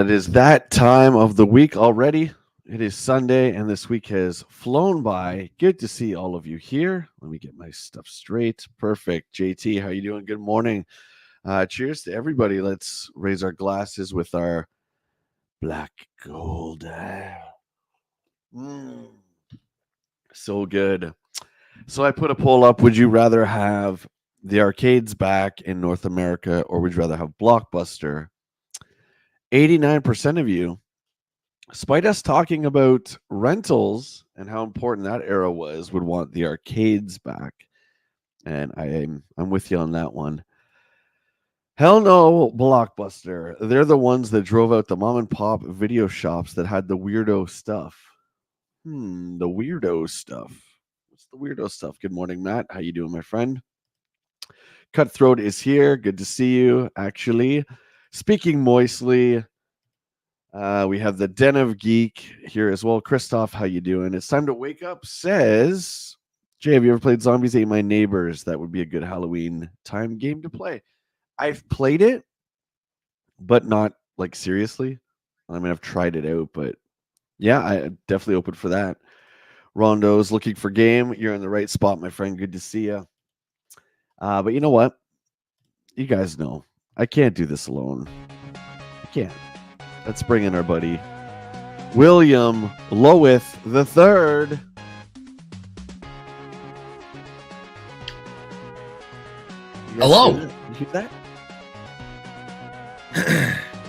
It is that time of the week already. It is Sunday, and this week has flown by. Good to see all of you here. Let me get my stuff straight. Perfect. JT, how you doing? Good morning. Cheers to everybody. Let's raise our glasses with our black gold. So good. So I put a poll up. Would you rather have the arcades back in North America, or would you rather have Blockbuster? 89% of you, despite us talking about rentals and how important that era was, would want the arcades back. And I'm with you on that one. Hell no, Blockbuster. They're the ones that drove out the mom and pop video shops that had the weirdo stuff. The weirdo stuff. What's the weirdo stuff? Good morning, Matt. How you doing, my friend? Cutthroat is here. Good to see you, actually. Speaking moistly, we have the Den of Geek here as well. Christoph, how you doing? It's time to wake up, says Jay. Have you ever played Zombies Ate My Neighbors? That would be a good Halloween time game to play. I've played it, but not like seriously. I mean, I've tried it out, but yeah, I definitely open for that. Rondo's looking for game. You're in the right spot, my friend. Good to see you. But you know what? You guys know I can't do this alone. I can't. Let's bring in our buddy William Lowith the Third. Hello. You hear that?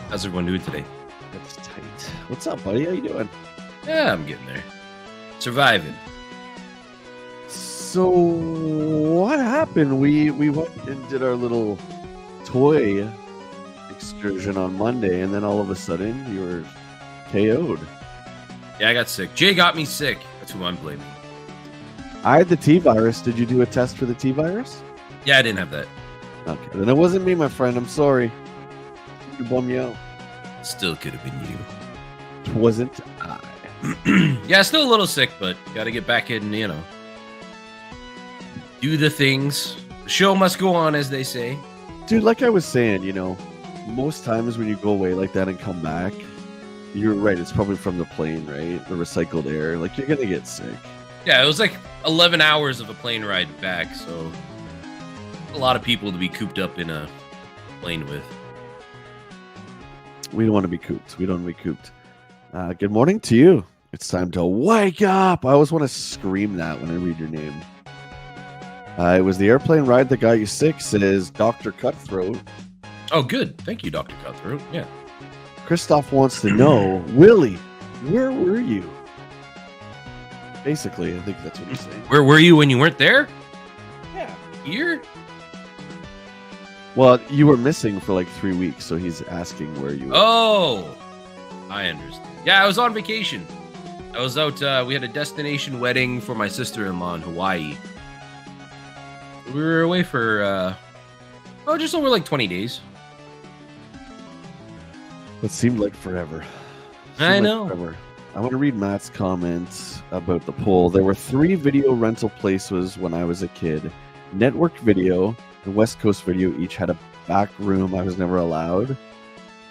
How's everyone doing today? That's tight. What's up, buddy? How you doing? Yeah, I'm getting there. Surviving. So what happened? We went and did our little toy excursion on Monday, and then all of a sudden you were KO'd. Yeah, I got sick. Jay got me sick. That's who I'm blaming. I had the T-virus. Did you do a test for the T-virus? Yeah, I didn't have that. Okay, then it wasn't me, my friend. I'm sorry. You bummed me out. Still could have been you. It wasn't I. Yeah, still a little sick, but got to get back in, do the things. The show must go on, as they say. Dude, like I was saying, most times when you go away like that and come back, you're right. It's probably from the plane, right? The recycled air. Like, you're going to get sick. Yeah, it was like 11 hours of a plane ride back, so a lot of people to be cooped up in a plane with. We don't want to be cooped. Good morning to you. It's time to wake up. I always want to scream that when I read your name. It was the airplane ride that got you sick, says Dr. Cutthroat. Oh, good. Thank you, Dr. Cutthroat. Yeah. Christoph wants to know, Willie, where were you? Basically, I think that's what he's saying. Where were you when you weren't there? Yeah. Here? Well, you were missing for like 3 weeks, so he's asking where you were. Oh, I understand. Yeah, I was on vacation. I was out. We had a destination wedding for my sister-in-law in Hawaii. We were away for, just over like 20 days. It seemed like forever. I know. Forever. I want to read Matt's comments about the poll. There were 3 video rental places when I was a kid. Network Video and West Coast Video each had a back room I was never allowed.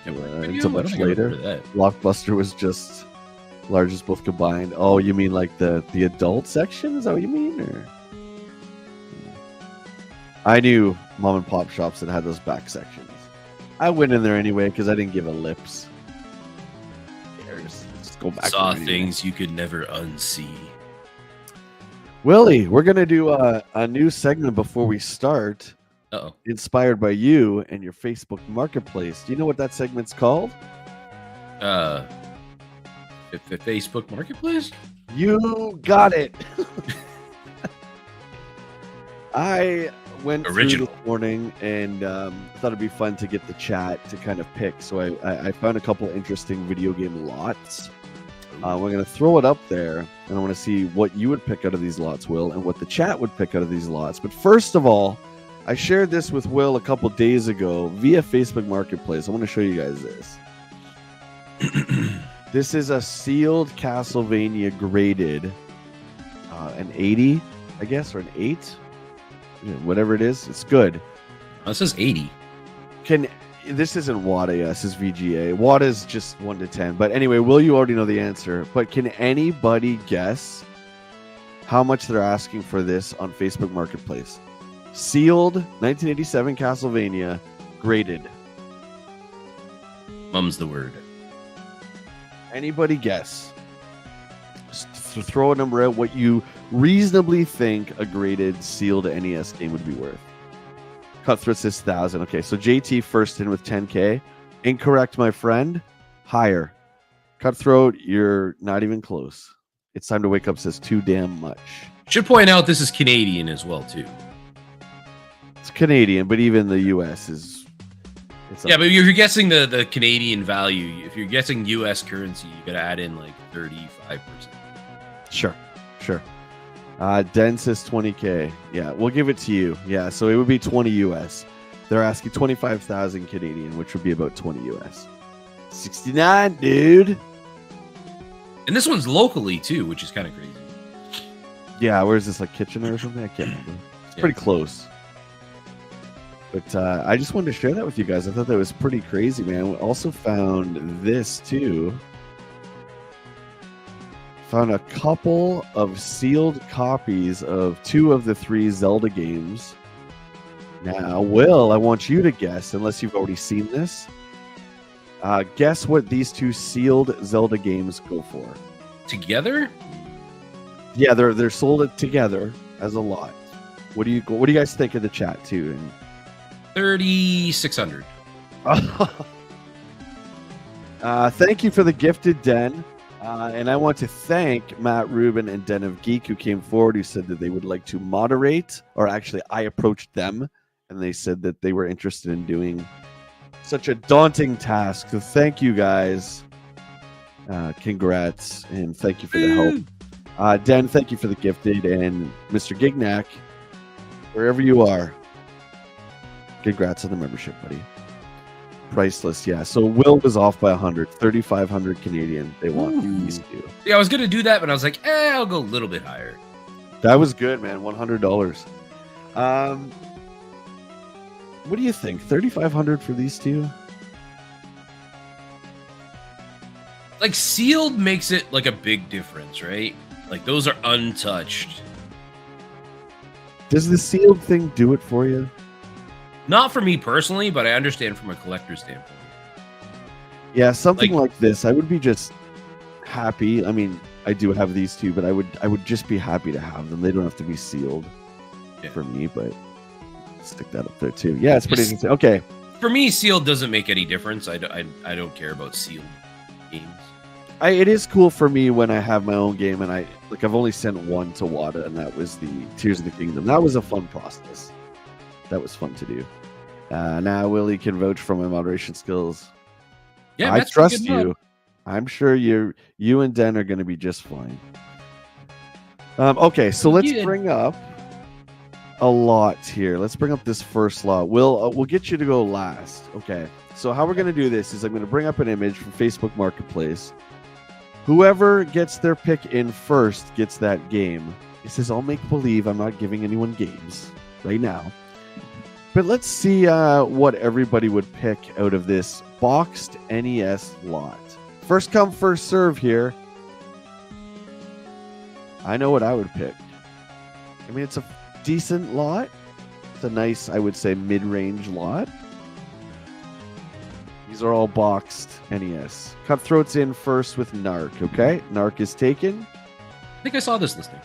Until much later. Blockbuster was just largest both combined. Oh, you mean like the adult section? Is that what you mean? Or I knew mom and pop shops that had those back sections. I went in there anyway because I didn't give a lips. Just go back. Saw things you could never unsee. Willie, we're gonna do a new segment before we start. Uh-oh. Inspired by you and your Facebook Marketplace. Do you know what that segment's called? Facebook Marketplace? You got it. I went through this morning and thought it'd be fun to get the chat to kind of pick. So I found a couple interesting video game lots. We're going to throw it up there, and I want to see what you would pick out of these lots, Will, and what the chat would pick out of these lots. But first of all, I shared this with Will a couple days ago via Facebook Marketplace. I want to show you guys this. This is a sealed Castlevania graded, an 80, I guess, or an 8. Whatever it is, it's good. Oh, it says 80. this isn't WADA, this is VGA. WADA is just 1 to 10. But anyway, Will, you already know the answer. But can anybody guess how much they're asking for this on Facebook Marketplace? Sealed 1987 Castlevania, graded. Mum's the word. Anybody guess? Just throw a number out what you reasonably think a graded sealed NES game would be worth. Cutthroat says 1,000. Okay, so JT first in with 10K. Incorrect, my friend. Higher. Cutthroat, you're not even close. It's time to wake up says too damn much. Should point out this is Canadian as well too. It's Canadian, but even the US is. Yeah, but if you're guessing the Canadian value, if you're guessing US currency, you gotta add in like 35%. Sure. Den says 20K. Yeah, we'll give it to you. Yeah, so it would be 20 US. They're asking 25,000 Canadian, which would be about 20 US. 69, dude. And this one's locally too, which is kind of crazy. Yeah, where is this, like Kitchener or something? I can't remember. It's pretty close. But I just wanted to share that with you guys. I thought that was pretty crazy, man. We also found this too. Found a couple of sealed copies of 2 of the 3 Zelda games. Now, Will, I want you to guess, unless you've already seen this. Guess what these 2 sealed Zelda games go for? Together? Yeah, they're sold together as a lot. What do you guys think in the chat too? And 3,600. Thank you for the gifted, Den. And I want to thank Matt Rubin and Den of Geek, who came forward, who said that they would like to moderate, or actually I approached them and they said that they were interested in doing such a daunting task. So thank you guys. Congrats, and thank you for the help. Den, thank you for the gifted, and Mr. Gignac, wherever you are, congrats on the membership, buddy. Priceless, yeah. So Will was off by 100, 3,500 Canadian. They want these 2. Yeah, I was gonna do that, but I was like, I'll go a little bit higher. That was good, man. $100. What do you think? 3,500 for these 2? Like sealed makes it like a big difference, right? Like those are untouched. Does the sealed thing do it for you? Not for me personally, but I understand from a collector's standpoint. Yeah, something like this, I would be just happy. I mean, I do have these 2, but I would just be happy to have them. They don't have to be sealed for me, but stick that up there too. Yeah, it's pretty interesting. Okay. For me, sealed doesn't make any difference. I don't care about sealed games. It is cool for me when I have my own game, and I've only sent 1 to WADA, and that was the Tears of the Kingdom. That was a fun process. That was fun to do. Now Willie can vouch for my moderation skills. Yeah, I trust you. I'm sure you and Den are going to be just fine. Okay, so let's bring up a lot here. Let's bring up this first lot. We'll get you to go last. Okay, so how we're going to do this is I'm going to bring up an image from Facebook Marketplace. Whoever gets their pick in first gets that game. It says, I'll make believe I'm not giving anyone games right now. But let's see what everybody would pick out of this boxed NES lot. First come, first serve here. I know what I would pick. I mean, it's a decent lot. It's a nice, I would say, mid-range lot. These are all boxed NES. Cutthroat's in first with Narc, okay? Narc is taken. I think I saw this listing.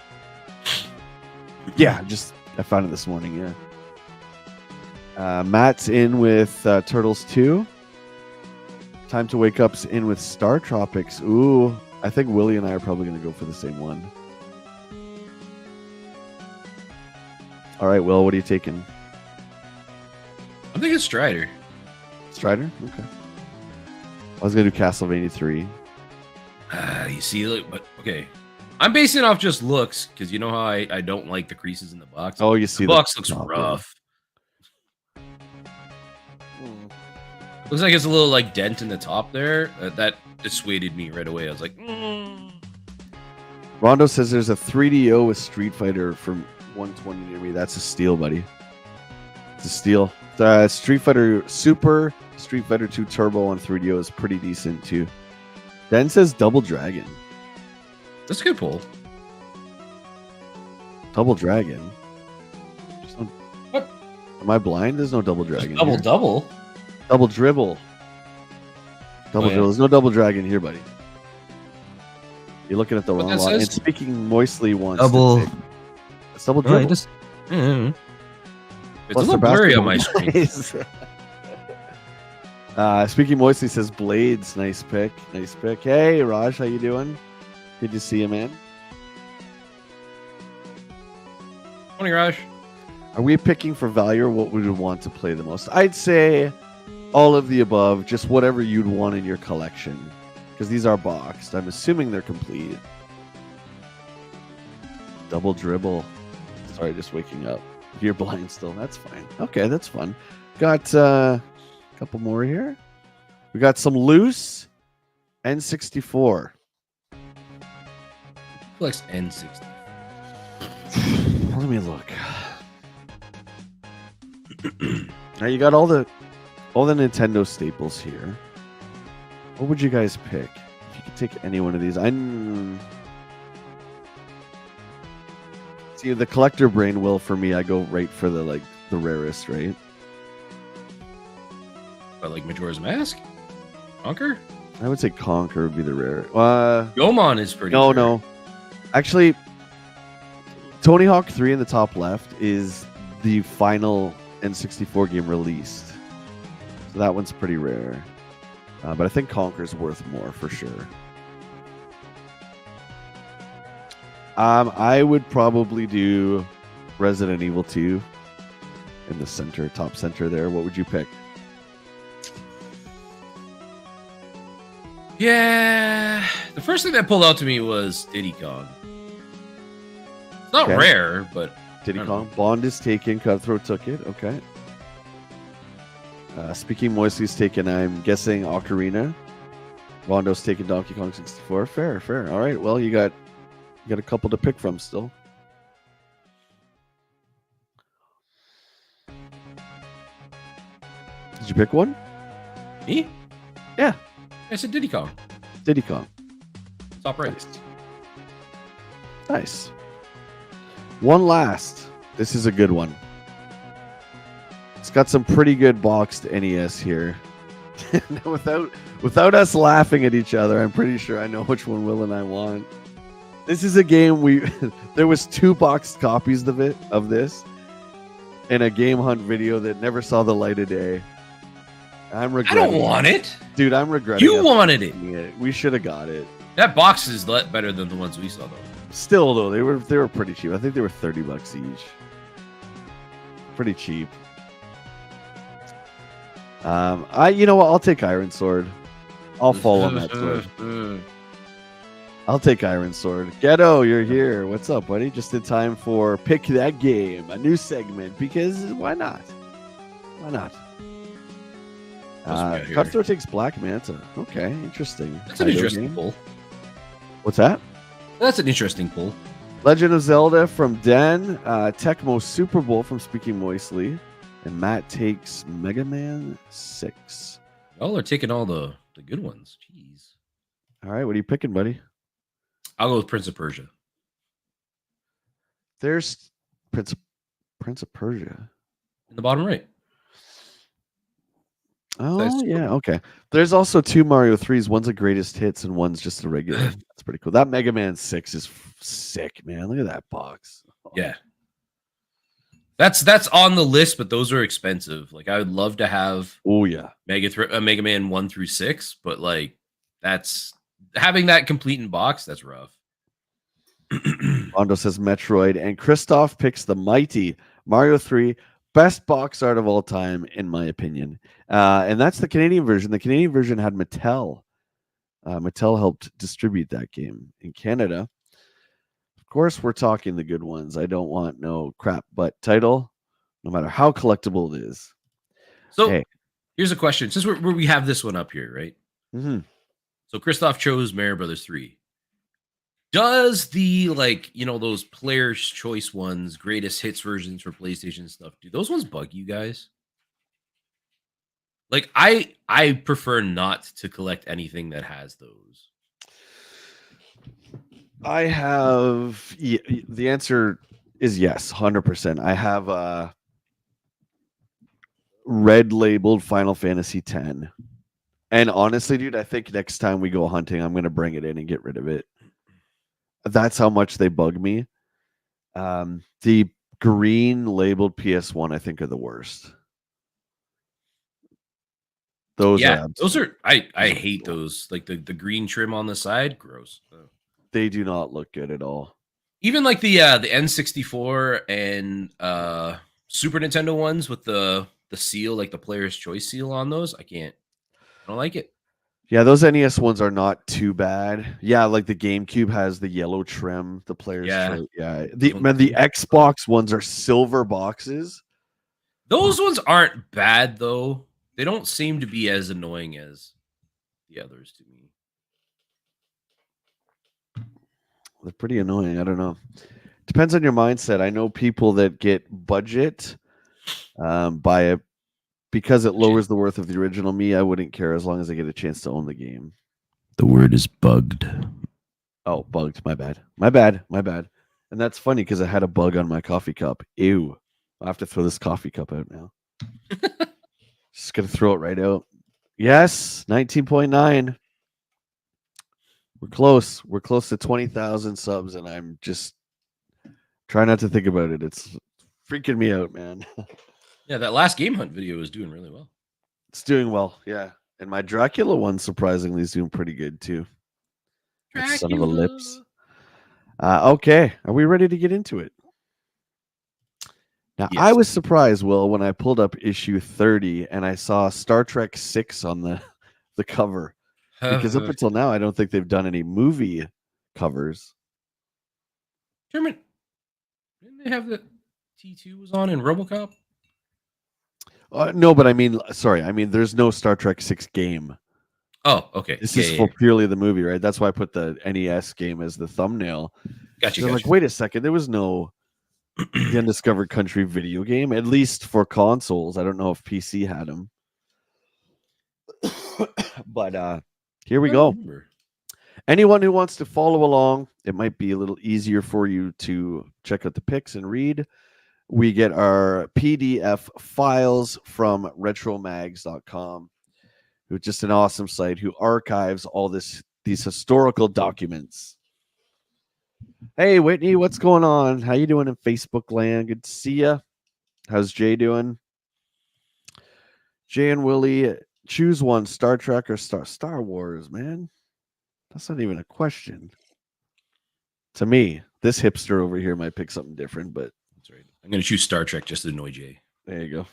Yeah, I found it this morning, yeah. Matt's in with Turtles 2. Time to Wake Up's in with Star Tropics. Ooh, I think Willie and I are probably going to go for the same one. All right, Will, what are you taking? I'm thinking Strider. Strider? Okay. I was going to do Castlevania 3. You see, but okay. I'm basing it off just looks, because you know how I don't like the creases in the box. Oh, you see the box looks rough. Looks like it's a little like dent in the top there. That dissuaded me right away. I was like, Rondo says there's a 3DO with Street Fighter from 120 near me. That's a steal, buddy. It's a steal. Street Fighter Super, Street Fighter 2 Turbo on 3DO is pretty decent too. Ben says Double Dragon. That's a good pull. Double Dragon. What? Am I blind? There's no Double Dragon. Double here. double. Double dribble. Double dribble. There's no Double Dragon here, buddy. You're looking at the wrong one. And speaking moistly once. Double. It's double dribble. It's a little blurry on my screen. Speaking moistly says Blades. Nice pick. Nice pick. Hey, Raj, how you doing? Good to see you, man. Morning, Raj. Are we picking for value or what we would want to play the most? I'd say all of the above, just whatever you'd want in your collection. Because these are boxed. I'm assuming they're complete. Double dribble. Sorry, just waking up. If you're blind still, that's fine. Okay, that's fun. Got a couple more here. We got some loose N64. Flex N60. Let me look. Now you got all the Nintendo staples here. What would you guys pick if you could take any one of these? See, the collector brain will for me. I go right for the rarest, right? But like Majora's Mask, Conquer. I would say Conquer would be the rare. Gomon is pretty. No. Actually, Tony Hawk 3 in the top left is the final N64 game released. So that one's pretty rare. But I think Conker's worth more for sure. I would probably do Resident Evil 2 in the center, top center there. What would you pick? Yeah. The first thing that pulled out to me was Diddy Kong. It's not rare, but Diddy Kong. Bond is taken. Cutthroat took it. Okay. Speaking Moisty's taken, I'm guessing Ocarina. Rondo's taken Donkey Kong 64. Fair. All right. Well, you got a couple to pick from still. Did you pick one? Me? Yeah. I said Diddy Kong. Diddy Kong. Top right. Nice. One last. This is a good one. It's got some pretty good boxed NES here. without us laughing at each other, I'm pretty sure I know which one Will and I want. This is a game there was 2 boxed copies of this in a Game Hunt video that never saw the light of day. I don't want it. Dude, I'm regretting You wanted it. We should have got it. That box is better than the ones we saw though. Still though, they were pretty cheap. I think they were $30 each. Pretty cheap. You know what? I'll take Iron Sword. I'll fall on that sword. I'll take Iron Sword. Ghetto, you're here. What's up, buddy? Just in time for Pick That Game, a new segment, because why not? Why not? Cutthroat takes Black Manta. Okay, interesting. That's an interesting pull. What's that? That's an interesting pull. Legend of Zelda from Den. Tecmo Super Bowl from Speaking Moistly. And Matt takes Mega Man 6. Y'all are taking all the good ones. Jeez. All right, what are you picking, buddy? I'll go with Prince of Persia. There's Prince of Persia. In the bottom right. Oh, yeah, okay. There's also 2 Mario 3s. One's a greatest hits and one's just a regular. That's pretty cool. That Mega Man 6 is sick, man. Look at that box. Oh. Yeah. That's on the list, but those are expensive. Like I would love to have Mega Man 1 through 6, but like that's having that complete in box, that's rough. Rondo says Metroid, and Christoph picks the mighty Mario 3, best box art of all time, in my opinion. And that's the Canadian version. The Canadian version had Mattel. Mattel helped distribute that game in Canada. Of course, we're talking the good ones. I don't want no crap butt title, no matter how collectible it is. So here's a question. Since we have this one up here, right? Mm-hmm. So Christoph chose Mario Brothers 3. Does the, those player's choice ones, greatest hits versions for PlayStation stuff, do those ones bug you guys? Like I prefer not to collect anything that has those. I have the answer is yes, 100%. I have a red labeled Final Fantasy X. And honestly, dude, I think next time we go hunting, I'm going to bring it in and get rid of it. That's how much they bug me. The green labeled PS1, I think, are the worst. Those are Those are I those are hate brutal. those. Like the green trim on the side, gross. They do not look good at all. Even like the N64 and Super Nintendo ones with the seal, like the player's choice seal on those, I can't. I don't like it. Yeah, those NES ones are not too bad. Yeah, like the GameCube has the yellow trim, the player's Yeah, choice. Yeah, those the ones man, are the Xbox ones are silver boxes. those ones aren't bad though. They don't seem to be as annoying as the others to me. They're pretty annoying. I don't know. Depends on your mindset. I know people that get budget buy it because it lowers the worth of the original. Me, I wouldn't care as long as I get a chance to own the game. The word is bugged. Oh, bugged. My bad. My bad. My bad. And that's funny because I had a bug on my coffee cup. Ew. I have to throw this coffee cup out now. Just gonna throw it right out. Yes, 19.9. We're close. We're close to 20,000 subs, and I'm just trying not to think about it. It's freaking me out, man. Yeah, that last game hunt video was doing really well. It's doing well, yeah. And my Dracula one surprisingly is doing pretty good too. That son of a lips. Okay, are we ready to get into it? Now, I Yes. was surprised, Will, when I pulled up issue 30 and I saw Star Trek 6 on the cover. Because up until now, I don't think they've done any movie covers. German, didn't they have the T2 was on in RoboCop? No, but I mean, sorry, I mean, there's no Star Trek 6 game. Oh, okay. This is for purely the movie, right? That's why I put the NES game as the thumbnail. Gotcha. They're like, wait a second, there was no the Undiscovered Country video game, at least for consoles. I don't know if PC had them. But here we go. Anyone who wants to follow along, it might be a little easier for you to check out the pics and read. We get our PDF files from retromags.com, who's just an awesome site who archives all these historical documents. Hey, Whitney, what's going on? How you doing in Facebook land? Good to see you. How's Jay doing? Jay and Willie, choose one, Star Trek or Star Wars, man. That's not even a question. To me, this hipster over here might pick something different, but that's right. I'm going to choose Star Trek just to annoy Jay. There you go.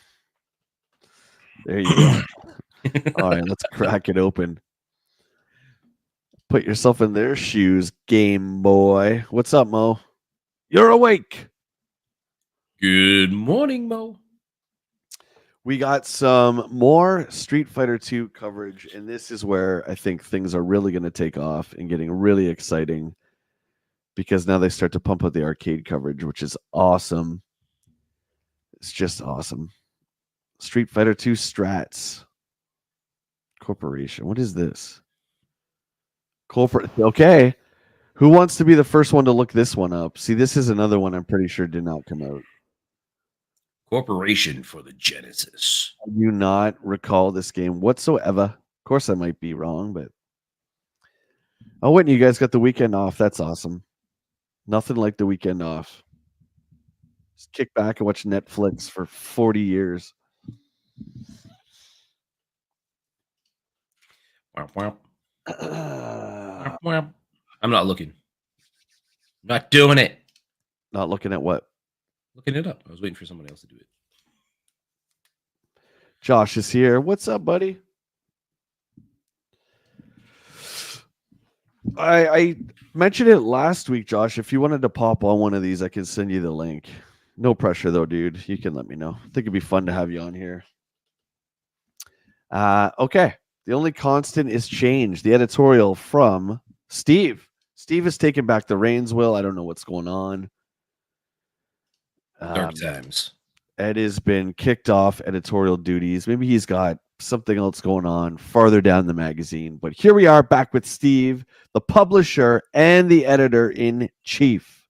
There you go. All right, let's crack it open. Put yourself in their shoes, Game Boy. What's up, Mo? You're awake. Good morning, Mo. We got some more Street Fighter 2 coverage, and this is where I think things are really going to take off and getting really exciting because now they start to pump out the arcade coverage, which is awesome. It's just awesome. Street Fighter 2 Strats Corporation. What is this? Okay. Who wants to be the first one to look this one up? See, this is another one I'm pretty sure did not come out. Corporation for the Genesis. I do not recall this game whatsoever. Of course, I might be wrong, but oh, Whitney, you guys got the weekend off. That's awesome. Nothing like the weekend off. Just kick back and watch Netflix for 40 years. I'm not looking. Not doing it. Not looking at what? Looking it up. I was waiting for someone else to do it. Josh is here. What's up, buddy? I mentioned it last week, Josh. If you wanted to pop on one of these, I can send you the link. No pressure, though, dude. You can let me know. I think it'd be fun to have you on here. Okay. The only constant is change. The editorial from Steve. Steve has taken back the reins, Will. I don't know what's going on. Dark times. Ed has been kicked off editorial duties. Maybe he's got something else going on farther down the magazine. But here we are back with Steve, the publisher and the editor in chief.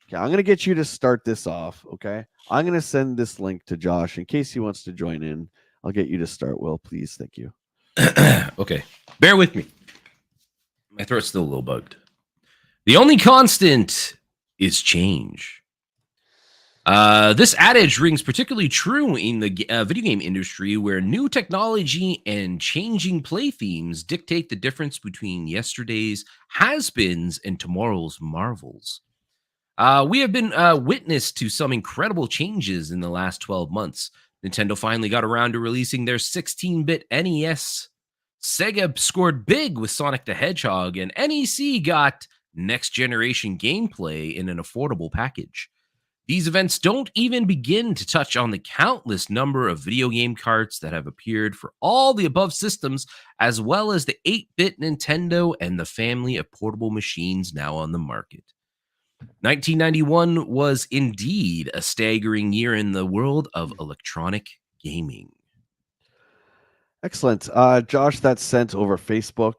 Okay, I'm going to get you to start this off. Okay. I'm going to send this link to Josh in case he wants to join in. I'll get you to start, Will, please. Thank you. Okay. Bear with me. My throat's still a little bugged. The only constant is change. This adage rings particularly true in the video game industry, where new technology and changing play themes dictate the difference between yesterday's has-beens and tomorrow's marvels. We have been witness to some incredible changes in the last 12 months. Nintendo finally got around to releasing their 16-bit NES. Sega scored big with Sonic the Hedgehog, and NEC got next-generation gameplay in an affordable package. These events don't even begin to touch on the countless number of video game carts that have appeared for all the above systems, as well as the 8-bit Nintendo and the family of portable machines now on the market. 1991 was indeed a staggering year in the world of electronic gaming. Excellent. Josh, that's sent over Facebook.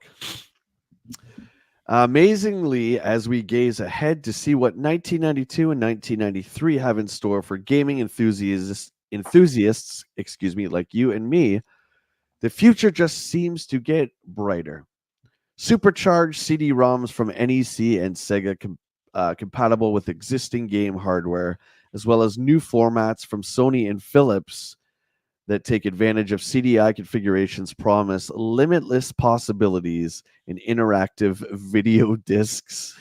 Amazingly, as we gaze ahead to see what 1992 and 1993 have in store for gaming enthusiasts, like you and me, the future just seems to get brighter. Supercharged CD-ROMs from NEC and Sega compatible with existing game hardware, as well as new formats from Sony and Philips that take advantage of CDI configurations, promise limitless possibilities in interactive video discs.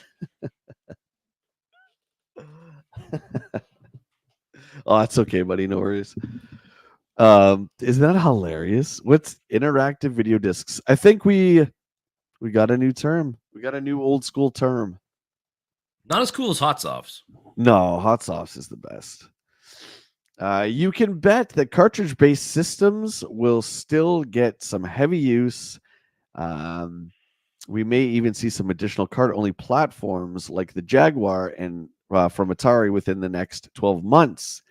Oh, that's okay, buddy. No worries. Isn't that hilarious? What's interactive video discs? I think we got a new term. We got a new old school term. Not as cool as Hot Softs. No, Hot Softs is the best. You can bet that cartridge-based systems will still get some heavy use. We may even see some additional cart-only platforms like the Jaguar and from Atari within the next 12 months.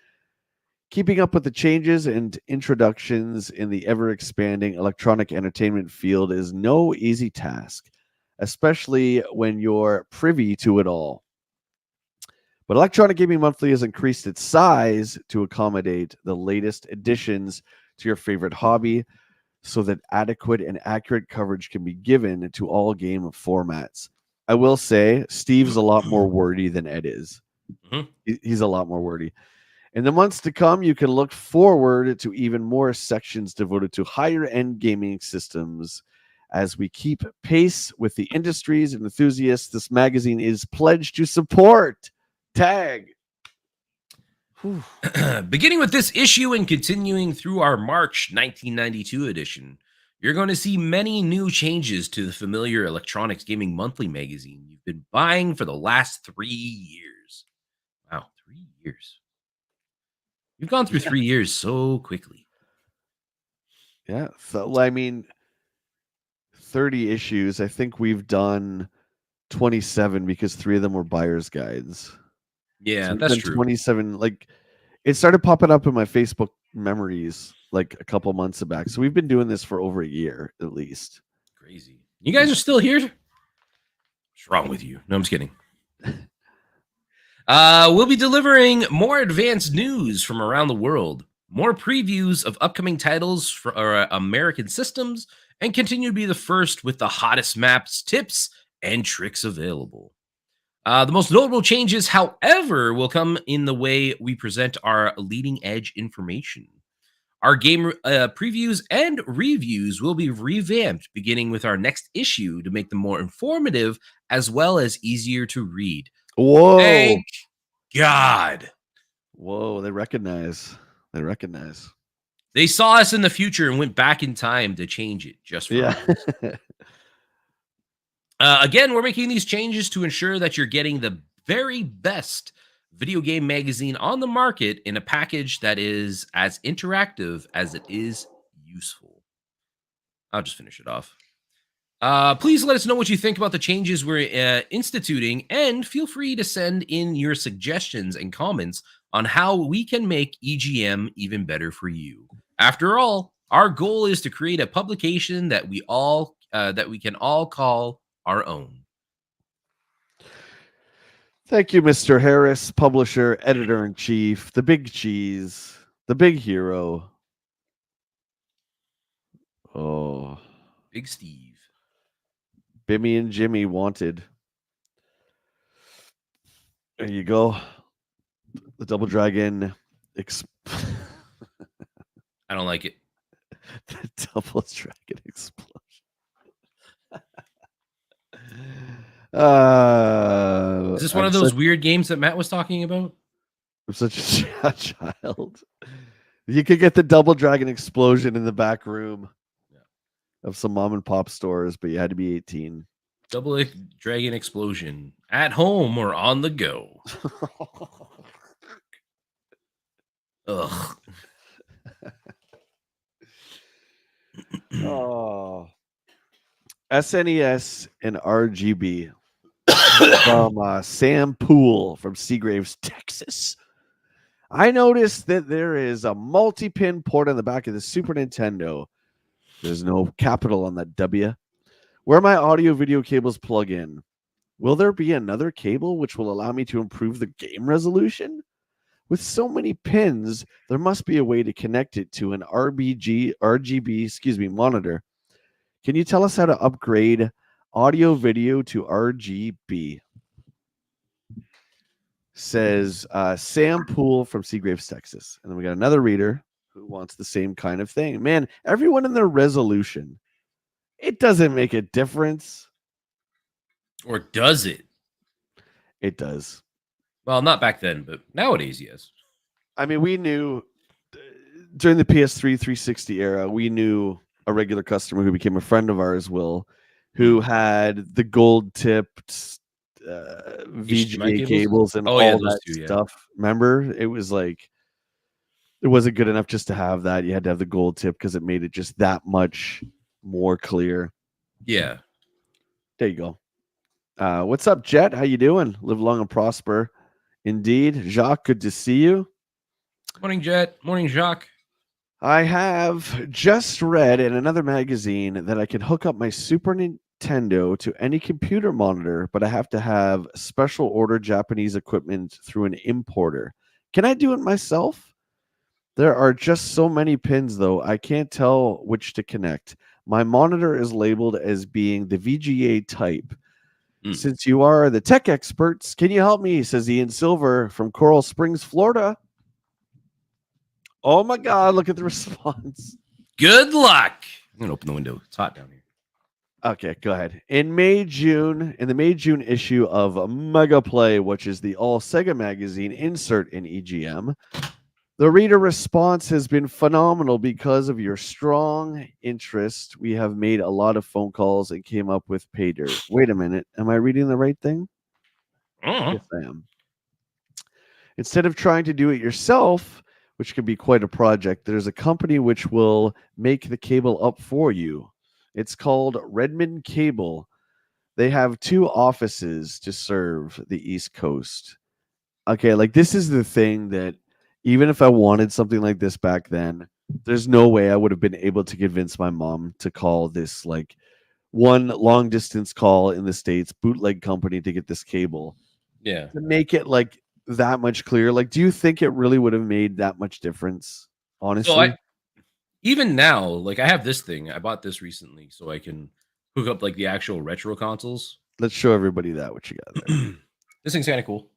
Keeping up with the changes and introductions in the ever-expanding electronic entertainment field is no easy task, especially when you're privy to it all. But Electronic Gaming Monthly has increased its size to accommodate the latest additions to your favorite hobby so that adequate and accurate coverage can be given to all game formats. I will say Steve's a lot more wordy than Ed is. Mm-hmm. He's a lot more wordy. In the months to come, you can look forward to even more sections devoted to higher-end gaming systems. As we keep pace with the industries and enthusiasts, this magazine is pledged to support. Tag. Beginning with this issue and continuing through our March 1992 edition, you're going to see many new changes to the familiar Electronics Gaming Monthly magazine you've been buying for the last 3 years. Wow, 3 years. You've gone through 3 years so quickly. Yeah. So, I mean, 30 issues. I think we've done 27 because 3 of them were buyer's guides. Yeah, so that's true. 27. Like, it started popping up in my Facebook memories like a couple months back. So we've been doing this for over a year at least. Crazy. You guys are still here? What's wrong with you? No, I'm just kidding. We'll be delivering more advanced news from around the world, more previews of upcoming titles for our American systems, and continue to be the first with the hottest maps, tips, and tricks available. The most notable changes, however, will come in the way we present our leading edge information. Our game previews and reviews will be revamped, beginning with our next issue to make them more informative as well as easier to read. Whoa. Thank God. Whoa, they recognize. They saw us in the future and went back in time to change it just for us. Again, we're making these changes to ensure that you're getting the very best video game magazine on the market in a package that is as interactive as it is useful. I'll just finish it off. Please let us know what you think about the changes we're instituting, and feel free to send in your suggestions and comments on how we can make EGM even better for you. After all, our goal is to create a publication that we can all call our own. Thank you, Mr. Harris, publisher, editor-in-chief, the big cheese, the big hero. Oh, Big Steve. Bimmy and Jimmy wanted. There you go. The Double Dragon. I don't like it. The Double Dragon explosion. Is this one of those weird games that Matt was talking about? I'm such a child. You could get the Double Dragon explosion in the back room of some mom and pop stores, but you had to be 18. Double Dragon explosion at home or on the go. Ugh. Oh. SNES and RGB from Sam Poole from Seagraves, Texas. I noticed that there is a multi-pin port on the back of the Super Nintendo. There's no capital on that W. Where my audio video cables plug in. Will there be another cable which will allow me to improve the game resolution? With so many pins, there must be a way to connect it to an RGB monitor. Can you tell us how to upgrade audio video to RGB? Says Sam Poole from Seagraves, Texas. And then we got another reader who wants the same kind of thing. Man, everyone in their resolution. It doesn't make a difference. Or does it? It does. Well, not back then, but nowadays, yes. I mean, we knew during the PS3 360 era, we knew a regular customer who became a friend of ours, Will, who had the gold tipped VGA cables and all that stuff. Yeah. Remember? It was like, it wasn't good enough just to have that. You had to have the gold tip because it made it just that much more clear. Yeah. There you go. What's up, Jet? How you doing? Live long and prosper. Indeed. Jacques, good to see you. Morning, Jet. Morning, Jacques. I have just read in another magazine that I can hook up my Super Nintendo to any computer monitor, but I have to have special order Japanese equipment through an importer. Can I do it myself? There are just so many pins, though. I can't tell which to connect. My monitor is labeled as being the VGA type. Since you are the tech experts, can you help me? Says Ian Silver from Coral Springs, Florida. Oh my God, look at the response. Good luck. I'm going to open the window. It's hot down here. Okay, go ahead. In the May-June issue of Mega Play, which is the all Sega magazine, insert in EGM, the reader response has been phenomenal because of your strong interest. We have made a lot of phone calls and came up with pay dirt. Wait a minute. Am I reading the right thing? Yes, I am. Instead of trying to do it yourself, which can be quite a project, there's a company which will make the cable up for you. It's called Redmond Cable. They have 2 offices to serve the East Coast. Okay, like this is the thing that even if I wanted something like this back then, there's no way I would have been able to convince my mom to call this like one long distance call in the States bootleg company to get this cable. Yeah. To make it like that much clearer. Like, do you think it really would have made that much difference? Honestly. So even now, like I have this thing. I bought this recently so I can hook up like the actual retro consoles. Let's show everybody that what you got there. This thing's kind of cool.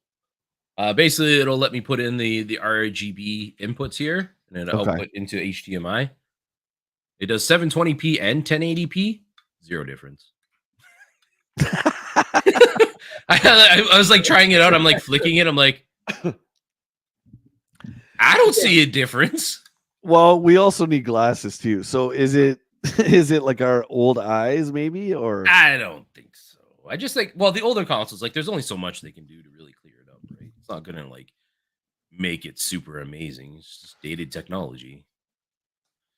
Basically, it'll let me put in the RGB inputs here, and it'll output into HDMI. It does 720p and 1080p. Zero difference. I was like trying it out. I'm like flicking it. I'm like, I don't see a difference. Well, we also need glasses too. So is it like our old eyes maybe, or? I don't think so. I just think, well, the older consoles, like there's only so much they can do to really clear it up, right? It's not going to like make it super amazing. It's just dated technology.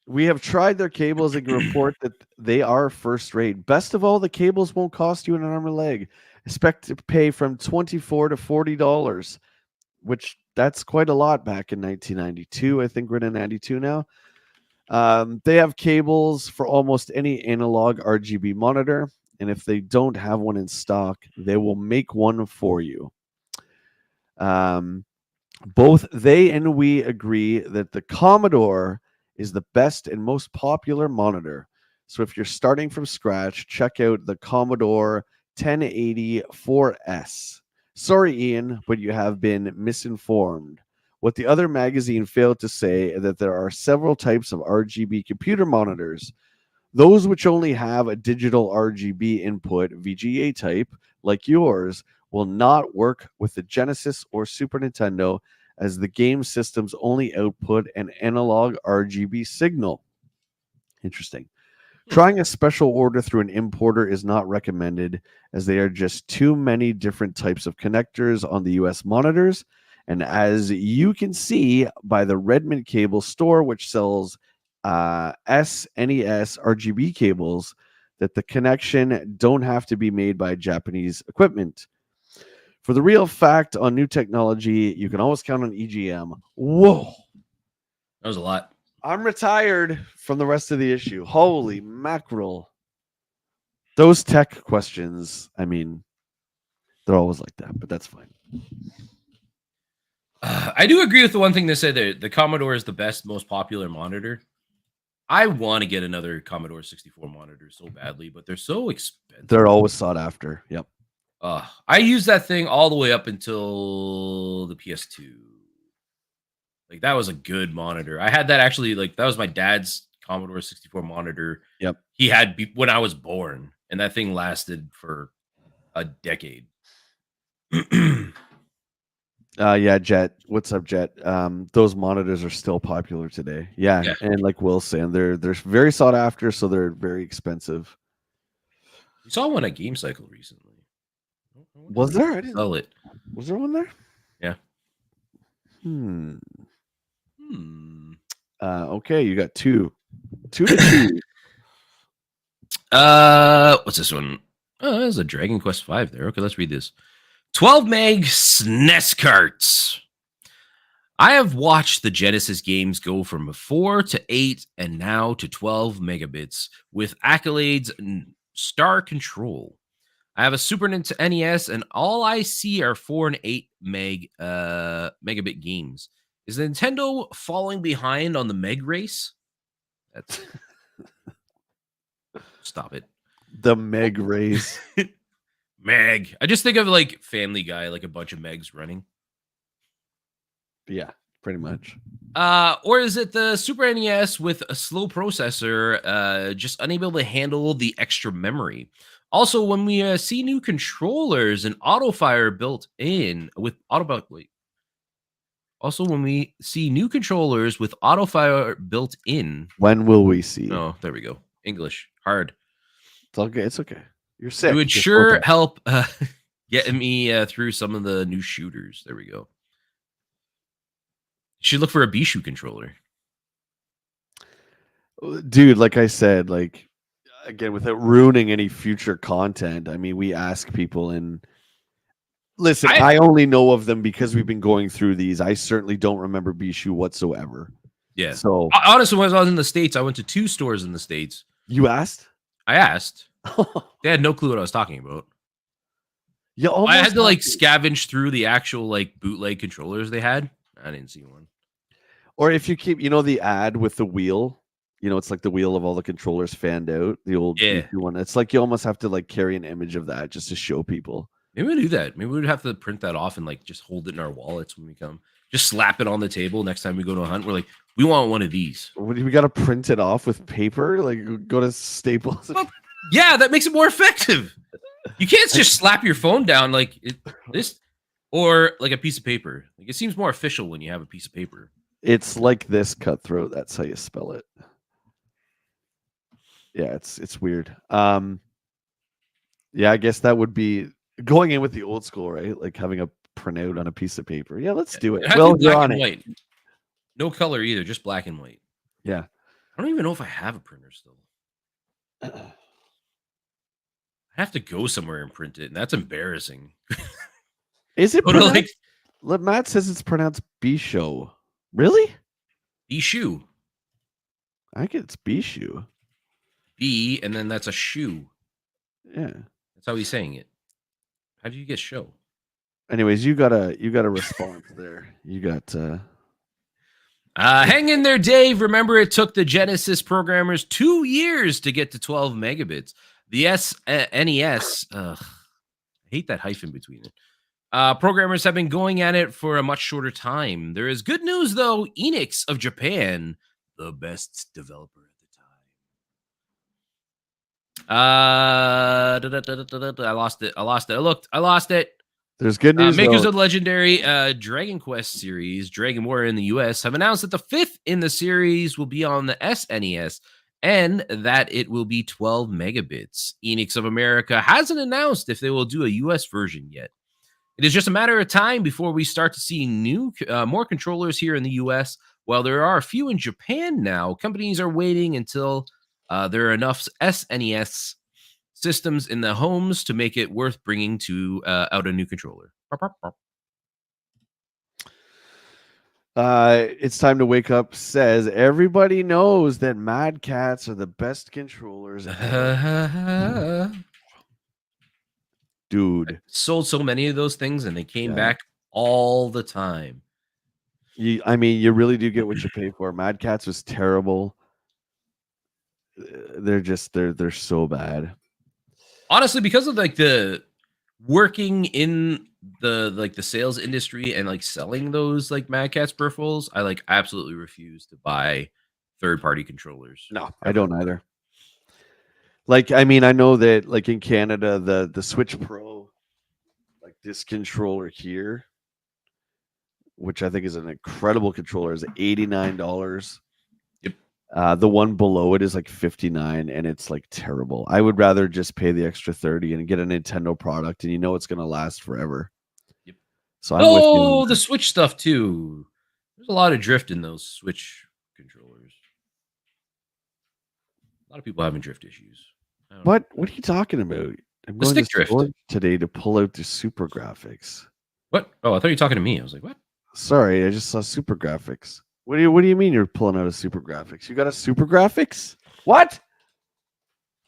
We have tried their cables and can report that they are first rate. Best of all, the cables won't cost you an arm and leg. Expect to pay from $24 to $40, which that's quite a lot back in 1992. I think we're in 92 now. They have cables for almost any analog RGB monitor, and if they don't have one in stock, they will make one for you. Um, Both they and we agree that the Commodore is the best and most popular monitor. So if you're starting from scratch, check out the Commodore 1080 4S. Sorry, Ian, but you have been misinformed. What the other magazine failed to say that there are several types of RGB computer monitors. Those which only have a digital RGB input, VGA type, like yours, will not work with the Genesis or Super Nintendo, as the game systems only output an analog RGB signal. Interesting. Trying a special order through an importer is not recommended, as they are just too many different types of connectors on the US monitors. And as you can see by the Redmond Cable store, which sells SNES RGB cables, that the connection don't have to be made by Japanese equipment. For the real fact on new technology, you can always count on EGM. Whoa. That was a lot. I'm retired from the rest of the issue. Holy mackerel. Those tech questions, I mean, they're always like that, but that's fine. I do agree with the one thing they said that the Commodore is the best, most popular monitor. I want to get another Commodore 64 monitor so badly, but they're so expensive. They're always sought after. Yep. I used that thing all the way up until the PS2. Like, that was a good monitor. I had that actually, like, that was my dad's Commodore 64 monitor. Yep. He had when I was born, and that thing lasted for a decade. Yeah, Jet. What's up, Jet? Those monitors are still popular today. Yeah. And like Will's saying, they're very sought after, so they're very expensive. We saw one at Game Cycle recently. Was there? I didn't sell it. Was there one there? Yeah. Okay, you got two to two. What's this one? Oh, there's a Dragon Quest V there. Okay, let's read this. 12 meg SNES carts. I have watched the Genesis games go from 4 to 8 and now to 12 megabits with accolades and star control. I have a Super Nintendo NES and all I see are 4 and 8 megabit games. Is Nintendo falling behind on the meg race? That's Stop it. The meg race. Meg. I just think of like Family Guy, like a bunch of Megs running. Yeah, pretty much. Or is it the Super NES with a slow processor, just unable to handle the extra memory? Also, when we see new controllers and auto fire built in with Also, when we see new controllers with auto fire built in. When will we see? Oh, there we go. English hard. It's okay. It's okay. You're sick. It would sure help getting me through some of the new shooters. There we go. Should look for a Bishu controller. Dude, like I said, like, again, without ruining any future content, I mean, we ask people, and listen, I only know of them because we've been going through these. I certainly don't remember Bishu whatsoever. Yeah. So honestly, when I was in the States, I went to 2 stores in the States. You asked? I asked. They had no clue what I was talking about. Yeah, I had to like scavenge through the actual like bootleg controllers they had. I didn't see one. Or if you keep, the ad with the wheel, it's like the wheel of all the controllers fanned out, the old one. It's like you almost have to like carry an image of that just to show people. Maybe we do that. Maybe we'd have to print that off and like just hold it in our wallets when we come. Just slap it on the table next time we go to a hunt. We're like, we want one of these. We got to print it off with paper? Like go to Staples? Well, yeah, that makes it more effective. You can't just slap your phone down like this or like a piece of paper. Like it seems more official when you have a piece of paper. It's like this, Cutthroat. That's how you spell it. Yeah, it's weird. Yeah, I guess that would be going in with the old school, right? Like having a printout on a piece of paper. Yeah, let's do it. Well, black and white. No color either, just black and white. Yeah. I don't even know if I have a printer still. I have to go somewhere and print it, and that's embarrassing. Is it pronounced? Like, Matt says it's pronounced Bisho. Really? Bishu. I think it's Bishu. B, and then that's a shoe. Yeah. That's how he's saying it. How do you get show? Anyways, you got a response there. You got Hang in there, Dave. Remember, it took the Genesis programmers 2 years to get to 12 megabits. The NES, I hate that hyphen between it. Programmers have been going at it for a much shorter time. There is good news, though. Enix of Japan, the best developer at the time. I lost it. I lost it. there's good news. Makers though. of the legendary Dragon Quest series, Dragon Warrior in the US, have announced that the fifth in the series will be on the SNES and that it will be 12 megabits. Enix of America hasn't announced if they will do a US version yet. It is just a matter of time before we start to see more controllers here in the US. While there are a few in Japan now, companies are waiting until there are enough SNES systems in the homes to make it worth bringing to out a new controller. It's time to wake up. Says everybody knows that Mad Cats are the best controllers ever. Dude, Sold so many of those things and they came Yeah. back all the time. I mean, you really do get what you pay for. Mad Cats was terrible. They're so bad. Honestly, because of like the working in the sales industry and like selling those like Mad Catz peripherals, I like absolutely refuse to buy third-party controllers. No, I don't either. Like, I mean, I know that like in Canada, the Switch Pro, like this controller here, which I think is an incredible controller, is $89. Yep. The one below it is like 59, and it's like terrible. I would rather just pay the extra 30 and get a Nintendo product, and you know it's gonna last forever. Yep. So I'm with you. Oh, the Switch stuff too. There's a lot of drift in those Switch controllers. A lot of people having drift issues. What are you talking about? I'm The going stick to drift storage today to pull out the super graphics. What? Oh, I thought you were talking to me. I was like, what? Sorry, I just saw super graphics. What do you mean you're pulling out a super graphics? You got a super graphics? What?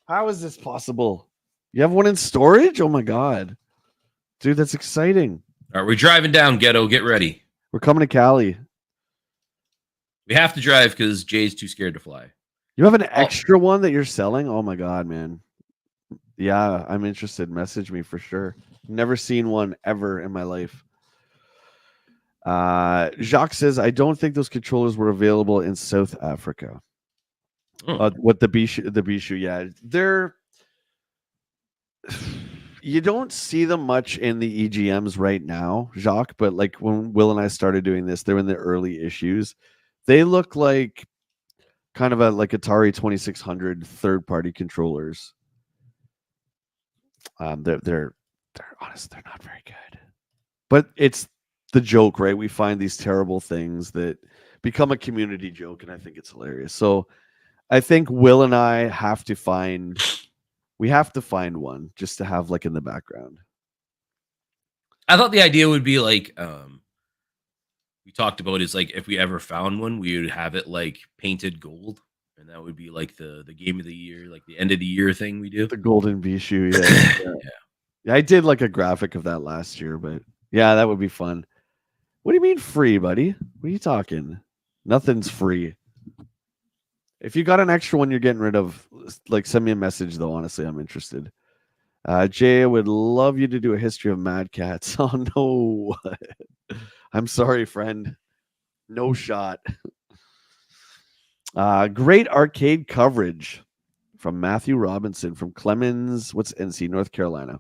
How is this possible? You have one in storage? Oh my god. Dude, that's exciting. All right, we're driving down, Ghetto. Get ready. We're coming to Cali. We have to drive because Jay's too scared to fly. You have an extra one that you're selling? Oh my god, man. Yeah, I'm interested. Message me for sure. Never seen one ever in my life. Jacques says, I don't think those controllers were available in South Africa. What the Bishu, yeah. They're you don't see them much in the EGMs right now, Jacques, but like when Will and I started doing this, they're in the early issues. They look like kind of like Atari 2600 third-party controllers. They're honest, they're not very good. But it's the joke, right? We find these terrible things that become a community joke, and I think it's hilarious. So I think Will and I have to find one just to have like in the background. I thought the idea would be like we talked about is like if we ever found one, we would have it like painted gold, and that would be like the game of the year, like the end of the year thing we do. The golden Bishu, yeah. Yeah, I did like a graphic of that last year, but yeah, that would be fun. What do you mean free, buddy? What are you talking? Nothing's free. If you got an extra one you're getting rid of, like send me a message though. Honestly, I'm interested. Jay, I would love you to do a history of Mad Cats. Oh no. I'm sorry, friend. No shot. Great arcade coverage from Matthew Robinson from Clemens, NC, North Carolina.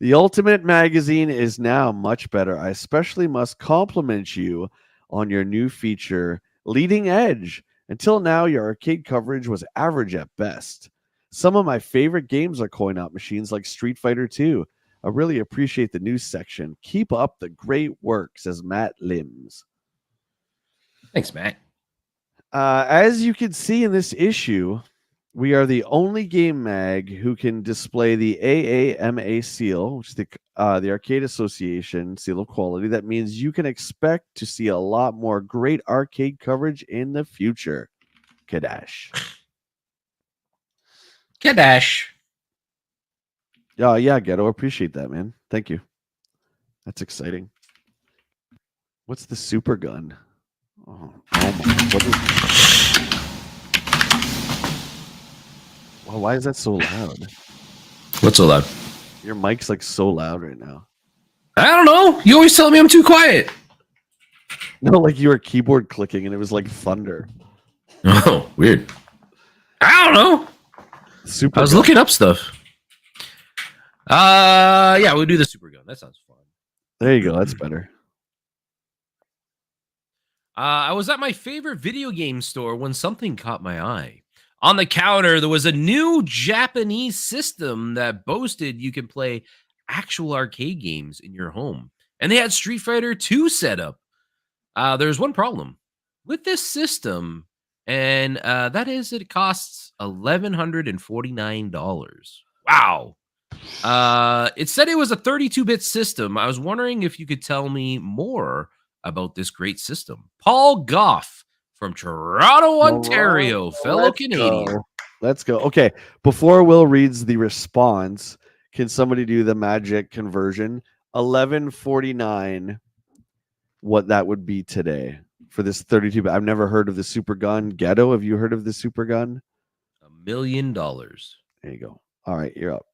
The Ultimate magazine is now much better. I especially must compliment you on your new feature, Leading Edge. Until now, your arcade coverage was average at best. Some of my favorite games are coin-op machines like Street Fighter 2. I really appreciate the news section. Keep up the great work, says Matt Limbs. Thanks, Matt. As you can see in this issue, we are the only game mag who can display the AAMA seal, which is the Arcade Association seal of quality. That means you can expect to see a lot more great arcade coverage in the future. Kadash. Kadash. Yeah, Ghetto. Appreciate that, man. Thank you. That's exciting. What's the super gun? Oh my! What is? Well, why is that so loud? What's so loud? Your mic's like so loud right now. I don't know. You always tell me I'm too quiet. No, like you were keyboard clicking and it was like thunder. Oh, weird. I don't know. Super. I was gun. looking up stuff. Yeah, we'll do the super gun. That sounds fun. There you go. That's better. I was at my favorite video game store when something caught my eye. On the counter, there was a new Japanese system that boasted you can play actual arcade games in your home. And they had Street Fighter 2 set up. There's one problem with this system, and that is it costs $1,149. Wow. It said it was a 32-bit system. I was wondering if you could tell me more about this great system. Paul Goff from Toronto, Ontario, fellow Canadian. Let's go. Okay, before Will reads the response, can somebody do the magic conversion? 1149. What that would be today for this 32. I've never heard of the super gun. Ghetto, have you heard of the super gun? $1 million. There you go. All right, you're up.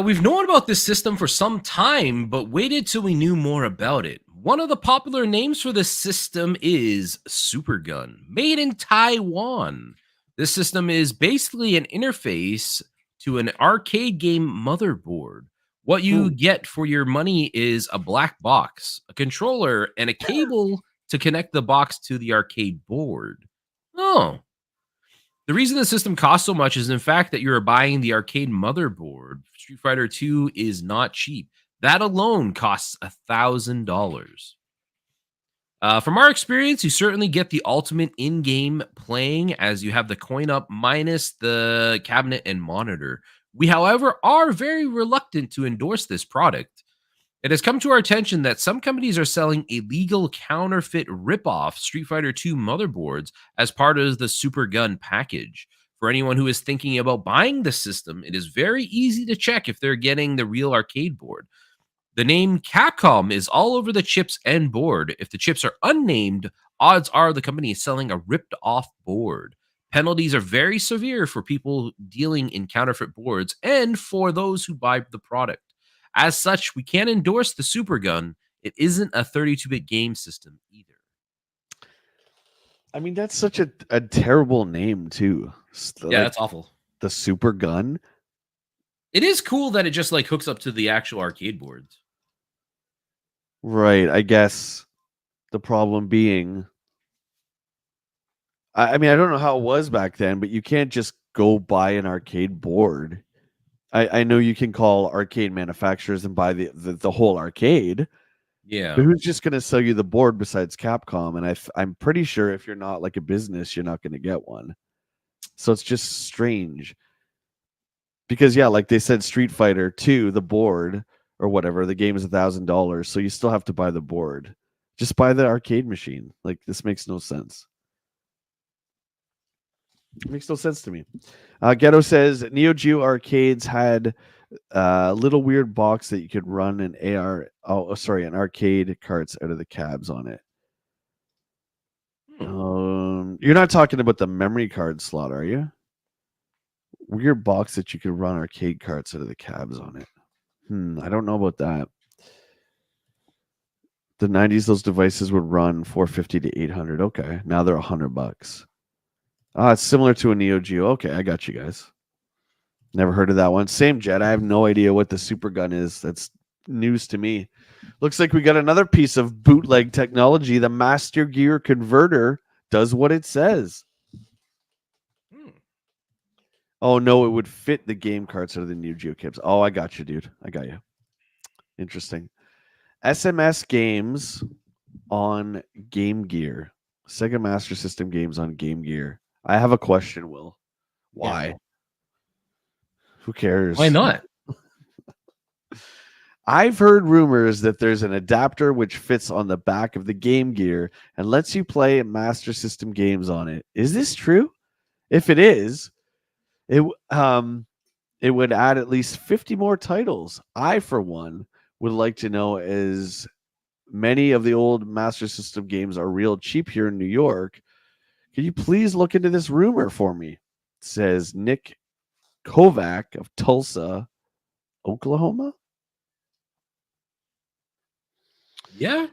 We've known about this system for some time, but waited till we knew more about it. One of the popular names for this system is Supergun, made in Taiwan. This system is basically an interface to an arcade game motherboard. What you get for your money is a black box, a controller, and a cable to connect the box to the arcade board. Oh. The reason the system costs so much is in fact that you're buying the arcade motherboard. Street Fighter 2 is not cheap. That alone costs $1,000. From our experience, you certainly get the ultimate in-game playing as you have the coin up minus the cabinet and monitor. We, however, are very reluctant to endorse this product. It has come to our attention that some companies are selling illegal counterfeit rip-off Street Fighter 2 motherboards as part of the Super Gun package. For anyone who is thinking about buying the system, it is very easy to check if they're getting the real arcade board. The name Capcom is all over the chips and board. If the chips are unnamed, odds are the company is selling a ripped-off board. Penalties are very severe for people dealing in counterfeit boards and for those who buy the product. As such, we can't endorse the Super Gun. It isn't a 32-bit game system either. I mean, that's such a terrible name, too. Yeah, that's awful. The Super Gun. It is cool that it just like hooks up to the actual arcade boards. Right. I guess the problem being, I mean, I don't know how it was back then, but you can't just go buy an arcade board. I know you can call arcade manufacturers and buy the whole arcade. Yeah. But who's just going to sell you the board besides Capcom? And I'm pretty sure if you're not like a business, you're not going to get one. So it's just strange. Because, yeah, like they said, Street Fighter 2, the board or whatever, the game is $1,000. So you still have to buy the board. Just buy the arcade machine. Like, this makes no sense. It makes no sense to me. Ghetto says Neo Geo arcades had a little weird box that you could run an an arcade carts out of the cabs on it. You're not talking about the memory card slot, are you? Weird box that you could run arcade carts out of the cabs on it. I don't know about that. The 90s, those devices would run $450 to $800. Okay, now they're $100. It's similar to a Neo Geo. Okay, I got you guys. Never heard of that one. Same, Jet. I have no idea what the Super Gun is. That's news to me. Looks like we got another piece of bootleg technology. The Master Gear Converter does what it says. Oh, no, it would fit the game carts out of the Neo Geo kits. Oh, I got you, dude. I got you. Interesting. SMS games on Game Gear. Sega Master System games on Game Gear. I have a question, Will. Why? Yeah. Who cares? Why not? I've heard rumors that there's an adapter which fits on the back of the Game Gear and lets you play Master System games on it. Is this true? If it is, it would add at least 50 more titles. I, for one, would like to know, as many of the old Master System games are real cheap here in New York. Can you please look into this rumor for me? Says Nick Kovac of Tulsa, Oklahoma. Yeah.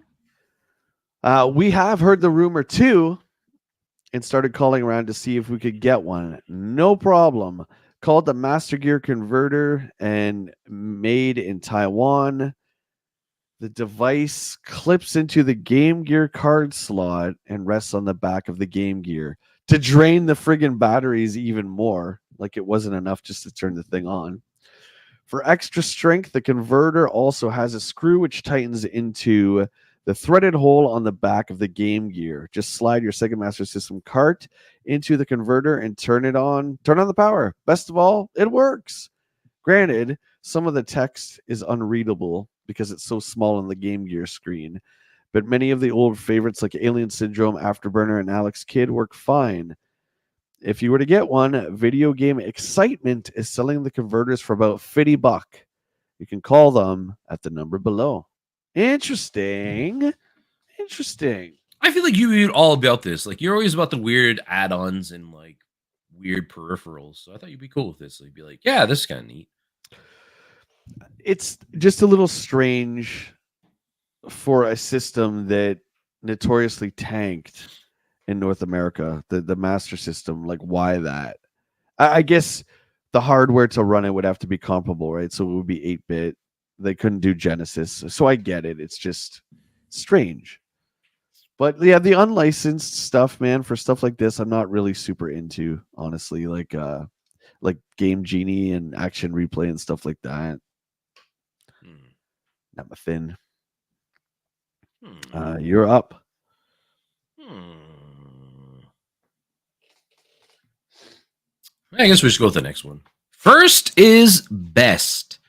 We have heard the rumor too and started calling around to see if we could get one. No problem. Called the Master Gear Converter and made in Taiwan. The device clips into the Game Gear card slot and rests on the back of the Game Gear to drain the friggin' batteries even more. Like it wasn't enough just to turn the thing on. For extra strength, the converter also has a screw which tightens into the threaded hole on the back of the Game Gear. Just slide your Sega Master System cart into the converter and turn it on. Turn on the power. Best of all, it works. Granted, some of the text is unreadable because it's so small on the Game Gear screen, but many of the old favorites like Alien Syndrome, Afterburner, and Alex Kidd work fine. If you were to get one, Video Game Excitement is selling the converters for about $50. You can call them at the number below. Interesting. Interesting. I feel like you read all about this. Like you're always about the weird add-ons and like weird peripherals. So I thought you'd be cool with this. So you'd be like, yeah, this is kind of neat. It's just a little strange for a system that notoriously tanked in North America, the Master System. Like, why that? I guess the hardware to run it would have to be comparable, right? So it would be 8-bit. They couldn't do Genesis. So I get it. It's just strange. But yeah, the unlicensed stuff, man, for stuff like this, I'm not really super into, honestly. Like Game Genie and Action Replay and stuff like that. Not my thing. You're up. I guess we should go with the next one. First is best.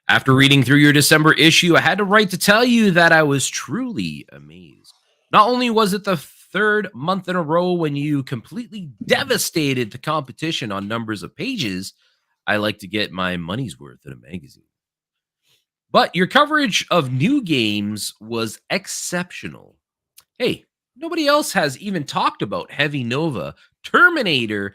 After reading through your December issue, I had to write to tell you that I was truly amazed. Not only was it the third month in a row when you completely devastated the competition on numbers of pages, I like to get my money's worth in a magazine. But your coverage of new games was exceptional. Hey, nobody else has even talked about Heavy Nova, Terminator,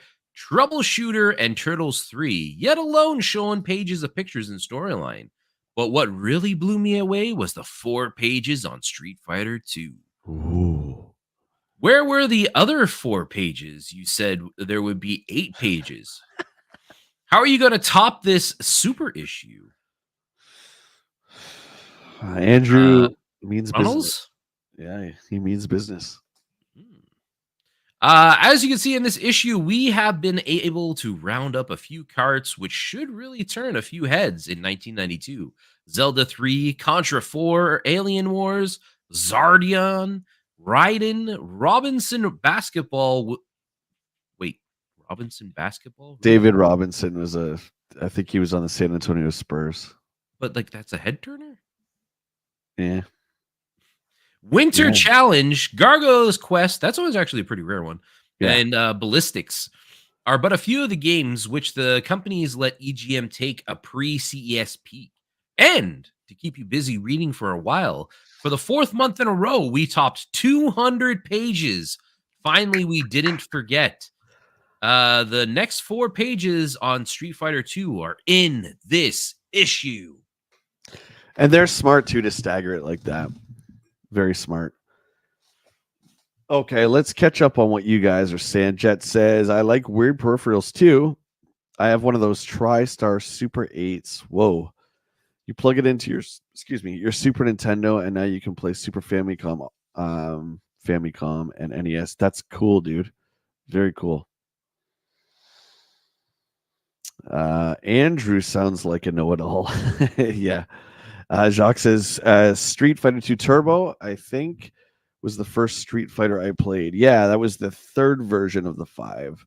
Troubleshooter, and Turtles 3, yet alone showing pages of pictures and storyline. But what really blew me away was the 4 pages on Street Fighter 2. Ooh. Where were the other 4 pages? You said there would be 8 pages. How are you going to top this super issue? Andrew means Runnels? business. Yeah, he means business. As you can see in this issue, we have been able to round up a few carts, which should really turn a few heads in 1992. Zelda 3, Contra 4, Alien Wars, Zardion, Raiden, Robinson Basketball. Wait, Robinson Basketball? David Robinson was I think he was on the San Antonio Spurs. But like that's a head turner? Yeah. Winter Challenge, Gargoyle's Quest, that's always actually a pretty rare one, Yeah. and Ballistics are but a few of the games which the companies let EGM take a pre-CES peek. And to keep you busy reading for a while, for the 4th month in a row, we topped 200 pages. Finally, we didn't forget. The next 4 pages on Street Fighter 2 are in this issue. And they're smart, too, to stagger it like that. Very smart. Okay, let's catch up on what you guys are saying. Jet says, I like weird peripherals, too. I have one of those TriStar Super 8s. Whoa. You plug it into your Super Nintendo, and now you can play Super Famicom, and NES. That's cool, dude. Very cool. Andrew sounds like a know-it-all. Yeah. Jacques says, Street Fighter 2 Turbo, I think, was the first Street Fighter I played. Yeah, that was the 3rd version of the 5.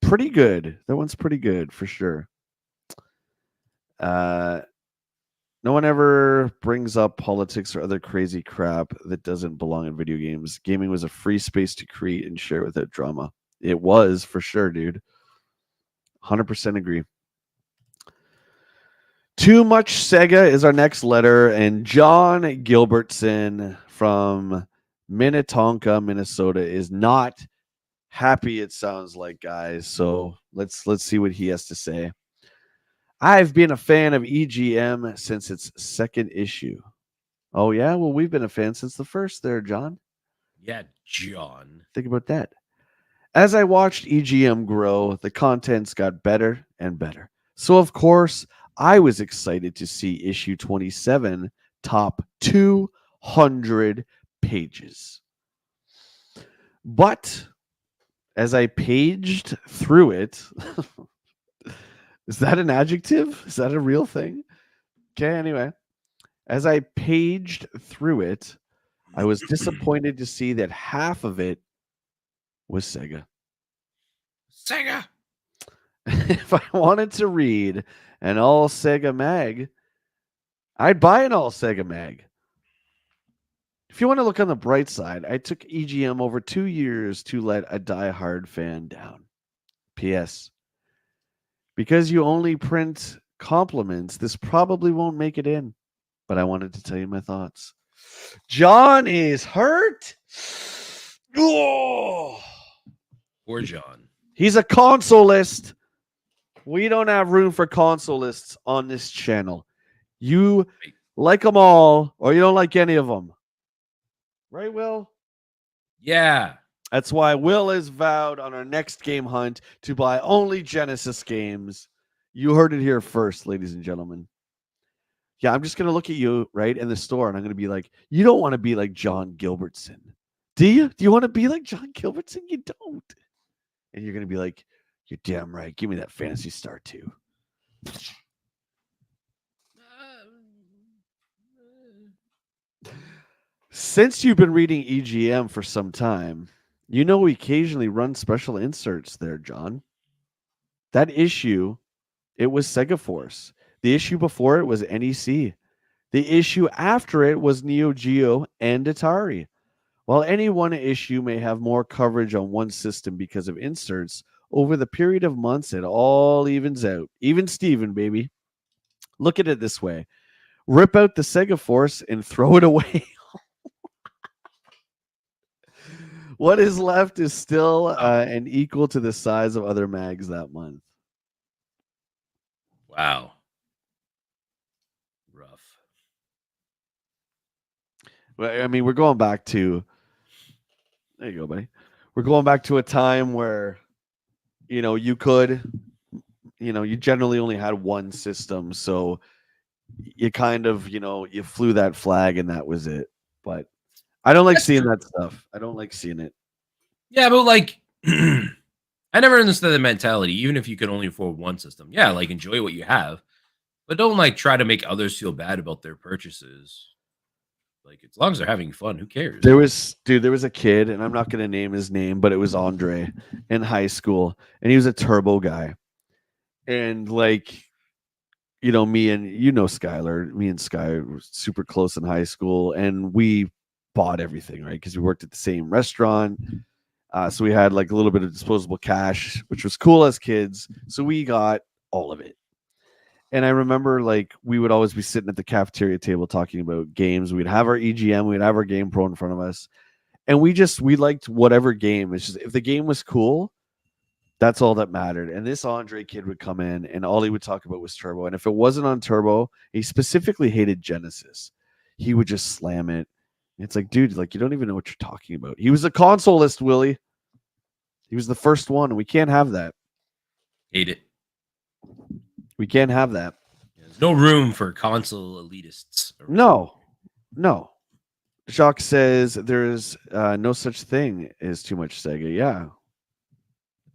Pretty good. That one's pretty good, for sure. No one ever brings up politics or other crazy crap that doesn't belong in video games. Gaming was a free space to create and share without drama. It was for sure, dude. 100% agree. Too much Sega is our next letter, and John Gilbertson from Minnetonka, Minnesota, is not happy. It sounds like, guys. So let's see what he has to say. I've been a fan of EGM since its second issue. Oh yeah, well we've been a fan since the first. There, John. Yeah, John. Think about that. As I watched EGM grow, the contents got better and better. So, of course, I was excited to see issue 27 top 200 pages. But as I paged through it, is that an adjective? Is that a real thing? Okay, anyway, as I paged through it, I was disappointed to see that half of it was Sega. Sega. If I wanted to read an all Sega mag, I'd buy an all Sega mag. If you want to look on the bright side, I took EGM over 2 years to let a diehard fan down. P.S. Because you only print compliments, this probably won't make it in. But I wanted to tell you my thoughts. John is hurt. Oh, Poor John. he's a consolist. We don't have room for consolists on this channel. You like them all, or you don't like any of them. Right, Will? Yeah. That's why Will is vowed on our next game hunt to buy only Genesis games. You heard it here first, ladies and gentlemen. Yeah, I'm just going to look at you, right, in the store, and I'm going to be like, you don't want to be like John Gilbertson. Do you? Do you want to be like John Gilbertson? You don't. And you're going to be like, you're damn right. Give me that Fantasy Star 2. Since you've been reading EGM for some time, you know we occasionally run special inserts there, John. That issue, it was Sega Force. The issue before it was NEC. The issue after it was Neo Geo and Atari. While any one issue may have more coverage on one system because of inserts, over the period of months, it all evens out. Even Steven, baby. Look at it this way. Rip out the Sega Force and throw it away. What is left is still and equal to the size of other mags that month. Wow. Rough. Well, I mean, we're going back to, there you go, buddy. We're going back to a time where, you could, you generally only had one system. So you kind of, you flew that flag and that was it. But I don't like seeing that stuff. I don't like seeing it. Yeah, but like, I never understood the mentality. Even if you could only afford one system, yeah, like enjoy what you have, but don't like try to make others feel bad about their purchases. Like, as long as they're having fun, who cares? There was a kid, and I'm not going to name his name, but it was Andre in high school, and he was a turbo guy. And like, me and Skylar, me and Sky were super close in high school, and we bought everything, right? Because we worked at the same restaurant. So we had like a little bit of disposable cash, which was cool as kids. So we got all of it. And I remember like we would always be sitting at the cafeteria table talking about games. We'd have our EGM, we'd have our Game Pro in front of us. And we liked whatever game. It's just if the game was cool, that's all that mattered. And this Andre kid would come in and all he would talk about was Turbo. And if it wasn't on Turbo, he specifically hated Genesis. He would just slam it. It's like, dude, like you don't even know what you're talking about. He was a consolist, Willie. He was the first one, and we can't have that. Hate it. We can't have that. There's no room for console elitists. No. Jacques says there's no such thing as too much Sega. Yeah.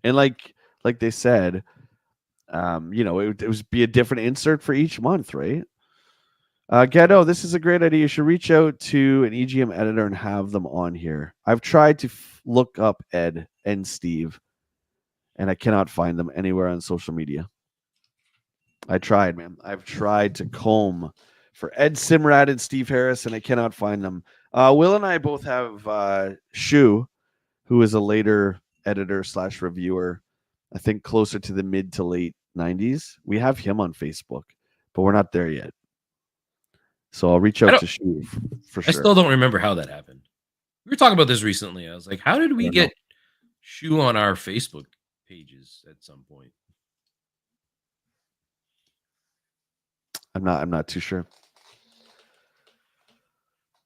And like they said, it was be a different insert for each month, right? Ghetto, this is a great idea. You should reach out to an EGM editor and have them on here. I've tried to look up Ed and Steve, and I cannot find them anywhere on social media. I tried, man. I've tried to comb for Ed Simrad and Steve Harris, and I cannot find them. Will and I both have Shu, who is a later editor / reviewer. I think closer to the mid to late 90s. We have him on Facebook, but we're not there yet. So I'll reach out to Shu for sure. I still don't remember how that happened. We were talking about this recently. I was like, how did we get Shu on our Facebook pages at some point? I'm not too sure.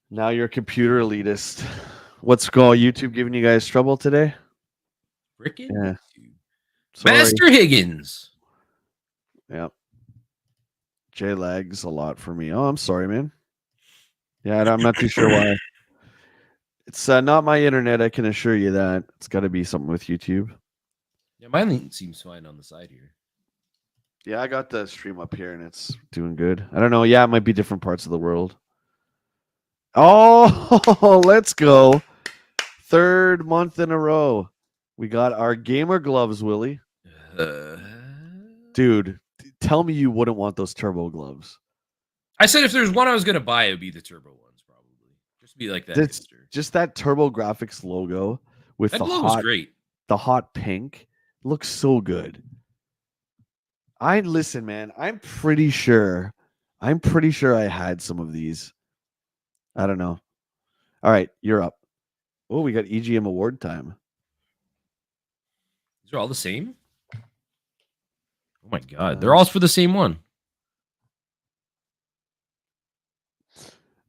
Now you're a computer elitist. What's going YouTube giving you guys trouble today? Frickin' yeah. Master Higgins. Yeah. J lags a lot for me. Oh, I'm sorry, man. Yeah, I'm not too sure why. It's not my internet, I can assure you that. It's got to be something with YouTube. Yeah, mine seems fine on the side here. Yeah, I got the stream up here and it's doing good. I don't know. Yeah, it might be different parts of the world. Oh, let's go. 3rd month in a row. We got our gamer gloves, Willie. Dude, tell me you wouldn't want those turbo gloves. I said if there's one I was going to buy, it would be the turbo ones, probably. Just be like that. Just that Turbo Graphics logo with the logo's great. The hot pink looks so good. Listen, man, I'm pretty sure I had some of these. I don't know. All right, you're up. Oh, we got EGM award time. These are all the same? Oh my god, they're all for the same one.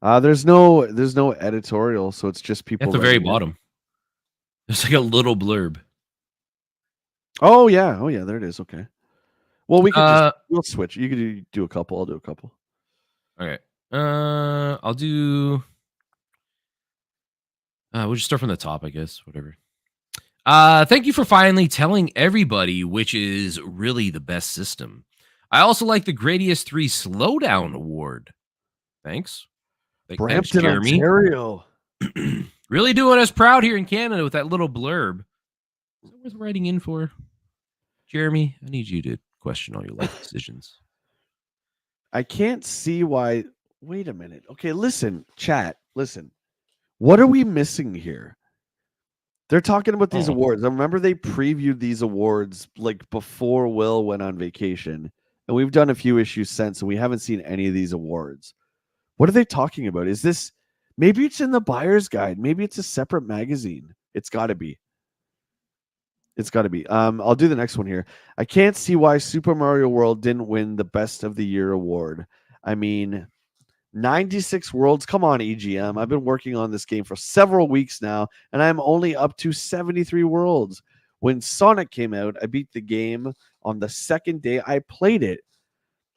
There's no editorial, so it's just people at the very bottom. There's like a little blurb. Oh yeah, there it is. Okay. Well, we could we'll switch. You could do a couple. I'll do a couple. Okay. I'll do. We'll just start from the top, I guess. Whatever. Thank you for finally telling everybody which is really the best system. I also like the Gradius 3 Slowdown Award. Thanks. Brampton, thanks, Jeremy. Ontario. Really doing us proud here in Canada with that little blurb. Is that worth writing in for? Jeremy, I need you to question all your life decisions. I can't see why. Wait a minute. Okay, listen, chat. Listen. What are we missing here? They're talking about these awards. I remember they previewed these awards like before Will went on vacation. And we've done a few issues since, and we haven't seen any of these awards. What are they talking about? Is this maybe it's in the buyer's guide? Maybe it's a separate magazine. It's got to be. It's got to be. I'll do the next one here. I can't see why Super Mario World didn't win the Best of the Year award. I mean, 96 worlds. Come on, EGM. I've been working on this game for several weeks now, and I'm only up to 73 worlds. When Sonic came out, I beat the game on the second day I played it.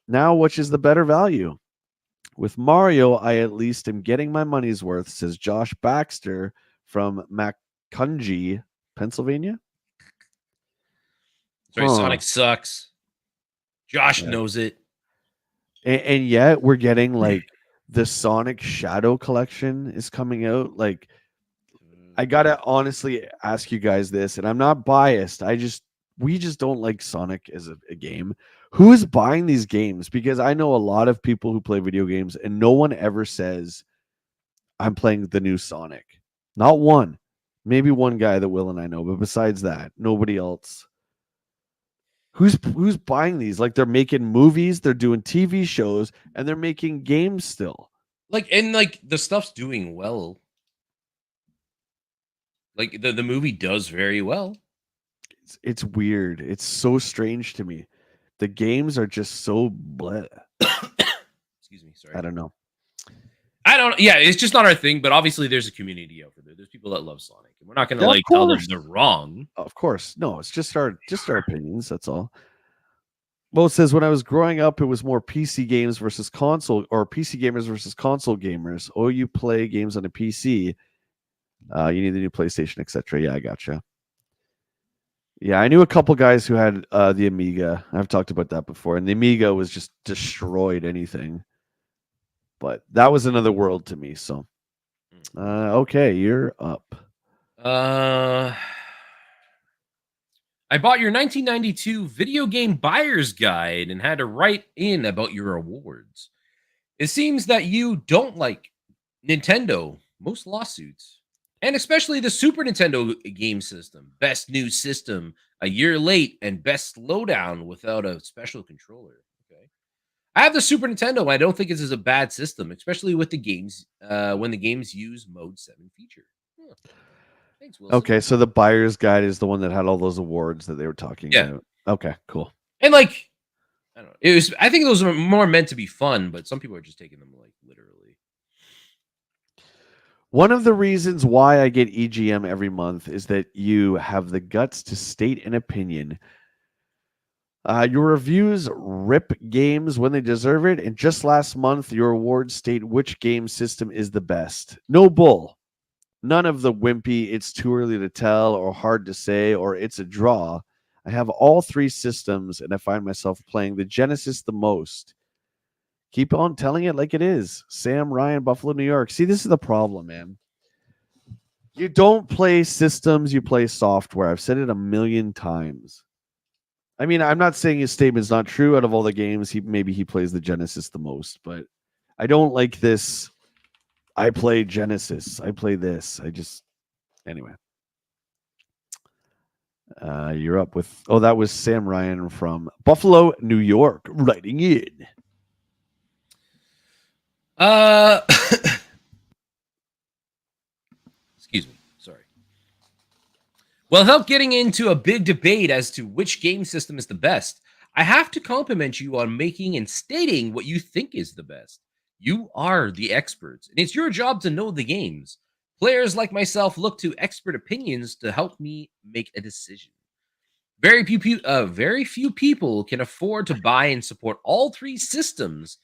Now, which is the better value? With Mario, I at least am getting my money's worth, says Josh Baxter from Macungie, Pennsylvania. Sorry, Sonic sucks. Josh knows it. And yet we're getting like the Sonic Shadow Collection is coming out. Like, I gotta honestly ask you guys this, and I'm not biased. We just don't like Sonic as a game. Who is buying these games? Because I know a lot of people who play video games, and no one ever says, I'm playing the new Sonic. Not one. Maybe one guy that Will and I know, but besides that, nobody else. Who's buying these? Like, they're making movies, they're doing TV shows, and they're making games still. Like, the stuff's doing well. Like, the movie does very well. It's weird. It's so strange to me. The games are just so bleh. Excuse me. Sorry. I don't know. Yeah, it's just not our thing, but obviously there's a community out there. There's people that love Sonic, and we're not going to tell them they're wrong. Of course. No, it's just our opinions, that's all. Well, it says when I was growing up, it was more PC games versus console, or PC gamers versus console gamers. Oh, you play games on a PC. You need the new PlayStation, etc. Yeah, I gotcha. Yeah, I knew a couple guys who had the Amiga. I've talked about that before, and the Amiga was just destroyed anything. But that was another world to me. So, okay, you're up. I bought your 1992 video game buyer's guide and had to write in about your awards. It seems that you don't like Nintendo, most lawsuits, and especially the Super Nintendo game system. Best new system, a year late, and best slowdown without a special controller. Okay. I have the Super Nintendo. I don't think this is a bad system, especially with the games when the games use Mode 7 feature. Huh. Thanks, Wilson. Okay, so the buyer's guide is the one that had all those awards that they were talking Yeah. about. Okay, cool. And like, I don't know. It was I think those are more meant to be fun, but some people are just taking them like literally. One of the reasons why I get EGM every month is that you have the guts to state an opinion. Your reviews rip games when they deserve it, and just last month, your awards state which game system is the best. No bull. None of the wimpy, it's too early to tell, or hard to say, or it's a draw. I have all three systems, and I find myself playing the Genesis the most. Keep on telling it like it is. Sam Ryan, Buffalo, New York. See, this is the problem, man. You don't play systems, you play software. I've said it a million times. I mean, I'm not saying his statement's not true. Out of all the games, maybe he plays the Genesis the most, but I don't like this. I play Genesis. I play this. Anyway. You're up with, that was Sam Ryan from Buffalo, New York, writing in. Excuse me. Sorry. Well, without getting into a big debate as to which game system is the best, I have to compliment you on making and stating what you think is the best. You are the experts, and it's your job to know the games. Players like myself look to expert opinions to help me make a decision. Very few people can afford to buy and support all three systems,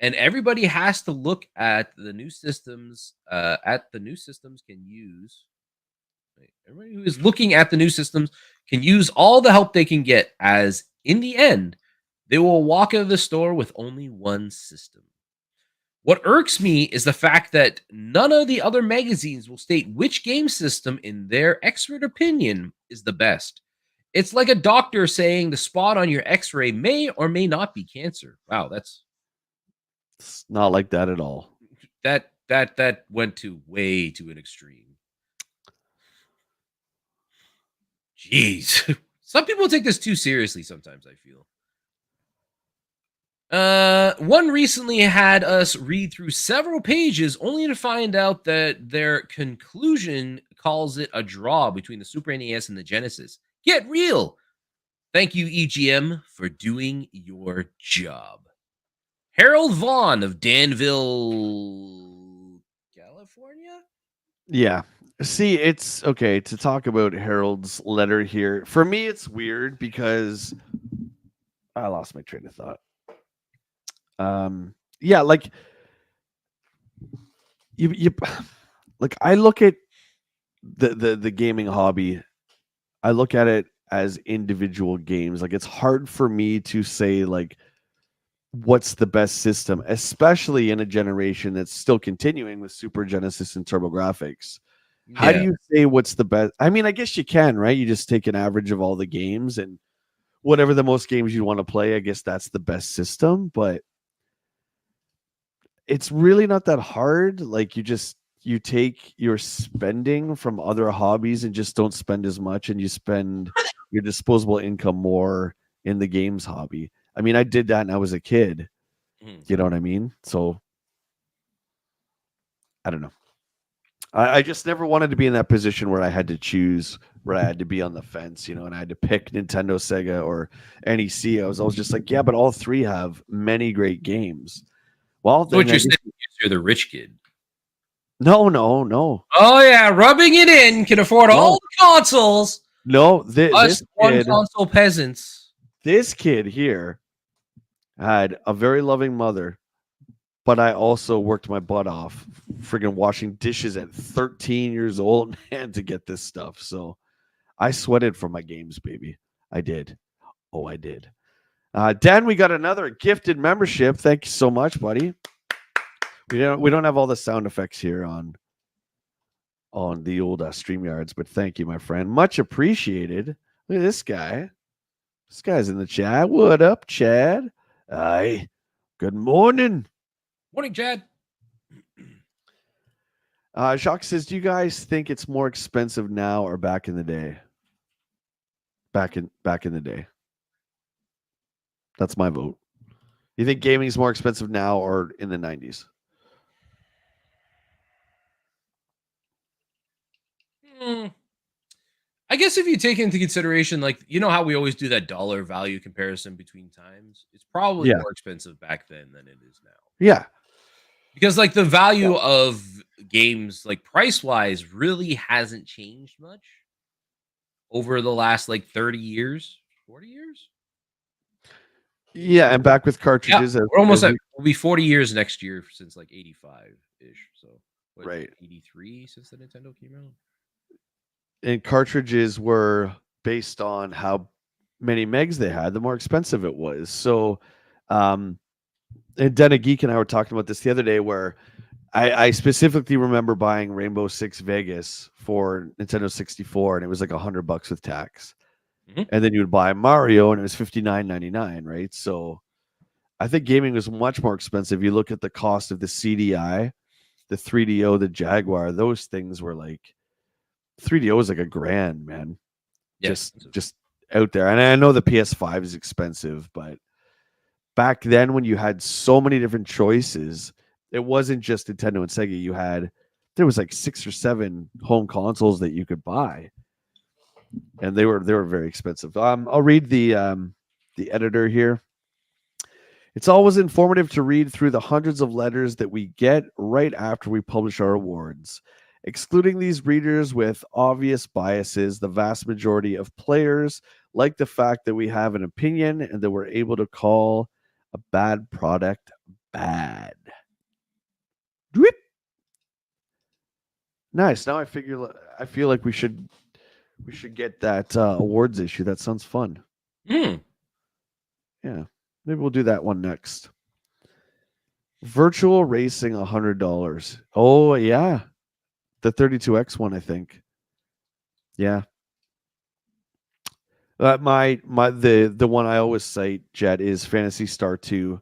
and everybody has to look at the new systems. Can use. Everybody who is looking at the new systems can use all the help they can get, as in the end, they will walk out of the store with only one system. What irks me is the fact that none of the other magazines will state which game system, in their expert opinion, is the best. It's like a doctor saying the spot on your x-ray may or may not be cancer. Wow, It's not like that at all. That went to way to an extreme. Jeez. Some people take this too seriously sometimes, I feel. One recently had us read through several pages only to find out that their conclusion calls it a draw between the Super NES and the Genesis. Get real. Thank you, EGM, for doing your job. Harold Vaughn of Danville, California? Yeah. See, it's okay to talk about Harold's letter here. For me, it's weird because I lost my train of thought. Yeah, like you like I look at the gaming hobby, I look at it as individual games. Like it's hard for me to say like what's the best system, especially in a generation that's still continuing with Super Genesis and TurboGrafx. How do you say what's the best? I mean, I guess you can, right? You just take an average of all the games and whatever the most games you want to play, I guess that's the best system, but it's really not that hard. Like you take your spending from other hobbies and just don't spend as much, and you spend your disposable income more in the games hobby. I mean, I did that when I was a kid. You know what I mean? So I don't know. I just never wanted to be in that position where I had to choose, where I had to be on the fence, and I had to pick Nintendo, Sega, or NEC. I was always just like, yeah, but all three have many great games. Well, so what you're saying is you're the rich kid. No. Oh yeah, rubbing it in, can afford all the consoles. No, this one console peasants. This kid here had a very loving mother, but I also worked my butt off friggin' washing dishes at 13 years old, man, to get this stuff. So I sweated for my games, baby. I did. Oh, I did. Dan, we got another gifted membership. Thank you so much, buddy. We don't have all the sound effects here on the old StreamYards, but thank you, my friend. Much appreciated. Look at this guy. This guy's in the chat. What up, Chad? Hi. Good morning. Morning, Chad. Jacques says, "Do you guys think it's more expensive now or back in the day?" Back in the day. That's my vote. You think gaming is more expensive now or in the 90s? Hmm. I guess if you take into consideration, like, you know how we always do that dollar value comparison between times? It's probably Yeah. more expensive back then than it is now. Yeah. Because like the value of games, like price wise, really hasn't changed much over the last like 30 years, 40 years. Yeah, and back with Yeah, cartridges we're almost as at we we'll be 40 years next year since like 85 ish. So what, right. 83 since the Nintendo came out? And cartridges were based on how many megs they had, the more expensive it was. So um and Denna Geek and I were talking about this the other day where I specifically remember buying Rainbow Six Vegas for Nintendo 64 and it was like $100 with tax. Mhm. And then you would buy Mario and it was $59.99, right? So I think gaming was much more expensive. You look at the cost of the CDI, the 3DO, the Jaguar, those things were like 3DO was like $1,000, man. Yeah, expensive. Just out there. And I know the PS5 is expensive, but back then when you had so many different choices, it wasn't just Nintendo and Sega. There was like 6 or 7 home consoles that you could buy, and they were very expensive. I'll read the editor here. It's always informative to read through the hundreds of letters that we get right after we publish our awards. Excluding these readers with obvious biases, the vast majority of players like the fact that we have an opinion and that we're able to call a bad product bad. Dwip. Nice. Now I feel like we should get that awards issue. That sounds fun. Mm. Yeah. Maybe we'll do that one next. Virtual racing $100. Oh yeah. The 32X one, I think. Yeah. The one I always cite, Jet, is Fantasy Star 2.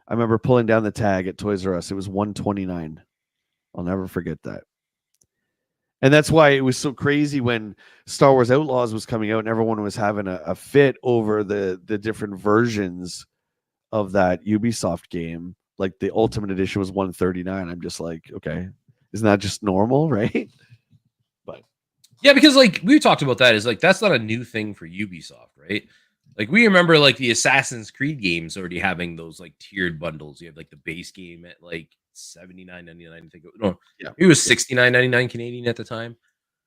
I remember pulling down the tag at Toys R Us. It was 129. I'll never forget that. And that's why it was so crazy when Star Wars Outlaws was coming out and everyone was having a fit over the different versions of that Ubisoft game. Like the Ultimate Edition was 139. I'm just like, okay, isn't that just normal, right? But Yeah, because like we talked about that is like that's not a new thing for Ubisoft, right? Like we remember like the Assassin's Creed games already having those like tiered bundles. You have like the base game at like 79.99. I think no, yeah, it was yeah, 69.99 Canadian at the time,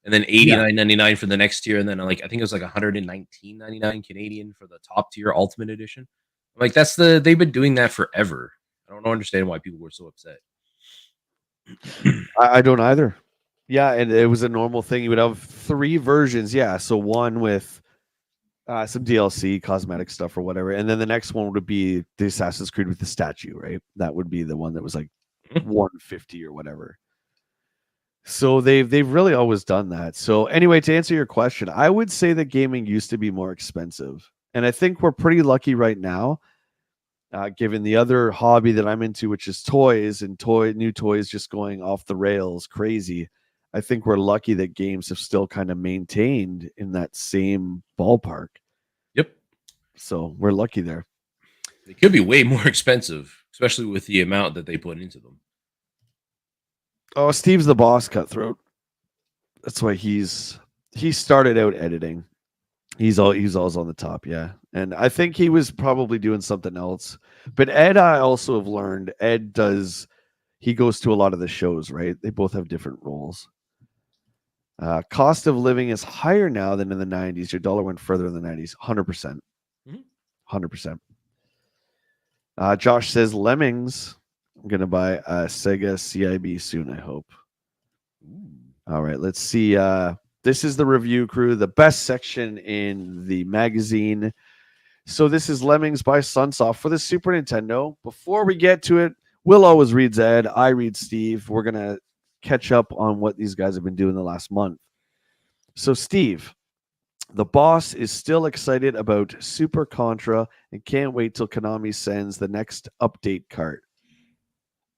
and then yeah. 89.99 for the next tier, and then like I think it was like 119.99 Canadian for the top tier Ultimate Edition. Like they've been doing that forever. I don't understand why people were so upset. I don't either. Yeah, and it was a normal thing. You would have 3 versions. Yeah, so one with some DLC, cosmetic stuff or whatever, and then the next one would be the Assassin's Creed with the statue, right? That would be the one that was like 150 or whatever. So they've really always done that. So anyway, to answer your question, I would say that gaming used to be more expensive, and I think we're pretty lucky right now, given the other hobby that I'm into, which is toys and new toys just going off the rails, crazy. I think we're lucky that games have still kind of maintained in that same ballpark. Yep. So we're lucky there. They could be way more expensive, especially with the amount that they put into them. Oh, Steve's the boss, Cutthroat. That's why he started out editing. He's always on the top, yeah. And I think he was probably doing something else. But Ed, I also have learned he goes to a lot of the shows, right? They both have different roles. Cost of living is higher now than in the 90s. Your dollar went further in the 90s. 100%. 100%. Josh says Lemmings. I'm gonna buy a Sega CIB soon, I hope. All right, let's see. This is the review crew, the best section in the magazine. So this is Lemmings by Sunsoft for the Super Nintendo. Before we get to it, Will always reads Ed. I read Steve. We're gonna catch up on what these guys have been doing the last month. So Steve, the boss is still excited about Super Contra and can't wait till Konami sends the next update cart.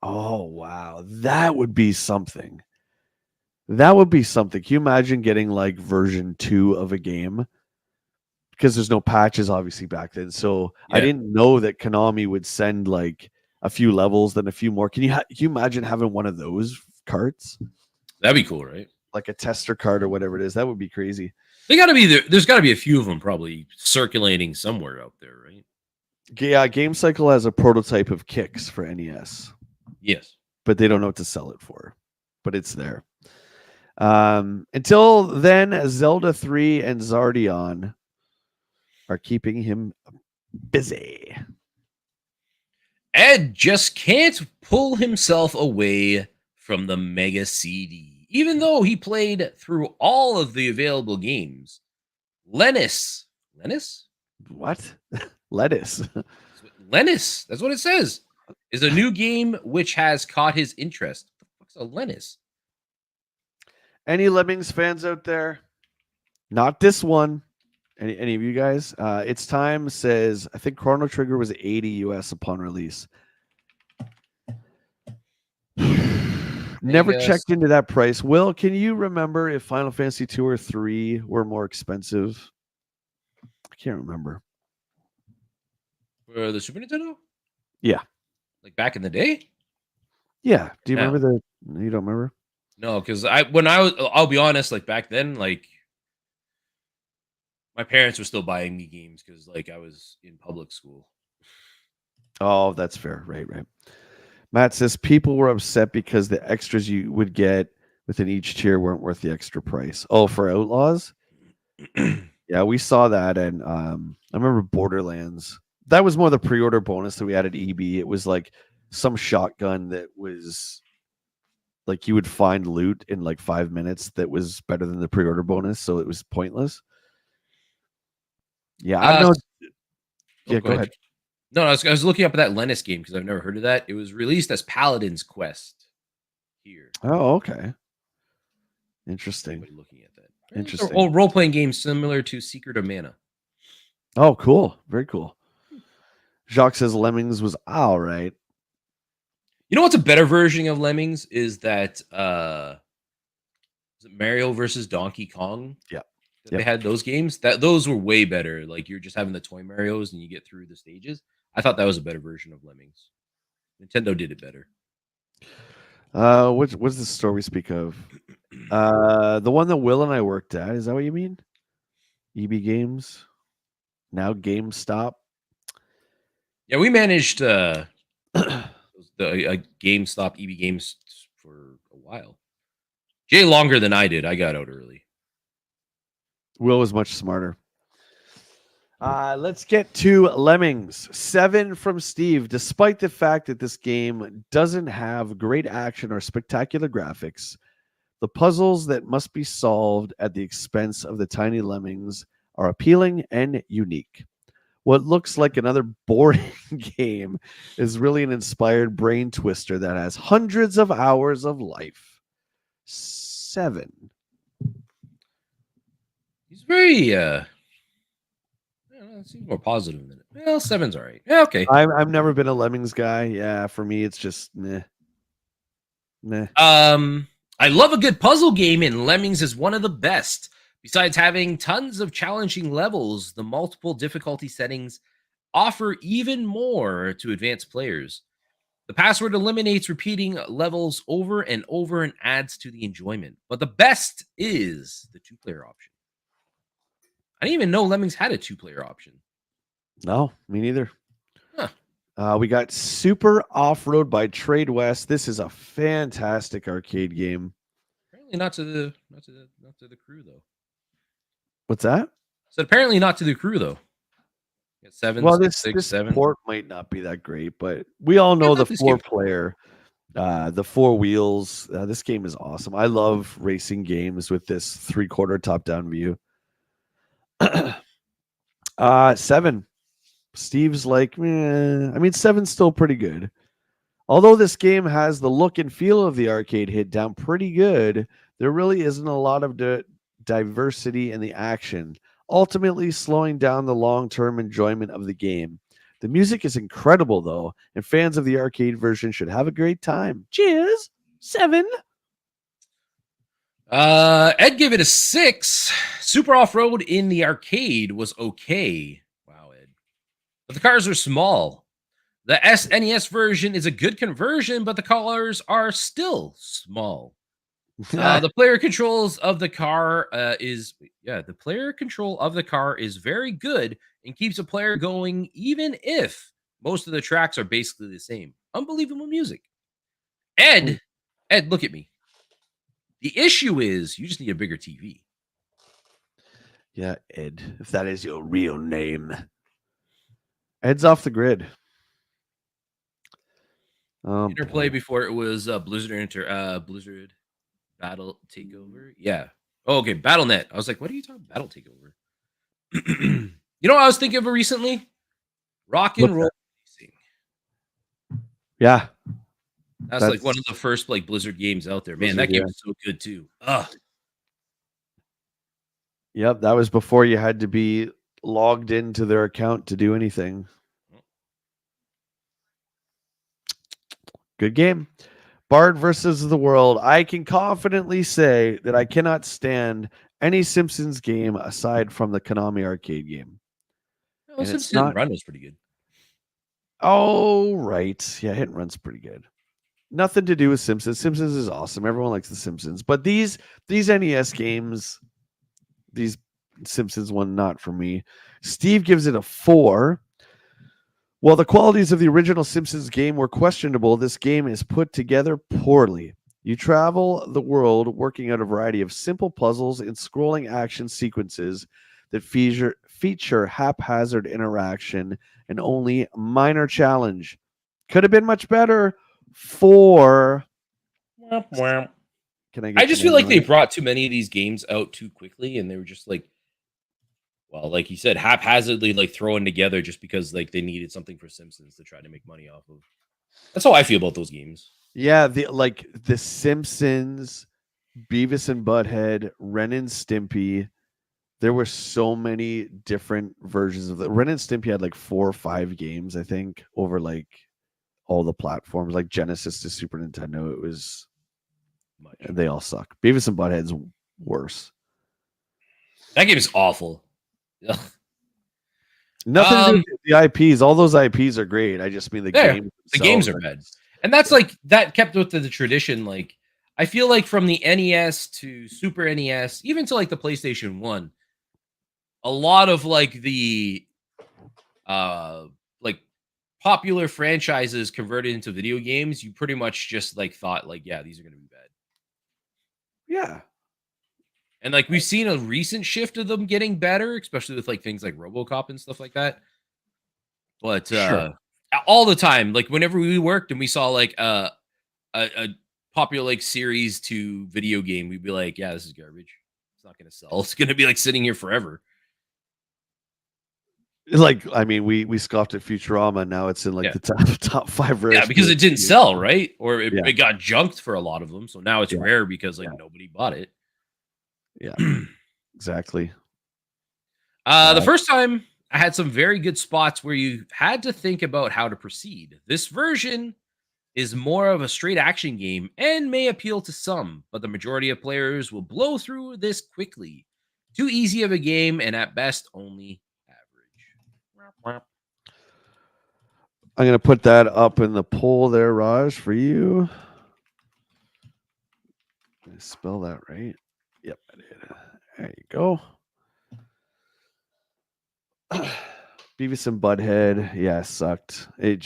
Oh wow, that would be something. That would be something. Can you imagine getting like version 2 of a game? Because there's no patches obviously back then. So I Yeah, didn't know that Konami would send like a few levels, then a few more. Can you imagine having one of those carts? that'd be cool, right? Like a tester card or whatever it is. That would be crazy. They got to be there. There's got to be a few of them probably circulating somewhere out there, right? Yeah, Game Cycle has a prototype of Kicks for NES, Yes. but they don't know what to sell it for. But it's there. Until then, Zelda 3 and Zardion are keeping him busy. Ed just can't pull himself away from the Mega CD, even though he played through all of the available games. Lennis, What? Lettuce. Lennis, that's what it says, is a new game which has caught his interest. What the fuck's a Lennis? Any Lemmings fans out there? Not this one. Any of you guys? Its time says, I think Chrono Trigger was 80 US upon release. Never checked into that price. Will, can you remember if Final Fantasy 2 or 3 were more expensive? I can't remember. For the Super Nintendo? Yeah. Like back in the day? Yeah. Do you No. remember you don't remember? No, because I'll be honest, like back then, like my parents were still buying me games because like I was in public school. Oh, that's fair. Right. Matt says people were upset because the extras you would get within each tier weren't worth the extra price. Oh, for Outlaws? Yeah, we saw that, and I remember Borderlands. That was more the pre-order bonus that we had at EB. It was like some shotgun that was like you would find loot in like 5 minutes that was better than the pre-order bonus, so it was pointless. Yeah, I don't know. Yeah, go ahead. No, I was looking up at that Lennis game because I've never heard of that. It was released as Paladin's Quest here. Oh, okay. Interesting. Looking at that. Interesting. Old role-playing game similar to Secret of Mana. Oh, cool. Very cool. Jacques says Lemmings was all right. You know what's a better version of Lemmings is that is it Mario versus Donkey Kong? Yeah. They had those games. Those were way better. Like you're just having the toy Marios and you get through the stages. I thought that was a better version of Lemmings. Nintendo did it better. What's the store we speak of? The one that Will and I worked at. Is that what you mean? EB Games? Now GameStop? Yeah, we managed the GameStop EB Games for a while. Jay longer than I did. I got out early. Will was much smarter. Let's get to Lemmings. 7 from Steve. Despite the fact that this game doesn't have great action or spectacular graphics, the puzzles that must be solved at the expense of the tiny lemmings are appealing and unique. What looks like another boring game is really an inspired brain twister that has hundreds of hours of life. 7. He's very seems more positive than it. Well, 7's all right. Yeah, okay. I've never been a Lemmings guy. Yeah, for me, it's just meh. I love a good puzzle game, and Lemmings is one of the best. Besides having tons of challenging levels, the multiple difficulty settings offer even more to advanced players. The password eliminates repeating levels over and over and adds to the enjoyment. But the best is the 2-player option. I didn't even know Lemmings had a 2-player option. No, me neither. Huh. We got Super Off-Road by Trade West. This is a fantastic arcade game. Apparently not to the crew though. What's that? So apparently not to the crew though. 7, well, 6, this 7. port might not be that great, but we all know the 4-player, the 4 wheels. This game is awesome. I love racing games with this 3/4 top-down view. 7. Steve's like, I mean, 7's still pretty good. Although this game has the look and feel of the arcade hit down pretty good, there really isn't a lot of diversity in the action, ultimately slowing down the long-term enjoyment of the game. The music is incredible, though, and fans of the arcade version should have a great time. Cheers! 7. Ed gave it a 6. Super Off-Road in the arcade was okay. Wow, Ed. But the cars are small. The SNES version is a good conversion, but the cars are still small. The player controls of the car the player control of the car is very good and keeps a player going even if most of the tracks are basically the same. Unbelievable music. Ed, look at me. The issue is you just need a bigger TV. Yeah, Ed, if that is your real name. Ed's off the grid. Interplay before it was Blizzard Battle Takeover. Yeah. Oh, okay. BattleNet. I was like, what are you talking about? Battle Takeover. You know what I was thinking of recently? Rock and Roll Racing. Yeah. That's like one of the first like Blizzard games out there. Man, that game was so good too. Yep, that was before you had to be logged into their account to do anything. Good game. Bard versus the World. I can confidently say that I cannot stand any Simpsons game aside from the Konami arcade game. Well, Simpsons Run was pretty good. Oh, right. Yeah, Hit and Run's pretty good. Nothing to do with Simpsons. Simpsons is awesome. Everyone likes the Simpsons. But these NES games, these Simpsons one, not for me. Steve gives it a 4. While the qualities of the original Simpsons game were questionable, this game is put together poorly. You travel the world working out a variety of simple puzzles and scrolling action sequences that feature haphazard interaction and only minor challenge. Could have been much better. 4. I just feel like they brought too many of these games out too quickly, and they were just like, well, like you said, haphazardly like throwing together just because like they needed something for Simpsons to try to make money off of. That's how I feel about those games. Yeah, the Simpsons, Beavis and Butthead, Ren and Stimpy. There were so many different versions of the Ren and Stimpy had like 4 or 5 games, I think, over like all the platforms, like Genesis to Super Nintendo. It was much. They all suck. Beavis and Butthead's worse. That game is awful. Ugh. Nothing to do with the IPs. All those IPs are great. I just mean the games. The games are bad. And that's like that kept with the tradition. Like I feel like from the NES to Super NES, even to like the PlayStation 1, a lot of like the like popular franchises converted into video games, you pretty much just like thought like, yeah, these are gonna be bad. Yeah. And like we've seen a recent shift of them getting better, especially with like things like RoboCop and stuff like that. But all the time, like whenever we worked and we saw like a popular like series to video game, we'd be like, yeah, this is garbage. It's not gonna sell. It's gonna be like sitting here forever. Like, I mean, we scoffed at Futurama. Now it's in like the top 5 rare. Yeah, because it didn't sell, right? Or it got junked for a lot of them. So now it's rare because like nobody bought it. Yeah, exactly. The first time I had some very good spots where you had to think about how to proceed. This version is more of a straight action game and may appeal to some, but the majority of players will blow through this quickly. Too easy of a game and at best only average. I'm going to put that up in the poll there, Raj, for you. Did I spell that right? Yep, I did. There you go. Beavis and Butthead, sucked. It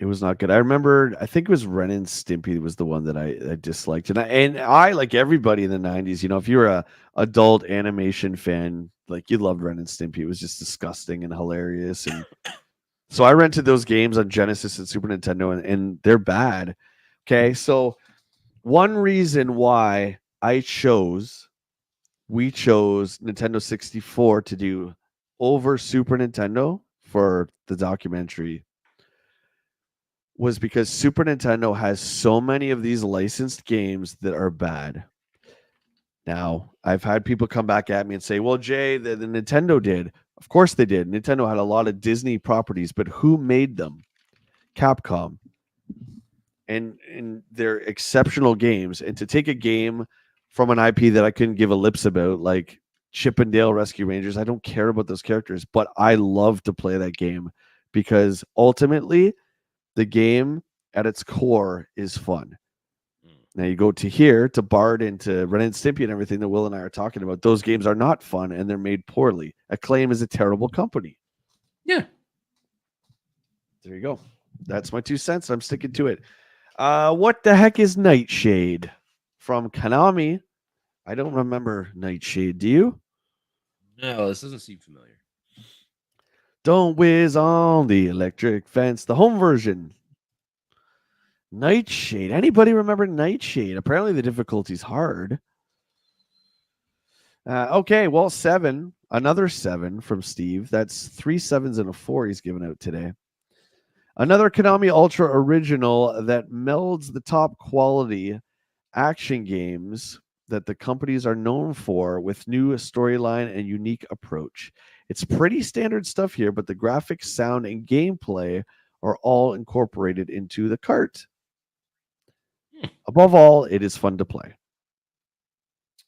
was not good. I remember, I think it was Ren and Stimpy was the one that I disliked. And I, like everybody in the 90s, you know, if you're a adult animation fan, like you loved Ren and Stimpy. It was just disgusting and hilarious. And so I rented those games on Genesis and Super Nintendo, and they're bad. Okay, so one reason why we chose Nintendo 64 to do over Super Nintendo for the documentary was because Super Nintendo has so many of these licensed games that are bad. Now, I've had people come back at me and say, well, Jay, the Nintendo did. Of course they did. Nintendo had a lot of Disney properties, but who made them? Capcom. And they're exceptional games. And to take a game from an IP that I couldn't give a lips about, like Chip and Dale Rescue Rangers, I don't care about those characters, but I love to play that game because ultimately the game at its core is fun. Now you go to here to Bard and to Ren and Stimpy and everything that Will and I are talking about. Those games are not fun and they're made poorly. Acclaim is a terrible company. Yeah. There you go. That's my 2 cents. I'm sticking to it. What the heck is Nightshade from Konami? I don't remember Nightshade. Do you? No, this doesn't seem familiar. Don't whiz on the electric fence. The home version. Nightshade. Anybody remember Nightshade? Apparently the difficulty's hard. Okay, well, 7. Another 7 from Steve. That's 3 7s and a 4 he's given out today. Another Konami Ultra original that melds the top quality action games that the companies are known for with new storyline and unique approach. It's pretty standard stuff here, but the graphics, sound, and gameplay are all incorporated into the cart. Above all, it is fun to play.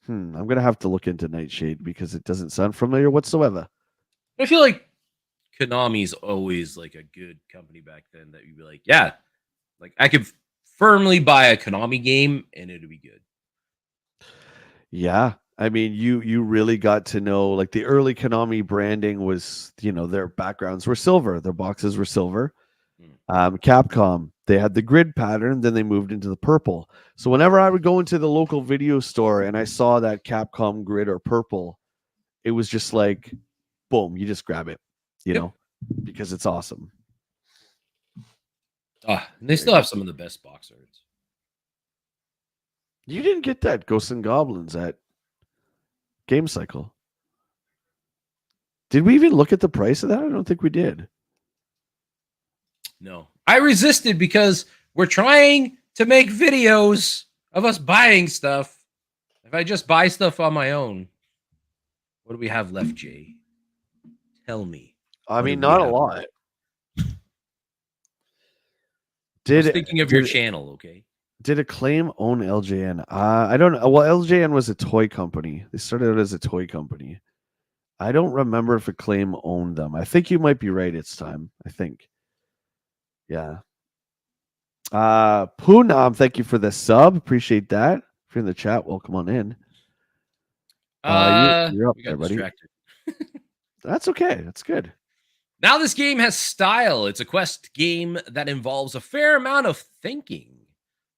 I'm going to have to look into Nightshade because it doesn't sound familiar whatsoever. I feel like Konami's always like a good company back then that you'd be like, yeah, like I could firmly buy a Konami game and it'd be good. Yeah. I mean, you really got to know, like, the early Konami branding was, their backgrounds were silver. Their boxes were silver. Capcom, they had the grid pattern, then they moved into the purple. So whenever I would go into the local video store and I saw that Capcom grid or purple, it was just like, boom, you just grab it, because it's awesome. And they still have some of the best box arts. You didn't get that Ghosts and Goblins at Game Cycle. Did we even look at the price of that? I don't think we did. No, I resisted because we're trying to make videos of us buying stuff. If I just buy stuff on my own, what do we have left, Jay? Tell me. I mean, not a lot. I was thinking of your channel, okay? Did Acclaim own LJN? I don't know. Well, LJN was a toy company. They started out as a toy company. I don't remember if Acclaim owned them. I think you might be right. It's time. I think. Yeah. Poonam, thank you for the sub. Appreciate that. If you're in the chat, welcome on in. You're up there, buddy. Distracted. That's okay. That's good. Now this game has style. It's a quest game that involves a fair amount of thinking.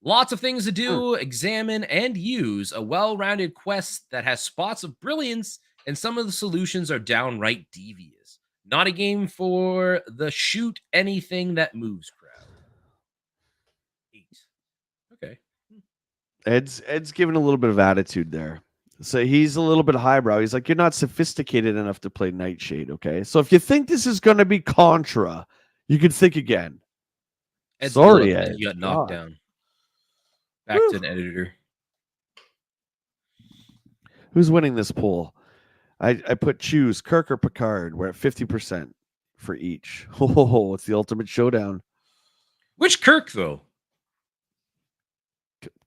Lots of things to do, examine, and use. A well-rounded quest that has spots of brilliance, and some of the solutions are downright devious. Not a game for the shoot anything that moves crowd. 8. Okay. Ed's giving a little bit of attitude there. So he's a little bit highbrow. He's like, you're not sophisticated enough to play Nightshade, okay? So if you think this is going to be Contra, you can think again. Sorry, Ed. You got knocked down. Back to an editor. Who's winning this poll? I put choose Kirk or Picard. We're at 50% for each. Oh, it's the ultimate showdown. Which Kirk, though?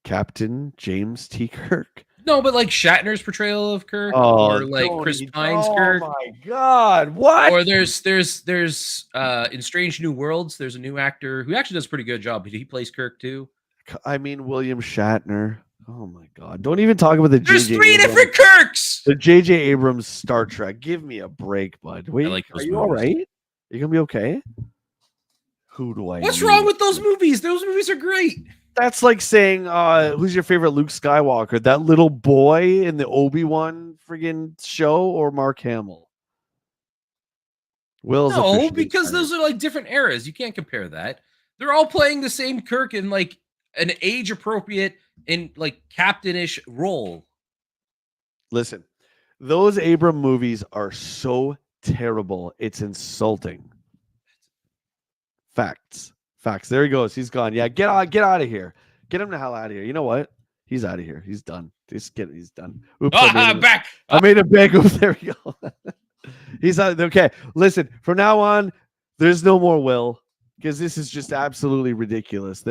Captain James T. Kirk. No, but like Shatner's portrayal of Kirk, or like Chris Pine's Kirk. Oh my God! What? Or there's in Strange New Worlds, there's a new actor who actually does a pretty good job. He plays Kirk too. I mean, William Shatner. Oh my God! Don't even talk about the. There's three different Kirks. The J.J. Abrams Star Trek. Give me a break, bud. Wait, are you all right? You gonna be okay? Who do I? What's wrong with those movies? Those movies are great. That's like saying, who's your favorite Luke Skywalker? That little boy in the Obi-Wan friggin' show, or Mark Hamill? No, because those are like different eras. You can't compare that. They're all playing the same Kirk in like an age-appropriate and like captain-ish role. Listen, those Abram movies are so terrible. It's insulting. Facts. There he goes. He's gone. Yeah, get out of here. Get him the hell out of here. You know what? He's out of here. He's done. He's done. Oops, back. I made a big oops. There we go. He's okay. Listen, from now on, there's no more Will because this is just absolutely ridiculous.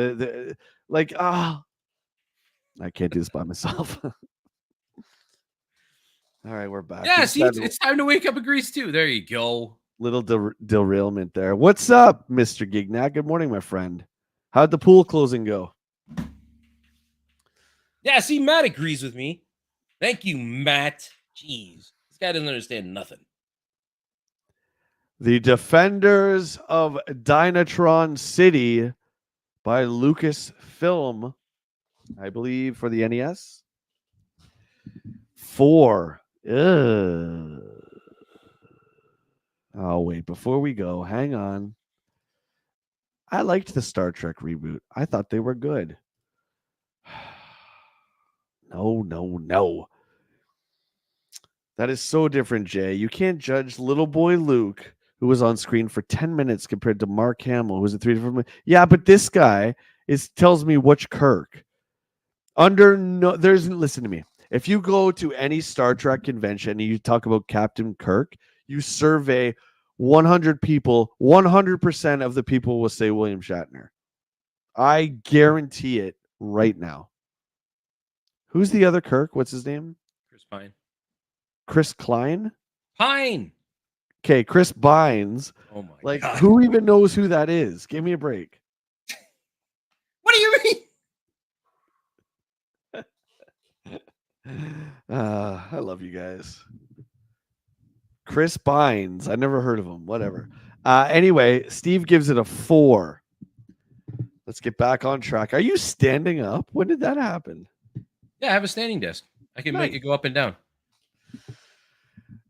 Like I can't do this by myself. All right, we're back. We Yeah, just see, had it's time to wake up a Grease too. There you go. little derailment there. What's up, Mr. Gignac? Good morning, my friend. How'd the pool closing go? Yeah, see, Matt agrees with me. Thank you, Matt. Jeez, this guy doesn't understand nothing. The Defenders of Dynatron City by Lucasfilm, I believe, for the NES. 4. Ugh. Oh, wait. Before we go, hang on. I liked the Star Trek reboot. I thought they were good. No. That is so different, Jay. You can't judge little boy Luke, who was on screen for 10 minutes, compared to Mark Hamill, who was in 3 different. Yeah, but this guy tells me which Kirk. Listen to me. If you go to any Star Trek convention and you talk about Captain Kirk, you survey 100 people, 100% of the people will say William Shatner. I guarantee it right now. Who's the other Kirk? What's his name? Chris Pine. Chris Klein? Pine. Okay, Chris Bynes. Oh my like, God. Who even knows who that is? Give me a break. What do you mean? I love you guys. Chris Bynes. I never heard of him. Whatever. Anyway, Steve gives it a 4. Let's get back on track. Are you standing up? When did that happen? Yeah, I have a standing desk. I can make it go up and down.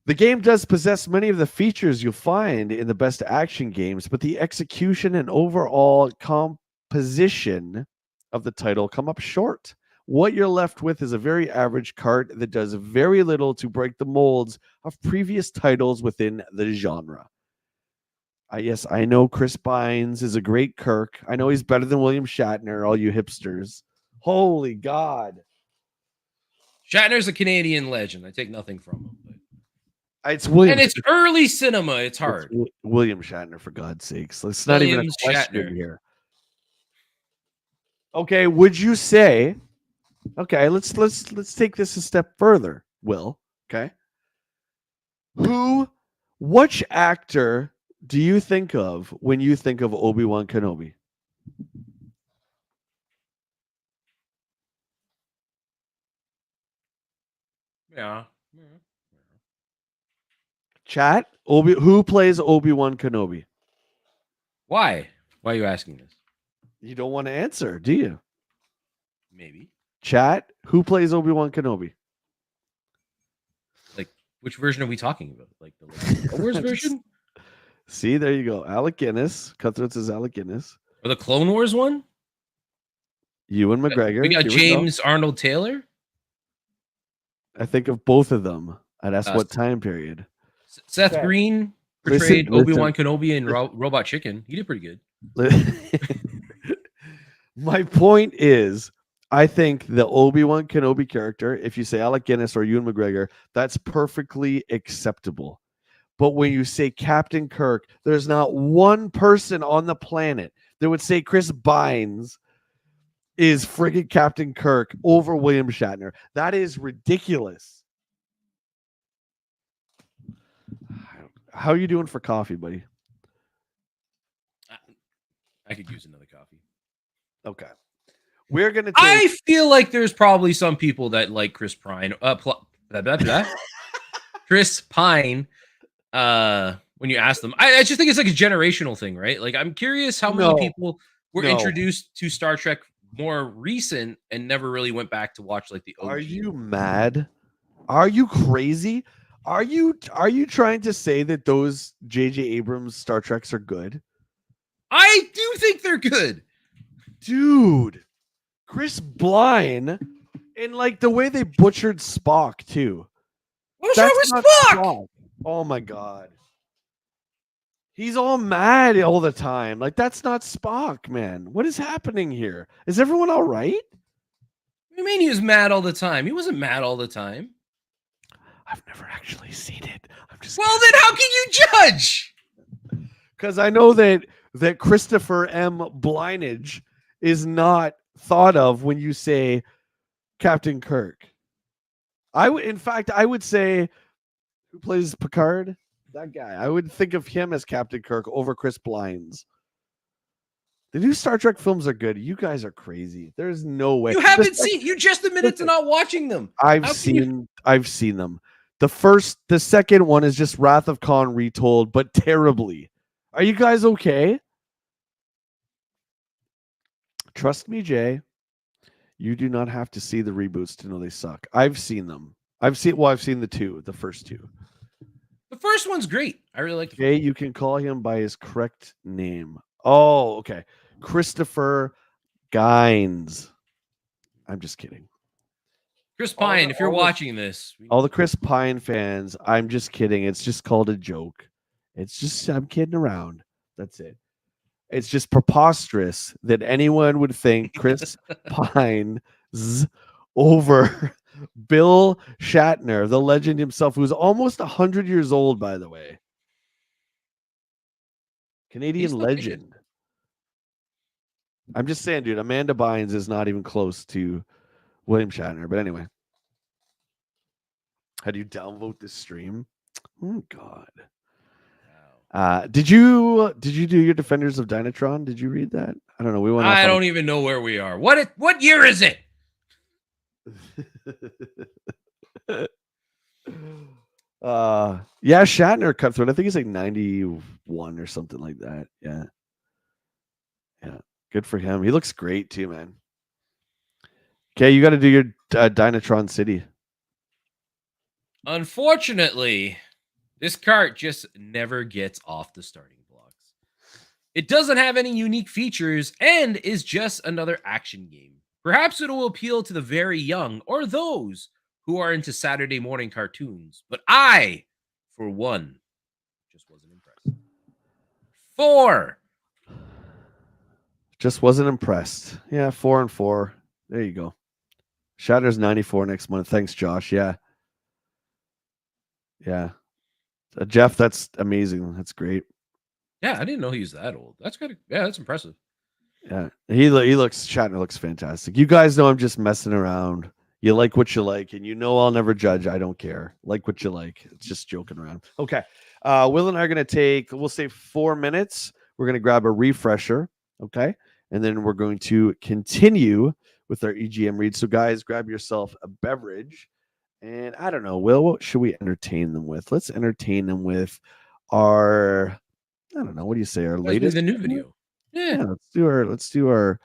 The game does possess many of the features you'll find in the best action games, but the execution and overall composition of the title come up short. What you're left with is a very average cart that does very little to break the molds of previous titles within the genre. Yes, I know Chris Bynes is a great Kirk. I know he's better than William Shatner, all you hipsters. Holy God. Shatner's a Canadian legend. I take nothing from him. But... It's William. And it's early cinema. It's hard. It's William Shatner, for God's sakes. It's not even a question here. Okay, would you say... Okay, let's take this a step further, Will. Okay. Which actor do you think of when you think of Obi-Wan Kenobi? Yeah. Chat, who plays Obi-Wan Kenobi? Why? Why are you asking this? You don't want to answer, do you? Maybe. Chat, who plays Obi-Wan Kenobi? Like, which version are we talking about? Like the Star Wars version? See, there you go. Alec Guinness. Cutthroat says Alec Guinness. Or the Clone Wars one? Ewan McGregor. We got James Arnold Taylor. I think of both of them. And that's what time period? Seth Green portrayed Obi-Wan Kenobi in Robot Chicken. He did pretty good. My point is, I think the Obi-Wan Kenobi character, if you say Alec Guinness or Ewan McGregor, that's perfectly acceptable. But when you say Captain Kirk, there's not one person on the planet that would say Chris Bynes is friggin' Captain Kirk over William Shatner. That is ridiculous. How are you doing for coffee, buddy? I could use another coffee. Okay. We're going to I feel like there's probably some people that like Chris Pine. Chris Pine. When you ask them, I just think it's like a generational thing, right? Like, I'm curious how many people were introduced to Star Trek more recent and never really went back to watch like the OG. Are you mad? Are you crazy? Are you trying to say that those J.J. Abrams Star Treks are good? I do think they're good. Dude, Chris Pine, and like the way they butchered Spock too. What's wrong with Spock? Oh my God. He's all mad all the time. Like, that's not Spock, man. What is happening here? Is everyone all right? What do you mean he was mad all the time? He wasn't mad all the time. I've never actually seen it. I'm Well, then how can you judge? Because I know that Christopher M. Blinage is not thought of when you say Captain Kirk. In fact, I would say who plays Picard? That guy. I would think of him as Captain Kirk over Chris Blinds. The new Star Trek films are good. You guys are crazy. There's no way. You haven't seen. You just admitted to not watching them. I've seen them. The second one is just Wrath of Khan retold, but terribly. Are you guys okay? Trust me, Jay. You do not have to see the reboots to know they suck. I've seen them. I've seen the first two. The first one's great. I really like the Jay, you can call him by his correct name. Oh, okay. Christopher Gynes. I'm just kidding. Chris Pine, if you're watching this. All the Chris Pine fans, I'm just kidding. It's just called a joke. I'm kidding around. That's it. It's just preposterous that anyone would think Chris Pine's over Bill Shatner, the legend himself, who's almost 100 years old, by the way. Canadian legend. I'm just saying, dude, Amanda Bynes is not even close to William Shatner. But anyway. How do you downvote this stream? Oh, God. Did you do your Defenders of Dynatron? Did you read that? I don't know. I don't even know where we are. What year is it? Yeah, Shatner cut through it. I think he's like 91 or something like that. Yeah. Good for him. He looks great too, man. Okay, you got to do your Dynatron City. Unfortunately, this cart just never gets off the starting blocks. It doesn't have any unique features and is just another action game. Perhaps it will appeal to the very young or those who are into Saturday morning cartoons. But I, for one, just wasn't impressed. 4. Just wasn't impressed. Yeah, 4 and 4. There you go. Shatter's 94 next month. Thanks, Josh. Yeah. Jeff, that's amazing. That's great. Yeah, I didn't know he was that old. That's good. Yeah, that's impressive. Yeah, Shatner looks fantastic. You guys know I'm just messing around. You like what you like, and you know I'll never judge. I don't care. Like what you like. It's just joking around. Okay. Will and I are going to we'll say 4 minutes. We're going to grab a refresher. Okay. And then we're going to continue with our EGM read. So, guys, grab yourself a beverage. And I don't know, Will, what should we entertain them with? Let's entertain them with our, I don't know, what do you say? Our latest, the new video. Yeah, let's do our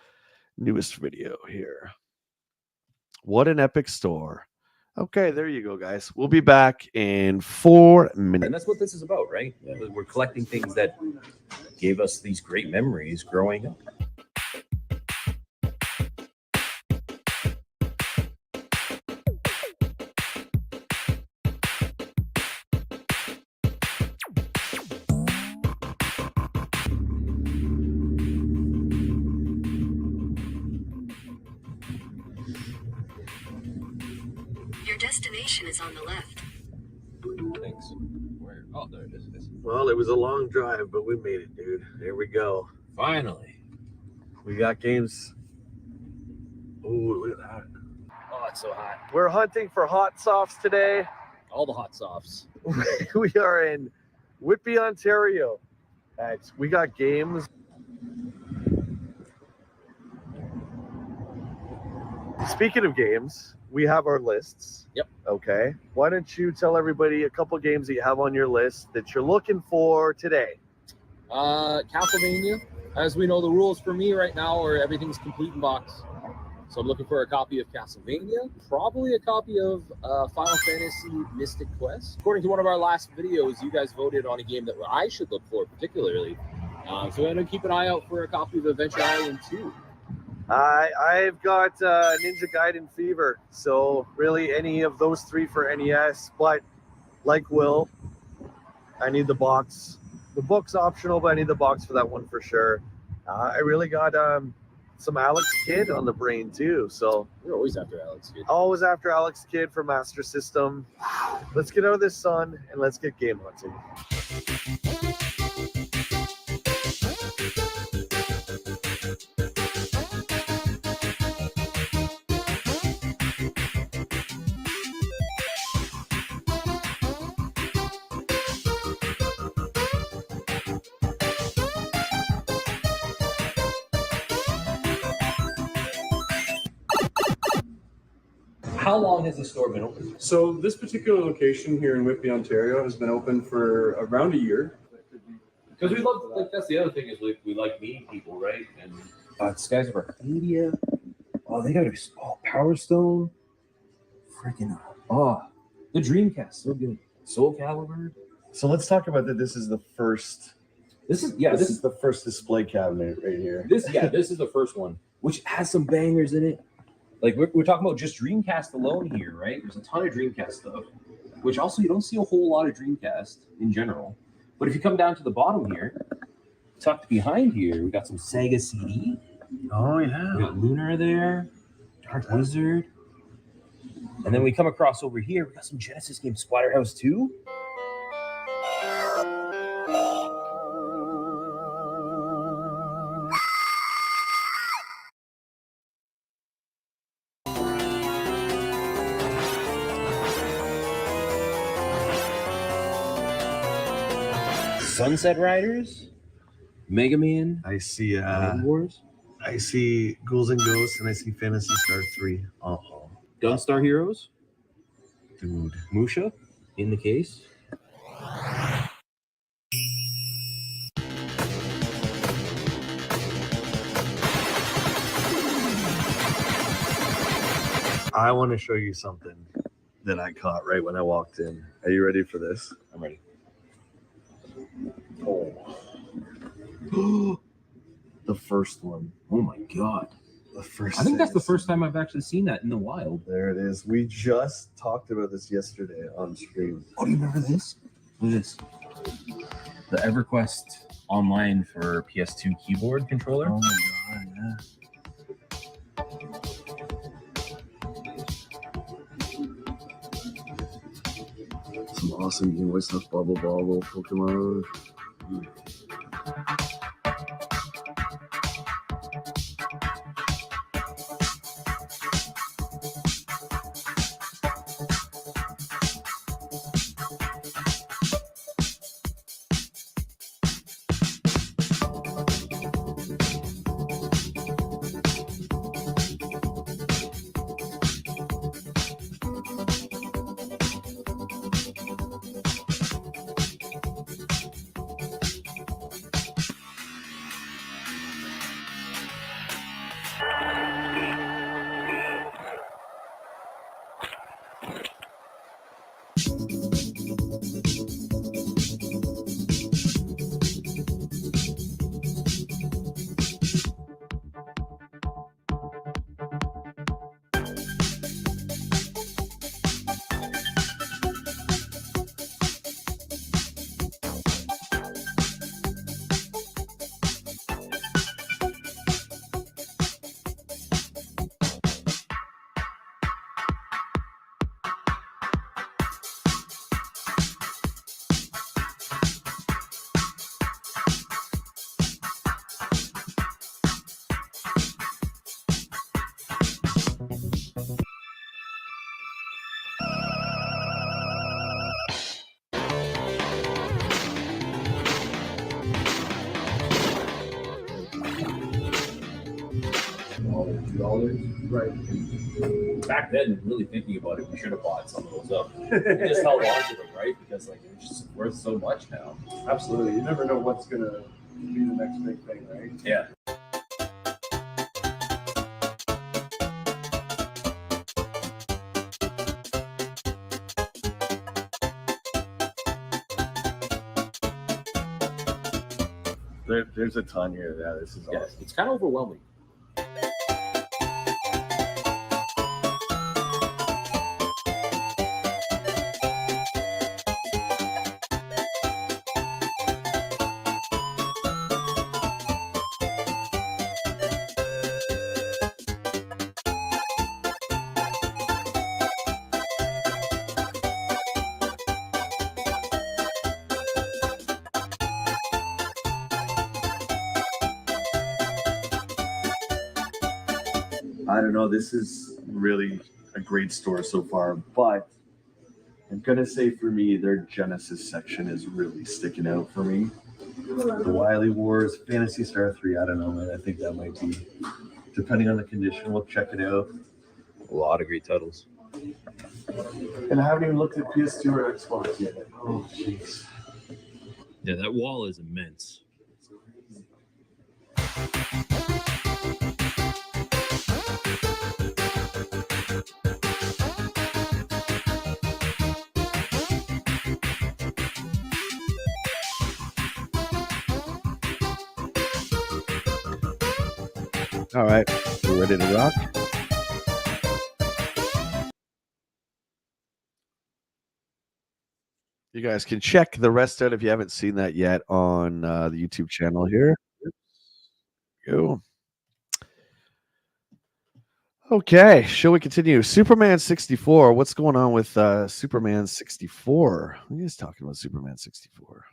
newest video here. What an epic store. Okay, there you go, guys. We'll be back in 4 minutes. And that's what this is about, right? We're collecting things that gave us these great memories growing up. Destination is on the left. Thanks. Where? Oh, there it is. Well, it was a long drive, but we made it, dude. There we go. Finally. We got games. Ooh, look at that. Oh, it's so hot. We're hunting for hot softs today. All the hot softs. We are in Whitby, Ontario. We got games. Speaking of games, we have our lists. Yep. Okay. Why don't you tell everybody a couple games that you have on your list that you're looking for today? Castlevania. As we know, the rules for me right now are everything's complete in box. So I'm looking for a copy of Castlevania, probably a copy of Final Fantasy Mystic Quest. According to one of our last videos, you guys voted on a game that I should look for particularly. So I'm going to keep an eye out for a copy of Adventure Island 2. I've got Ninja Gaiden Fever, so really any of those 3 for NES, but like Will, I need the box. The book's optional, but I need the box for that one for sure. I really got some Alex Kidd on the brain too. So We're always after Alex Kidd. always after Alex Kidd for Master System. Let's get out of this sun and let's get game hunting. How long has the store been open? So this particular location here in Whitby, Ontario, has been open for around a year. Because we love, like, that's the other thing is we like meeting people, right? And Skies of Arcadia. Oh, they got Power Stone. Freaking the Dreamcast, so good. Soul Calibur. So let's talk about that. This is the first. This is the first display cabinet right here. this is the first one, which has some bangers in it. Like we're talking about just Dreamcast alone here, right? There's a ton of Dreamcast stuff, which also you don't see a whole lot of Dreamcast in general. But if you come down to the bottom here, tucked behind here, we got some Sega CD. Oh yeah. We got Lunar there, Dark Wizard. And then we come across over here, we got some Genesis games, Splatterhouse 2. Sunset Riders, Mega Man, I see. Land Wars, I see Ghouls and Ghosts, and I see Fantasy Star 3. Oh, Gunstar Heroes, dude. Musha in the case. I want to show you something that I caught right when I walked in. Are you ready for this? I'm ready. Oh. The first one. Oh my god. The first. I think that's the series. first time I've actually seen that in the wild. There it is. We just talked about this yesterday on stream. Oh, do you remember this? Look at this. The EverQuest online for PS2 keyboard controller. Oh my god, yeah. Some awesome Game Boy stuff, Bubble Bobble, Pokemon. $2. Right. Back then, really thinking about it, we should have bought some of those up. We just held on to them, right? Because like they're just worth so much now. Absolutely. You never know what's gonna be the next big thing, right? Yeah. There's a ton here. Yeah, this is Yeah, awesome. it's kind of overwhelming. I don't know. This is really a great store so far, but I'm gonna say for me, their Genesis section is really sticking out for me. The Wily Wars, Fantasy Star 3, I don't know, man. I think that might be, depending on the condition, we'll check it out. A lot of great titles. And I haven't even looked at PS2 or Xbox yet. Oh, jeez. Yeah, that wall is immense. All right, we're ready to rock. You guys can check the rest out if you haven't seen that yet on the YouTube channel here. Go. Okay, shall we continue? Superman 64. What's going on with Superman 64? Who is talking about Superman 64?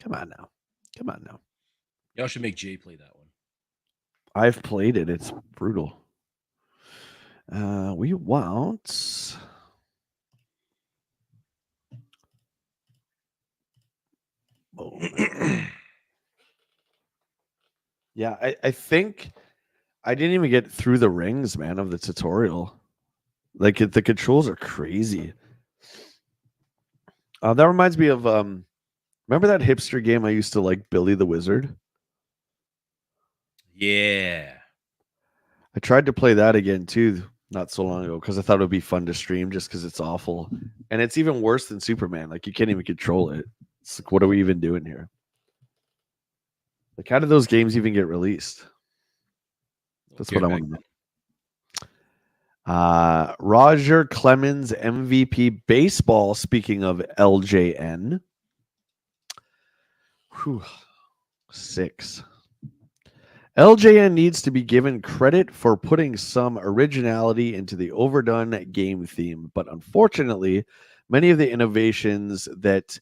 Come on now. Come on now. Y'all should make Jay play that one. I've played it. It's brutal. We want... Oh, yeah, I think I didn't even get through the rings, man, of the tutorial. Like, the controls are crazy. That reminds me of, remember that hipster game I used to like, Billy the Wizard? Yeah. I tried to play that again, too, not so long ago, because I thought it would be fun to stream just because it's awful. And it's even worse than Superman. Like, you can't even control it. It's like, what are we even doing here? Like, how did those games even get released? That's what I want to know. Roger Clemens MVP baseball. Speaking of LJN, 6. LJN needs to be given credit for putting some originality into the overdone game theme, but unfortunately, many of the innovations that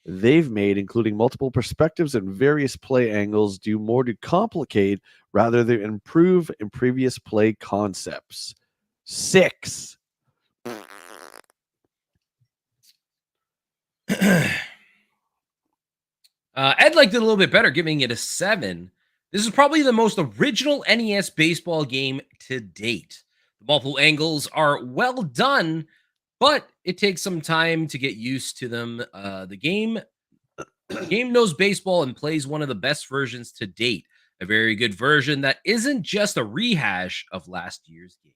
they've made, including multiple perspectives and various play angles, do more to complicate rather than improve in previous play concepts. 6. Ed liked it a little bit better, giving it a 7. This is probably the most original NES baseball game to date. The multiple angles are well done, but it takes some time to get used to them. The game knows baseball and plays one of the best versions to date. A very good version that isn't just a rehash of last year's game.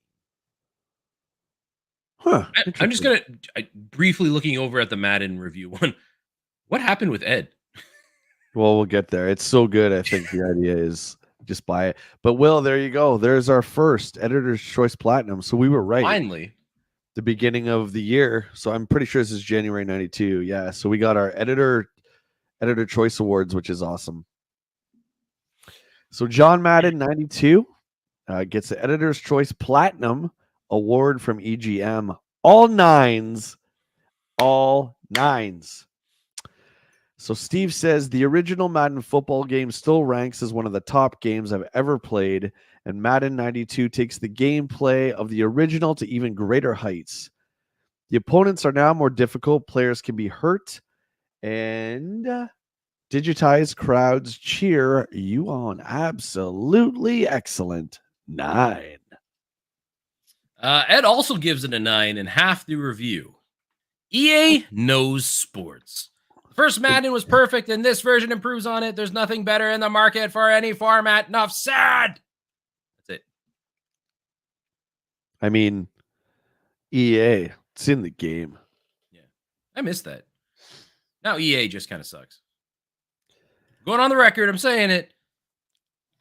Huh. I'm just going to briefly looking over at the Madden review one. What happened with Ed? Well, we'll get there. It's so good. I think the idea is just buy it. But Will, there you go. There's our first Editor's Choice Platinum. So we were right. Finally. The beginning of the year. So I'm pretty sure this is January 92. Yeah. So we got our Editor Choice Awards, which is awesome. So John Madden 92 gets the Editor's Choice Platinum Award from EGM. All nines. So Steve says the original Madden football game still ranks as one of the top games I've ever played, and Madden 92 takes the gameplay of the original to even greater heights. The opponents are now more difficult, players can be hurt, and digitized crowds cheer you on. Absolutely excellent. 9. Ed also gives it a 9 in half the review. EA knows sports. The first Madden was perfect, and this version improves on it. There's nothing better in the market for any format. Enough said. That's it. I mean, EA, it's in the game. Yeah, I missed that. Now EA just kind of sucks. Going on the record, I'm saying it.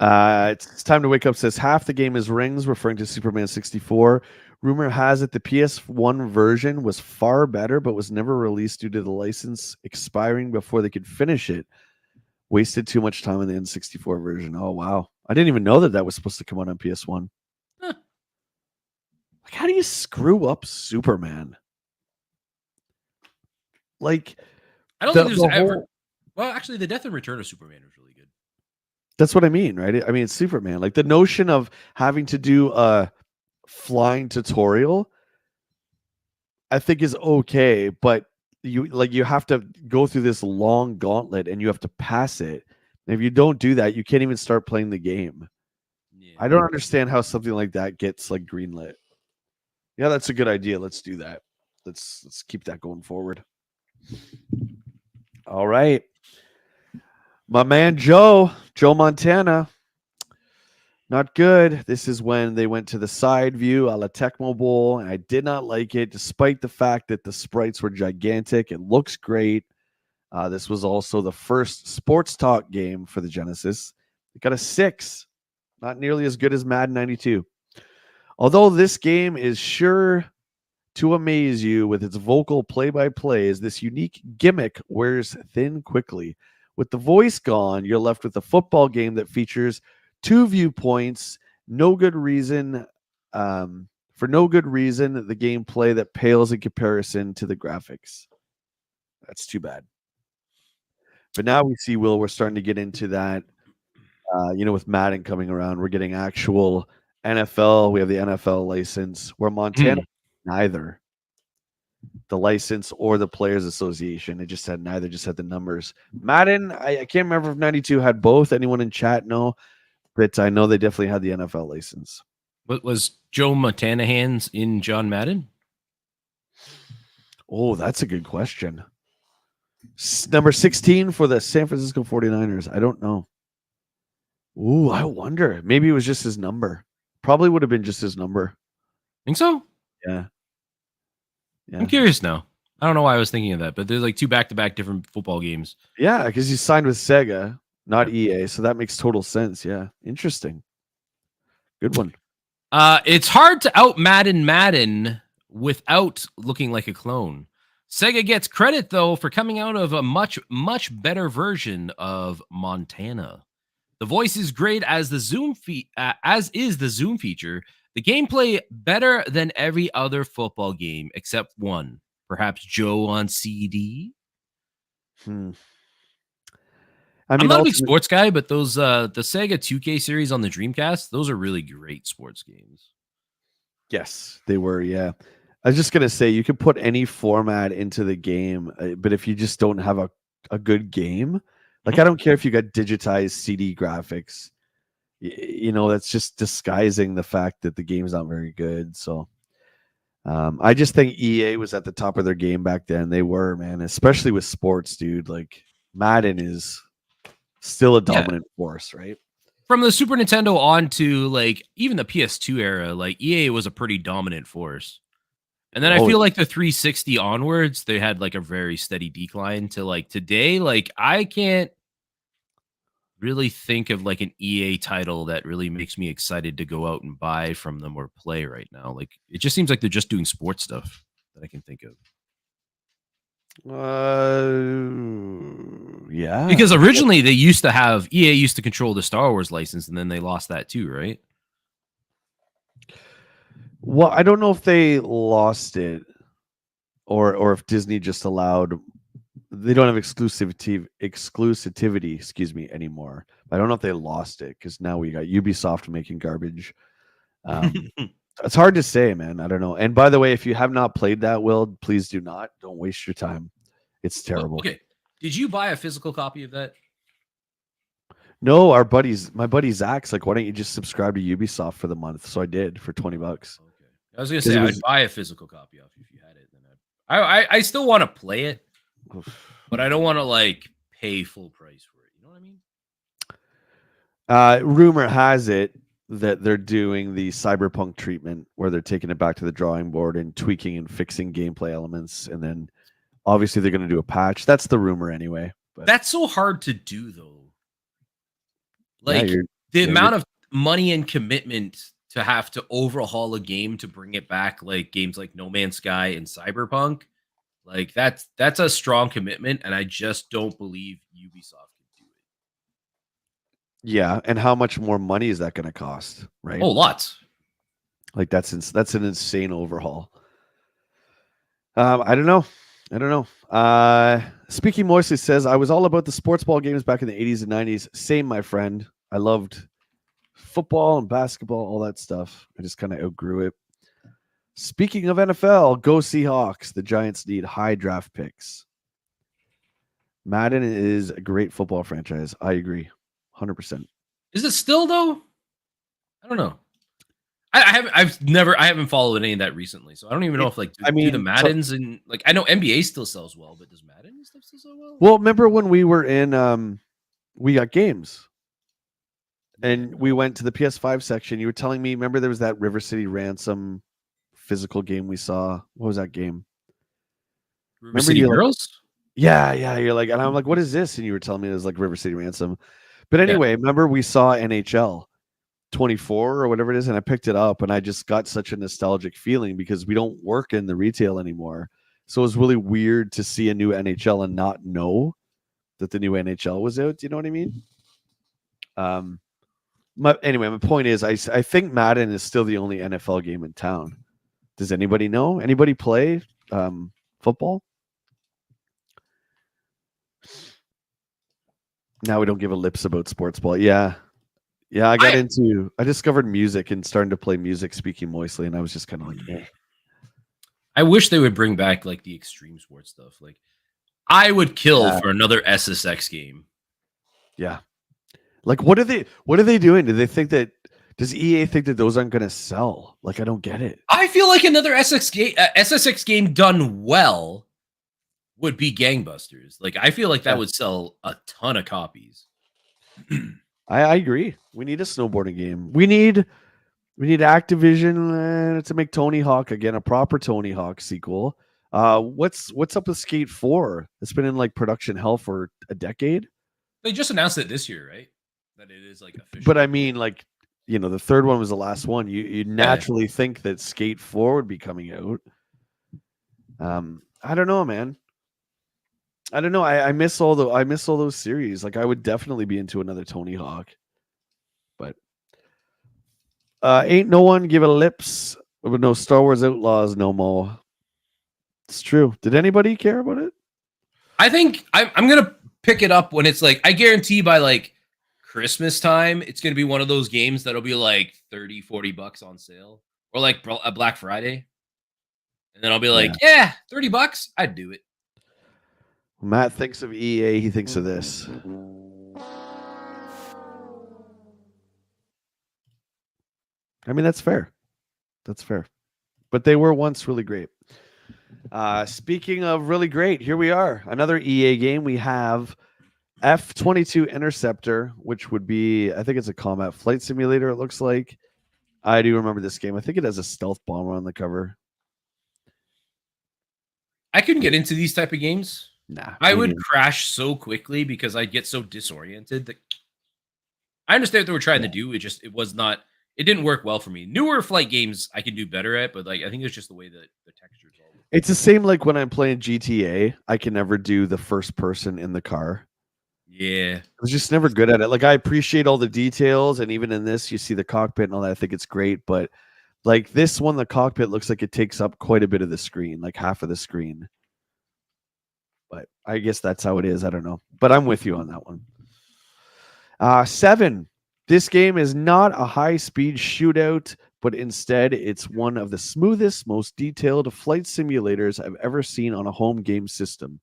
It's time to wake up. Says half the game is rings, referring to Superman 64. Rumor has it the PS1 version was far better, but was never released due to the license expiring before they could finish it. Wasted too much time on the N64 version. Oh, wow. I didn't even know that was supposed to come out on PS1. Huh. Like, how do you screw up Superman? Like, I don't think there's ever... Well, actually, the Death and Return of Superman was really good. That's what I mean, right? I mean, it's Superman. Like the notion of having to do a flying tutorial, I think is okay, but you have to go through this long gauntlet and you have to pass it. And if you don't do that, you can't even start playing the game. Yeah. I don't understand how something like that gets like greenlit. Yeah, that's a good idea. Let's do that. Let's keep that going forward. All right. My man Joe Montana. Not good. This is when they went to the side view a la Tecmo Bowl, and I did not like it, despite the fact that the sprites were gigantic. It looks great. This was also the first sports talk game for the Genesis. It got a 6, not nearly as good as Madden 92. Although this game is sure to amaze you with its vocal play-by-plays, this unique gimmick wears thin quickly. With the voice gone, you're left with a football game that features 2 viewpoints, no good reason, for no good reason, the gameplay that pales in comparison to the graphics. That's too bad. But now we see, Will, we're starting to get into that, with Madden coming around, we're getting actual NFL. We have the NFL license, where Montana, neither the license or the Players Association. It just had neither, just had the numbers. Madden, I can't remember if 92 had both. Anyone in chat know? But I know they definitely had the NFL license. What was Joe Montana hands in John Madden? Oh, that's a good question. Number 16 for the San Francisco 49ers. I don't know. Ooh, I wonder. Maybe it was just his number. Probably would have been just his number. Think so? Yeah. I'm curious now. I don't know why I was thinking of that, but there's like 2 back-to-back different football games. Yeah, because he signed with Sega, not EA, so that makes total sense. Yeah, interesting. Good one. It's hard to out Madden without looking like a clone. Sega gets credit though for coming out of a much better version of Montana. The voice is great as the zoom as is the zoom feature. The gameplay better than every other football game except one, perhaps Joe on CD. I'm not a big sports guy, but those the Sega 2K series on the Dreamcast, those are really great sports games. Yes, they were. Yeah, I was just gonna say you could put any format into the game, but if you just don't have a good game, like I don't care if you got digitized CD graphics, that's just disguising the fact that the game's not very good. So I just think EA was at the top of their game back then. They were, man, especially with sports, dude. Like Madden is still a dominant force, right? From the Super Nintendo on to like even the PS2 era, like EA was a pretty dominant force. And then I feel like the 360 onwards, they had like a very steady decline to like today. Like I can't really think of like an EA title that really makes me excited to go out and buy from them or play right now. Like it just seems like they're just doing sports stuff that I can think of. Yeah. Because originally they used to have EA used to control the Star Wars license, and then they lost that too, right? Well, I don't know if they lost it or if Disney just allowed. They don't have exclusivity, anymore. I don't know if they lost it because now we got Ubisoft making garbage. It's hard to say, man. I don't know. And by the way, if you have not played that, Will, please do not. Don't waste your time. It's terrible. Okay. Did you buy a physical copy of that? No, my buddy Zach's like, why don't you just subscribe to Ubisoft for the month? So I did for $20. Okay. I was gonna say I'd buy a physical copy of it if you had it. Then I still want to play it, but I don't want to like pay full price for it. You know what I mean? Rumor has it that they're doing the cyberpunk treatment where they're taking it back to the drawing board and tweaking and fixing gameplay elements, and then obviously they're going to do a patch. That's the rumor anyway. But that's so hard to do though. Like the amount of money and commitment to have to overhaul a game to bring it back, like games like No Man's Sky and Cyberpunk, like that's a strong commitment, and I just don't believe Ubisoft can do it. Yeah, and how much more money is that going to cost? Right? Oh, lots. Like that's an insane overhaul. I don't know. Speaking Moistly says, I was all about the sports ball games back in the 80s and 90s. Same, my friend. I loved football and basketball, all that stuff. I just kind of outgrew it. Speaking of NFL, go Seahawks. The Giants need high draft picks. Madden is a great football franchise. I agree. 100%. Is it still though? I don't know. I haven't followed any of that recently, so I don't even know if like do the Maddens and like I know NBA still sells well, but does Madden and stuff still sell well? Well, remember when we were in we got games and we went to the PS5 section. You were telling me, remember there was that River City Ransom physical game we saw. What was that game? River City Girls? Yeah. You're like, and I'm like, what is this? And you were telling me it was like River City Ransom. But anyway, remember we saw NHL 24 or whatever it is, and I picked it up and I just got such a nostalgic feeling because we don't work in the retail anymore. So it was really weird to see a new NHL and not know that the new NHL was out. Do you know what I mean? Anyway, my point is I think Madden is still the only NFL game in town. Does anybody know? Anybody play football? Now we don't give a lips about sports ball. Yeah, I discovered music and starting to play music, speaking moistly, and I was just kind of like, eh. I wish they would bring back like the extreme sports stuff. Like I would kill for another SSX game. Yeah. Like what are they doing? Does EA think that those aren't going to sell? Like I don't get it. I feel like another SSX game done well would be gangbusters. Like I feel like that would sell a ton of copies. I agree. We need a snowboarding game. We need Activision to make Tony Hawk again, a proper Tony Hawk sequel. What's up with Skate 4? It's been in like production hell for a decade. They just announced it this year, right? That it is like official. But I mean, like, you know, the third one was the last one. You naturally think that Skate 4 would be coming out. I don't know, man. I don't know. I miss all those series. Like I would definitely be into another Tony Hawk. But ain't no one give a lips with no Star Wars Outlaws no more. It's true. Did anybody care about it? I think I'm gonna pick it up when it's like I guarantee by like Christmas time, it's gonna be one of those games that'll be like $30-$40 on sale. Or like a Black Friday. And then I'll be like, yeah $30, I'd do it. Matt thinks of EA, he thinks of this. I mean, that's fair. That's fair. But they were once really great. Speaking of really great, here we are. Another EA game. We have F-22 Interceptor, which would be, I think it's a combat flight simulator, it looks like. I do remember this game. I think it has a stealth bomber on the cover. I couldn't get into these type of games. Nah. I would crash so quickly because I'd get so disoriented that I understand what they were trying to do. It didn't work well for me. Newer flight games I can do better at, but like I think it's just the way that the textures all look. It's the same like when I'm playing GTA. I can never do the first person in the car. Yeah. I was just never good at it. Like I appreciate all the details, and even in this, you see the cockpit and all that. I think it's great, but like this one, the cockpit looks like it takes up quite a bit of the screen, like half of the screen. But I guess that's how it is. I don't know. But I'm with you on that one. 7. This game is not a high-speed shootout, but instead it's one of the smoothest, most detailed flight simulators I've ever seen on a home game system.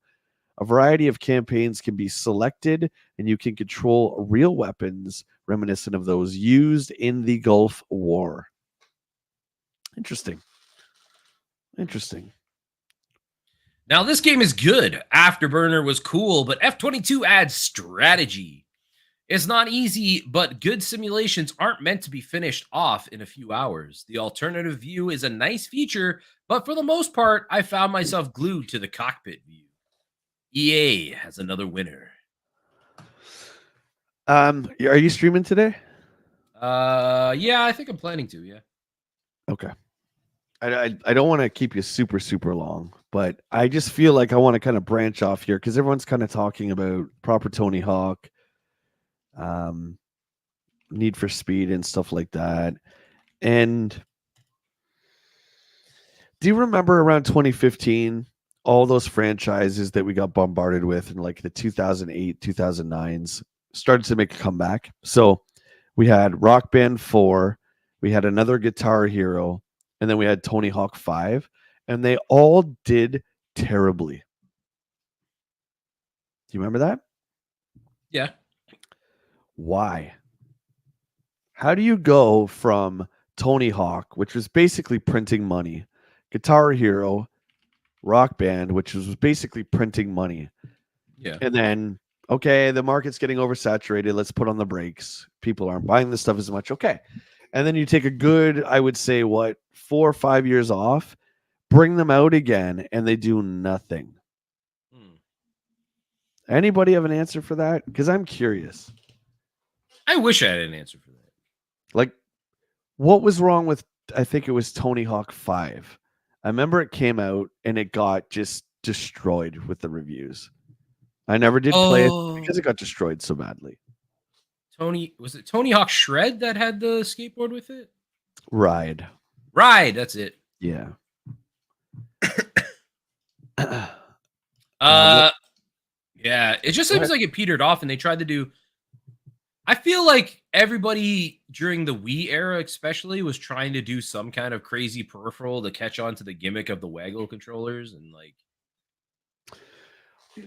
A variety of campaigns can be selected, and you can control real weapons reminiscent of those used in the Gulf War. Interesting. Now, this game is good. Afterburner was cool, but F-22 adds strategy. It's not easy, but good simulations aren't meant to be finished off in a few hours. The alternative view is a nice feature, but for the most part, I found myself glued to the cockpit view. EA has another winner. Are you streaming today? Yeah, I think I'm planning to, yeah. Okay. I don't want to keep you super, super long, but I just feel like I want to kind of branch off here because everyone's kind of talking about proper Tony Hawk, Need for Speed and stuff like that. And do you remember around 2015, all those franchises that we got bombarded with in like the 2008, 2009s started to make a comeback? So We had Rock Band 4, we had another Guitar Hero, and then we had Tony Hawk 5, and they all did terribly. Do you remember that? Yeah. Why? How do you go from Tony Hawk, which was basically printing money, Guitar Hero, Rock Band, which was basically printing money, Yeah. and then, okay, the market's getting oversaturated, let's put on the brakes. People aren't buying this stuff as much. Okay. And then you take a good, I would say, 4 or 5 years off, bring them out again, and they do nothing. Anybody have an answer for that? Because I'm curious. I wish I had an answer for that. Like, what was wrong with, I think it was Tony Hawk 5. I remember it came out and it got just destroyed with the reviews. I never did play it because it got destroyed so badly. Was it Tony Hawk Shred that had the skateboard with it? Ride, that's it. yeah. Yeah, it just seems like it petered off, and they tried to do. I feel like everybody during the Wii era, especially, was trying to do some kind of crazy peripheral to catch on to the gimmick of the Waggle controllers, and like.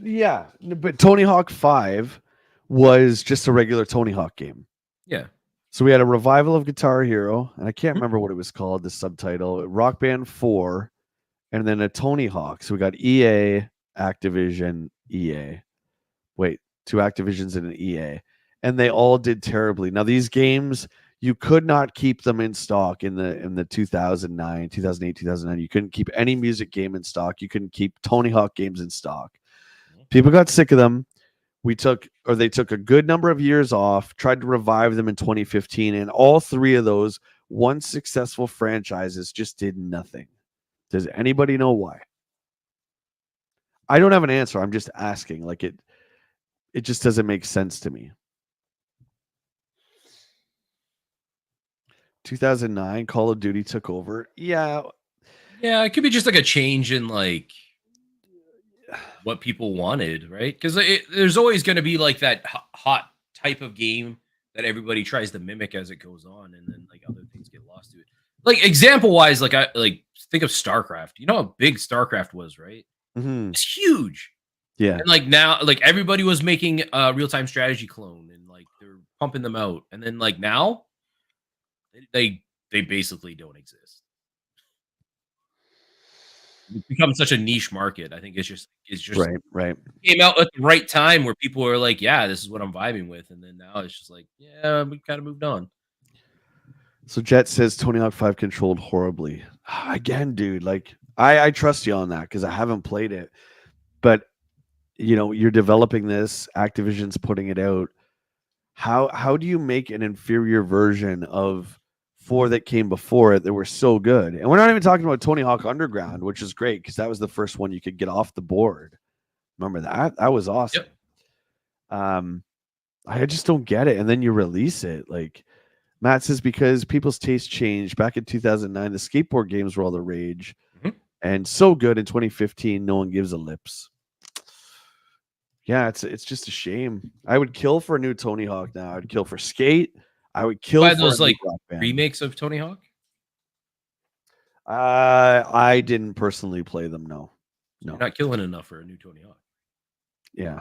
Yeah, but Tony Hawk 5 was just a regular Tony Hawk game. Yeah. So we had a revival of Guitar Hero, and I can't remember what it was called, the subtitle, Rock Band 4, and then a Tony Hawk. So we got EA, Activision, EA. Wait, 2 Activisions and an EA. And they all did terribly. Now, these games, you could not keep them in stock in the 2009, 2008, 2009. You couldn't keep any music game in stock. You couldn't keep Tony Hawk games in stock. People got sick of them. They took a good number of years off, tried to revive them in 2015, and all 3 of those once successful franchises just did nothing. Does anybody know why? I don't have an answer. I'm just asking. Like, it just doesn't make sense to me. 2009, Call of Duty took over. Yeah, it could be just like a change in like what people wanted, right? Because there's always going to be like that hot type of game that everybody tries to mimic as it goes on, and then like other things get lost to it. Like example wise, like I think of StarCraft. You know how big StarCraft was, right? Mm-hmm. It's huge. Yeah. And like now, like everybody was making a real-time strategy clone, and like they're pumping them out, and then like now, they basically don't exist. It's become such a niche market. I think it's just right. Came out at the right time where people were like, yeah, this is what I'm vibing with. And then now it's just like, yeah, we kind of moved on. So Jet says Tony Hawk 5 controlled horribly. Again, dude, like I trust you on that because I haven't played it. But you know, you're developing this, Activision's putting it out. How do you make an inferior version of 4 that came before it that were so good? And we're not even talking about Tony Hawk Underground, which is great because that was the first one you could get off the board. Remember that? That was awesome. Yep. I just don't get it. And then you release it. Like Matt says, because people's taste changed. Back in 2009, the skateboard games were all the rage. Mm-hmm. And so good in 2015, no one gives a lips. Yeah, it's just a shame. I would kill for a new Tony Hawk now. I'd kill for Skate. I would kill for those like remakes of Tony Hawk. I didn't personally play them. No. You're not killing enough for a new Tony Hawk. Yeah,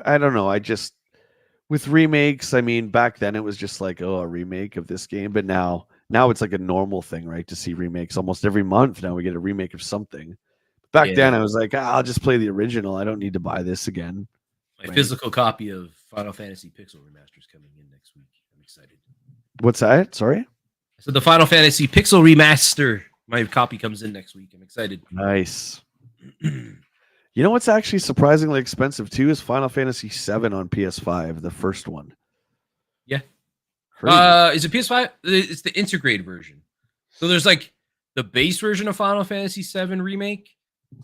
I don't know. I just with remakes. I mean, back then it was just like, oh, a remake of this game, but now it's like a normal thing, right? To see remakes almost every month. Now we get a remake of something. Back then I was like, I'll just play the original. I don't need to buy this again. My physical copy of Final Fantasy Pixel Remaster is coming in next week. I'm excited. What's that? Sorry? So the Final Fantasy Pixel Remaster, my copy comes in next week. I'm excited. Nice. You know what's actually surprisingly expensive too is Final Fantasy VII on PS5, the first one. Yeah. Is it PS5? It's the integrated version. So there's like the base version of Final Fantasy VII Remake.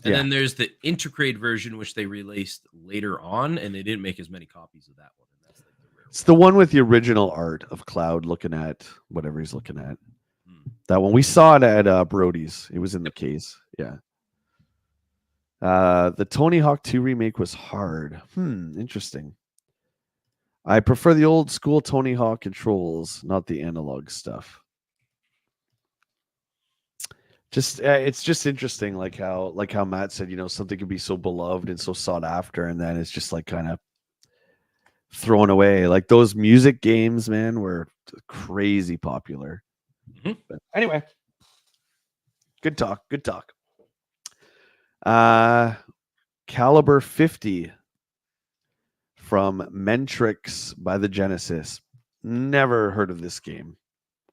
And then there's the integrated version, which they released later on, and they didn't make as many copies of that one. And that's like it's the one with the original art of Cloud looking at whatever he's looking at. That one. We saw it at Brody's. It was in the case. Yeah. The Tony Hawk 2 remake was hard. Interesting. I prefer the old school Tony Hawk controls, not the analog stuff. Just it's just interesting, like how Matt said, something can be so beloved and so sought after, and then it's just like kind of thrown away. Like those music games, man, were crazy popular. Mhm. But anyway, good talk. Good talk. Caliber 50 from Mentrix by the Genesis. Never heard of this game,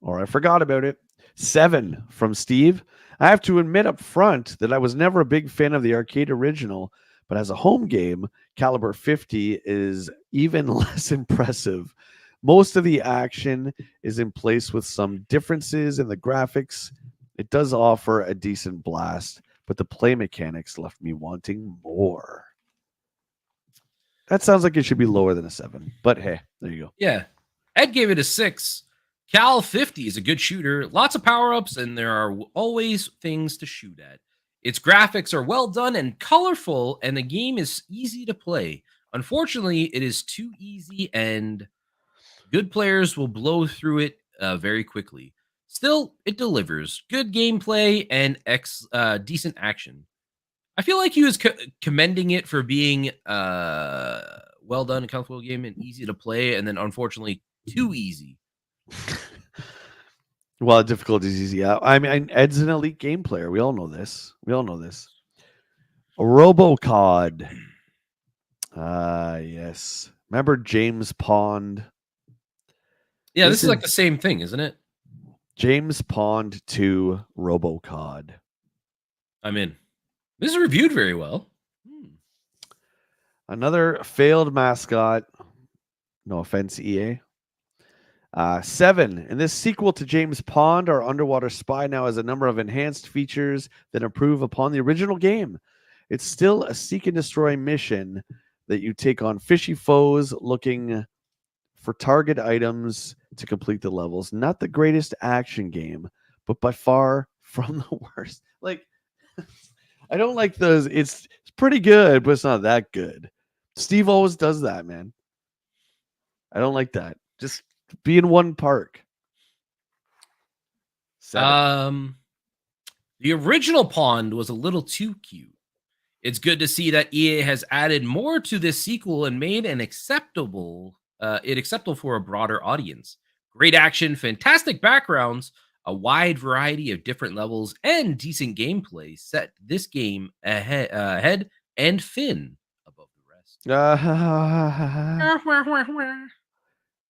or I forgot about it. 7 from Steve. I have to admit up front that I was never a big fan of the arcade original, but as a home game, Caliber 50 is even less impressive. Most of the action is in place with some differences in the graphics. It does offer a decent blast, but the play mechanics left me wanting more. That sounds like it should be lower than a 7, but hey, there you go. Yeah. Ed gave it a 6. Cal 50 is a good shooter, lots of power-ups, and there are always things to shoot at. Its graphics are well done and colorful, and the game is easy to play. Unfortunately, it is too easy, and good players will blow through it very quickly. Still, it delivers good gameplay and decent action. I feel like he was commending it for being well done, comfortable game, and easy to play, and then unfortunately too easy. Well, difficulty is easy. I mean, Ed's an elite game player. We all know this. Robocod. Yes. Remember James Pond? Yeah, this is like the same thing, isn't it? James Pond 2 Robocod. I'm in. This is reviewed very well. Another failed mascot. No offense, EA. 7. In this sequel to James Pond, our underwater spy now has a number of enhanced features that improve upon the original game. It's still a seek and destroy mission that you take on fishy foes looking for target items to complete the levels. Not the greatest action game, but by far from the worst. Like, I don't like those. It's pretty good, but it's not that good. Steve always does that, man. I don't like that. Just be in one park. 7. The original Pond was a little too cute. It's good to see that EA has added more to this sequel and made it acceptable for a broader audience. Great action, fantastic backgrounds, a wide variety of different levels, and decent gameplay set this game ahead and Finn above the rest.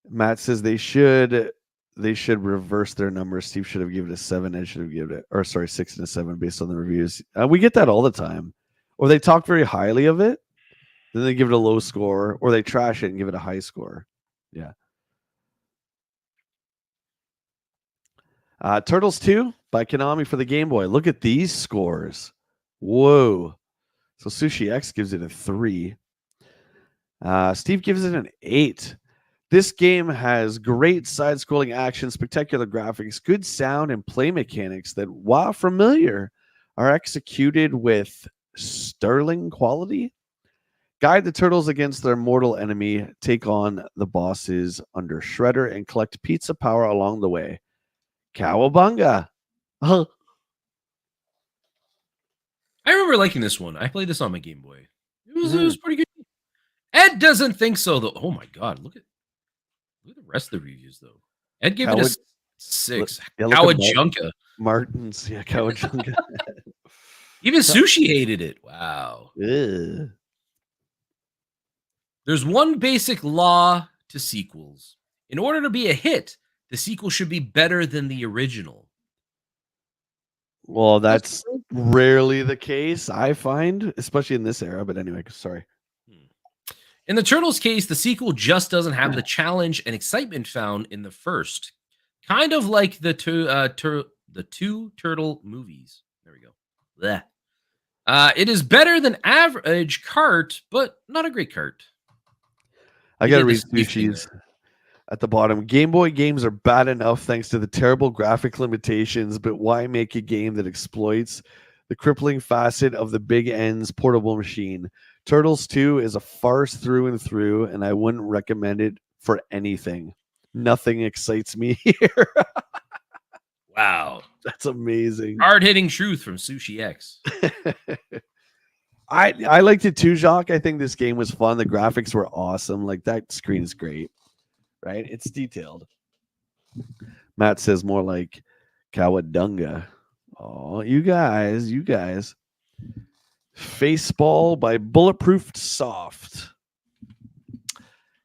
Matt says they should reverse their numbers. Steve should have given it a 7 and should have given it, 6 and a 7 based on the reviews. We get that all the time. Or they talk very highly of it, then they give it a low score, or they trash it and give it a high score. Yeah. Turtles 2 by Konami for the Game Boy. Look at these scores. Whoa. So Sushi X gives it a 3. Steve gives it an 8. This game has great side-scrolling action, spectacular graphics, good sound, and play mechanics that, while familiar, are executed with sterling quality. Guide the turtles against their mortal enemy, take on the bosses under Shredder, and collect pizza power along the way. Cowabunga! I remember liking this one. I played this on my Game Boy. It was pretty good. Ed doesn't think so, though. Oh my god, look at the rest of the reviews, though. Ed gave it a 6. Cowabunga. Martins, yeah, Cowabunga. Even Sushi hated it. Wow. Ew. There's one basic law to sequels. In order to be a hit, the sequel should be better than the original. Well, that's rarely the case, I find, especially in this era. But anyway, sorry. In the Turtles case, the sequel just doesn't have the challenge and excitement found in the first. Kind of like the two turtle movies. There we go. Blech. It is better than average cart, but not a great cart. I got to read Sushi's at the bottom. Game Boy games are bad enough thanks to the terrible graphic limitations, but why make a game that exploits the crippling facet of the Big N's portable machine? Turtles 2 is a farce through and through, and I wouldn't recommend it for anything. Nothing excites me here. Wow. That's amazing. Hard hitting truth from Sushi X. I liked it too, Jacques. I think this game was fun. The graphics were awesome. Like that screen is great, right? It's detailed. Matt says more like Kawadunga. Oh, you guys. Faceball by Bulletproof Soft.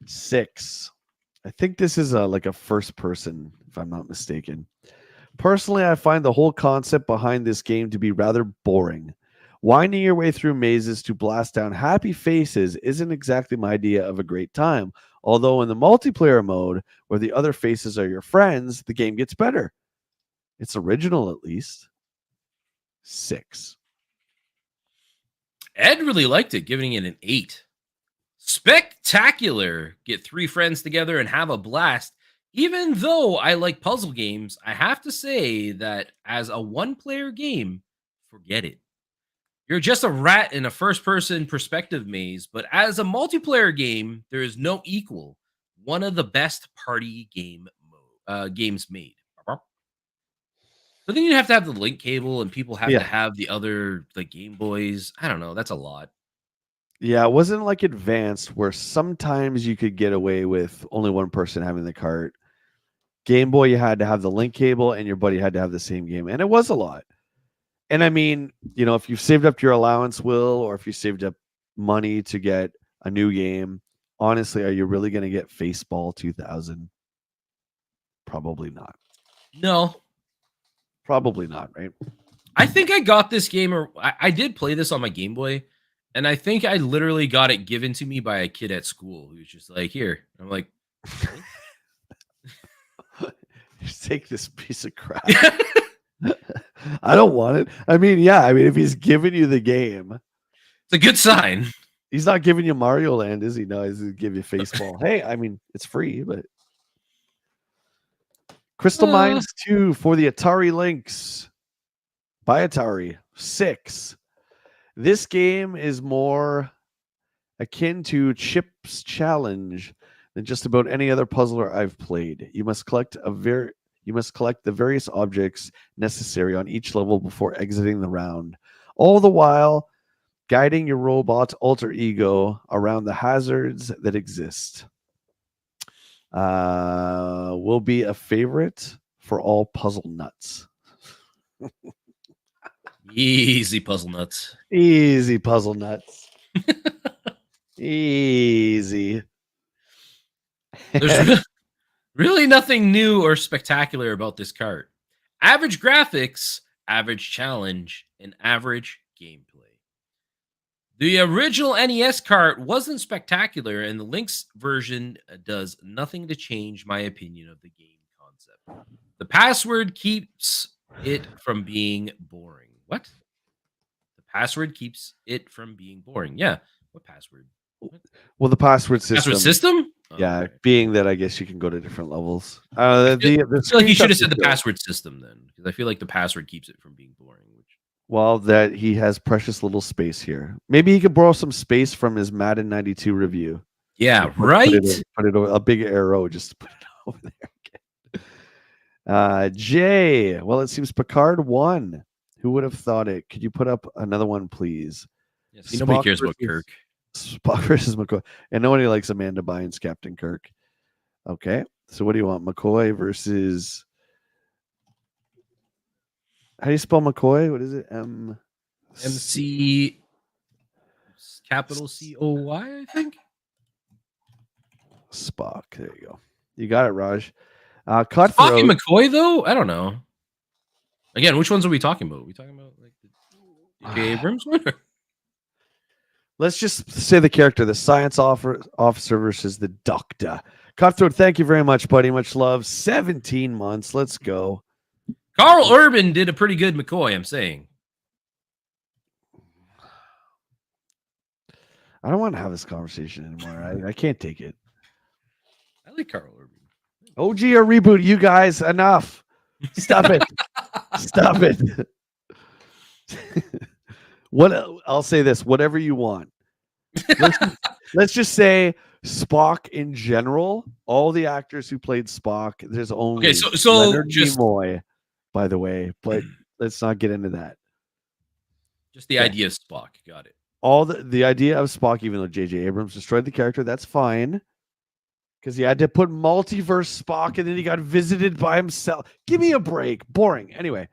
6. I think this is like a first person, if I'm not mistaken. Personally, I find the whole concept behind this game to be rather boring. Winding your way through mazes to blast down happy faces isn't exactly my idea of a great time. Although in the multiplayer mode, where the other faces are your friends, the game gets better. It's original, at least. 6. Ed really liked it, giving it an 8. Spectacular. Get 3 friends together and have a blast. Even though I like puzzle games, I have to say that as a one-player game, forget it. You're just a rat in a first-person perspective maze, but as a multiplayer game, there is no equal. One of the best party games made. So then you have to have the link cable, and people have to have the other Game Boys. I don't know. That's a lot. Yeah, it wasn't like advanced where sometimes you could get away with only one person having the cart. Game Boy, you had to have the link cable, and your buddy had to have the same game, and it was a lot. And I mean, if you've saved up your allowance, Will, or if you saved up money to get a new game, honestly, are you really going to get Faceball 2000? Probably not. No. Probably not, right? I think I got this game, or I did play this on my Game Boy, and I think I literally got it given to me by a kid at school who was just like, here. I'm like, take this piece of crap. I don't want it. I mean, if he's giving you the game, it's a good sign. He's not giving you Mario Land, is he? No, he's going to give you Faceball. Hey, I mean, it's free, but Crystal Mines 2 for the Atari Lynx by Atari. 6. This game is more akin to Chip's Challenge than just about any other puzzler I've played. You must collect the various objects necessary on each level before exiting the round, all the while guiding your robot alter ego around the hazards that exist. Will be a favorite for all puzzle nuts. Easy puzzle nuts. Easy puzzle nuts. Easy. There's really nothing new or spectacular about this cart. Average graphics, average challenge, and average gameplay. The original NES cart wasn't spectacular, and the Lynx version does nothing to change my opinion of the game concept. The password keeps it from being boring. What? The password keeps it from being boring. Yeah. What password? Well, the password system. Password system? Yeah, okay. Being that I guess you can go to different levels. I feel like you should have said the password system then, because I feel like the password keeps it from being boring. Well, that he has precious little space here. Maybe he could borrow some space from his Madden 92 review. Yeah, right. Put it over a big arrow, just to put it over there. Jay. Well, it seems Picard won. Who would have thought it? Could you put up another one, please? Yes, nobody cares about Kirk. Spock versus McCoy. And nobody likes Amanda Bynes, Captain Kirk. Okay. So what do you want? McCoy versus... How do you spell McCoy? What is it? MC capital COY, I think. Spock. There you go. You got it, Raj. Cutthroat. Spock and McCoy, though? I don't know. Again, which ones are we talking about? Are we talking about like the J. Abrams one? Let's just say the character, the science officer versus the doctor. Cutthroat, thank you very much, buddy. Much love. 17 months. Let's go. Carl Urban did a pretty good McCoy, I'm saying. I don't want to have this conversation anymore. I can't take it. I like Carl Urban. OG or reboot, you guys, enough. Stop it. Stop it. I'll say this, whatever you want. Let's just say Spock in general, all the actors who played Spock, there's only so Leonard just Nimoy, by the way, but let's not get into that. the Okay. idea of Spock. Got it. All the idea of Spock, even though J.J. Abrams destroyed the character, that's fine. Because he had to put multiverse Spock and then he got visited by himself. Give me a break. Boring. Anyway,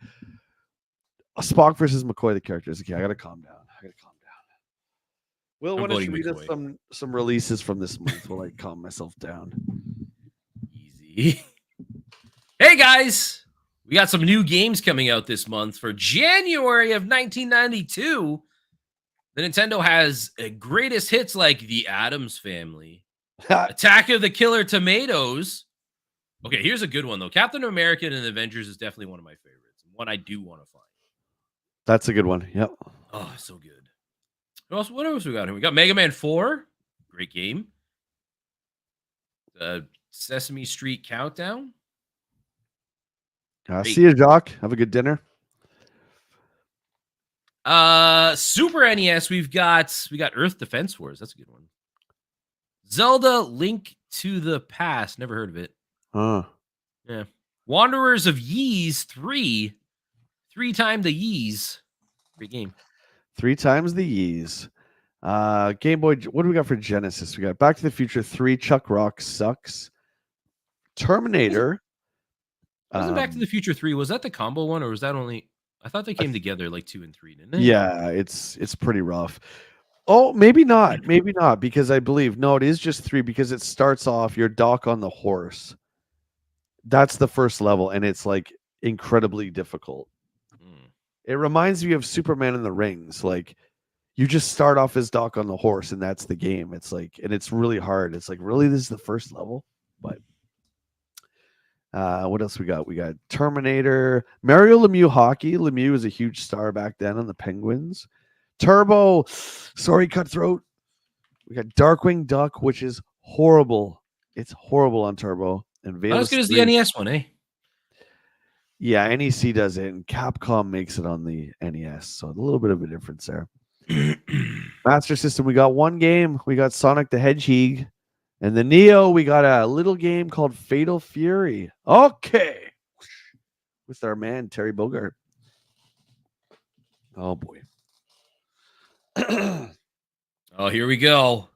Spock versus McCoy, the characters. Okay, I got to calm down. Will, I'm why don't you voting read us McCoy. some releases from this month while I calm myself down? Easy. Hey guys, we got some new games coming out this month for January of 1992. The Nintendo has greatest hits like The Addams Family, Attack of the Killer Tomatoes. Okay, here's a good one though. Captain America and the Avengers is definitely one of my favorites. One I do want to find. That's a good one. Yep. Oh, so good. What else we got here? We got Mega Man 4. Great game. Sesame Street Countdown. See you, Jacques. Have a good dinner. Super NES, we got Earth Defense Force. That's a good one. Zelda Link to the Past. Never heard of it. Yeah. Wanderers of Ys 3. 3 times the Ys. Great game. 3 times the Ys. Game Boy. What do we got for Genesis? We got Back to the Future 3. Chuck Rock Sucks. Terminator. Wasn't Back to the Future 3? Was that the combo one, or was that only? I thought they came together like 2 and 3, didn't they? Yeah, it's pretty rough. Oh, maybe not, because I believe no, it is just 3 because it starts off your Doc on the horse. That's the first level, and it's like incredibly difficult. It reminds me of Superman in the Rings. Like you just start off as Doc on the horse, and that's the game. It's like, and it's really hard. It's like, really, this is the first level, but. What else we got? We got Terminator, Mario Lemieux hockey. Lemieux was a huge star back then on the Penguins. Turbo, sorry, Cutthroat. We got Darkwing Duck, which is horrible. It's horrible on Turbo. And Not as good as the NES one, eh? Yeah, NEC does it, and Capcom makes it on the NES. So a little bit of a difference there. Master System, we got one game. We got Sonic the Hedgehog. And the Neo, we got a little game called Fatal Fury. Okay. With our man, Terry Bogard. Oh, boy. Oh, here we go.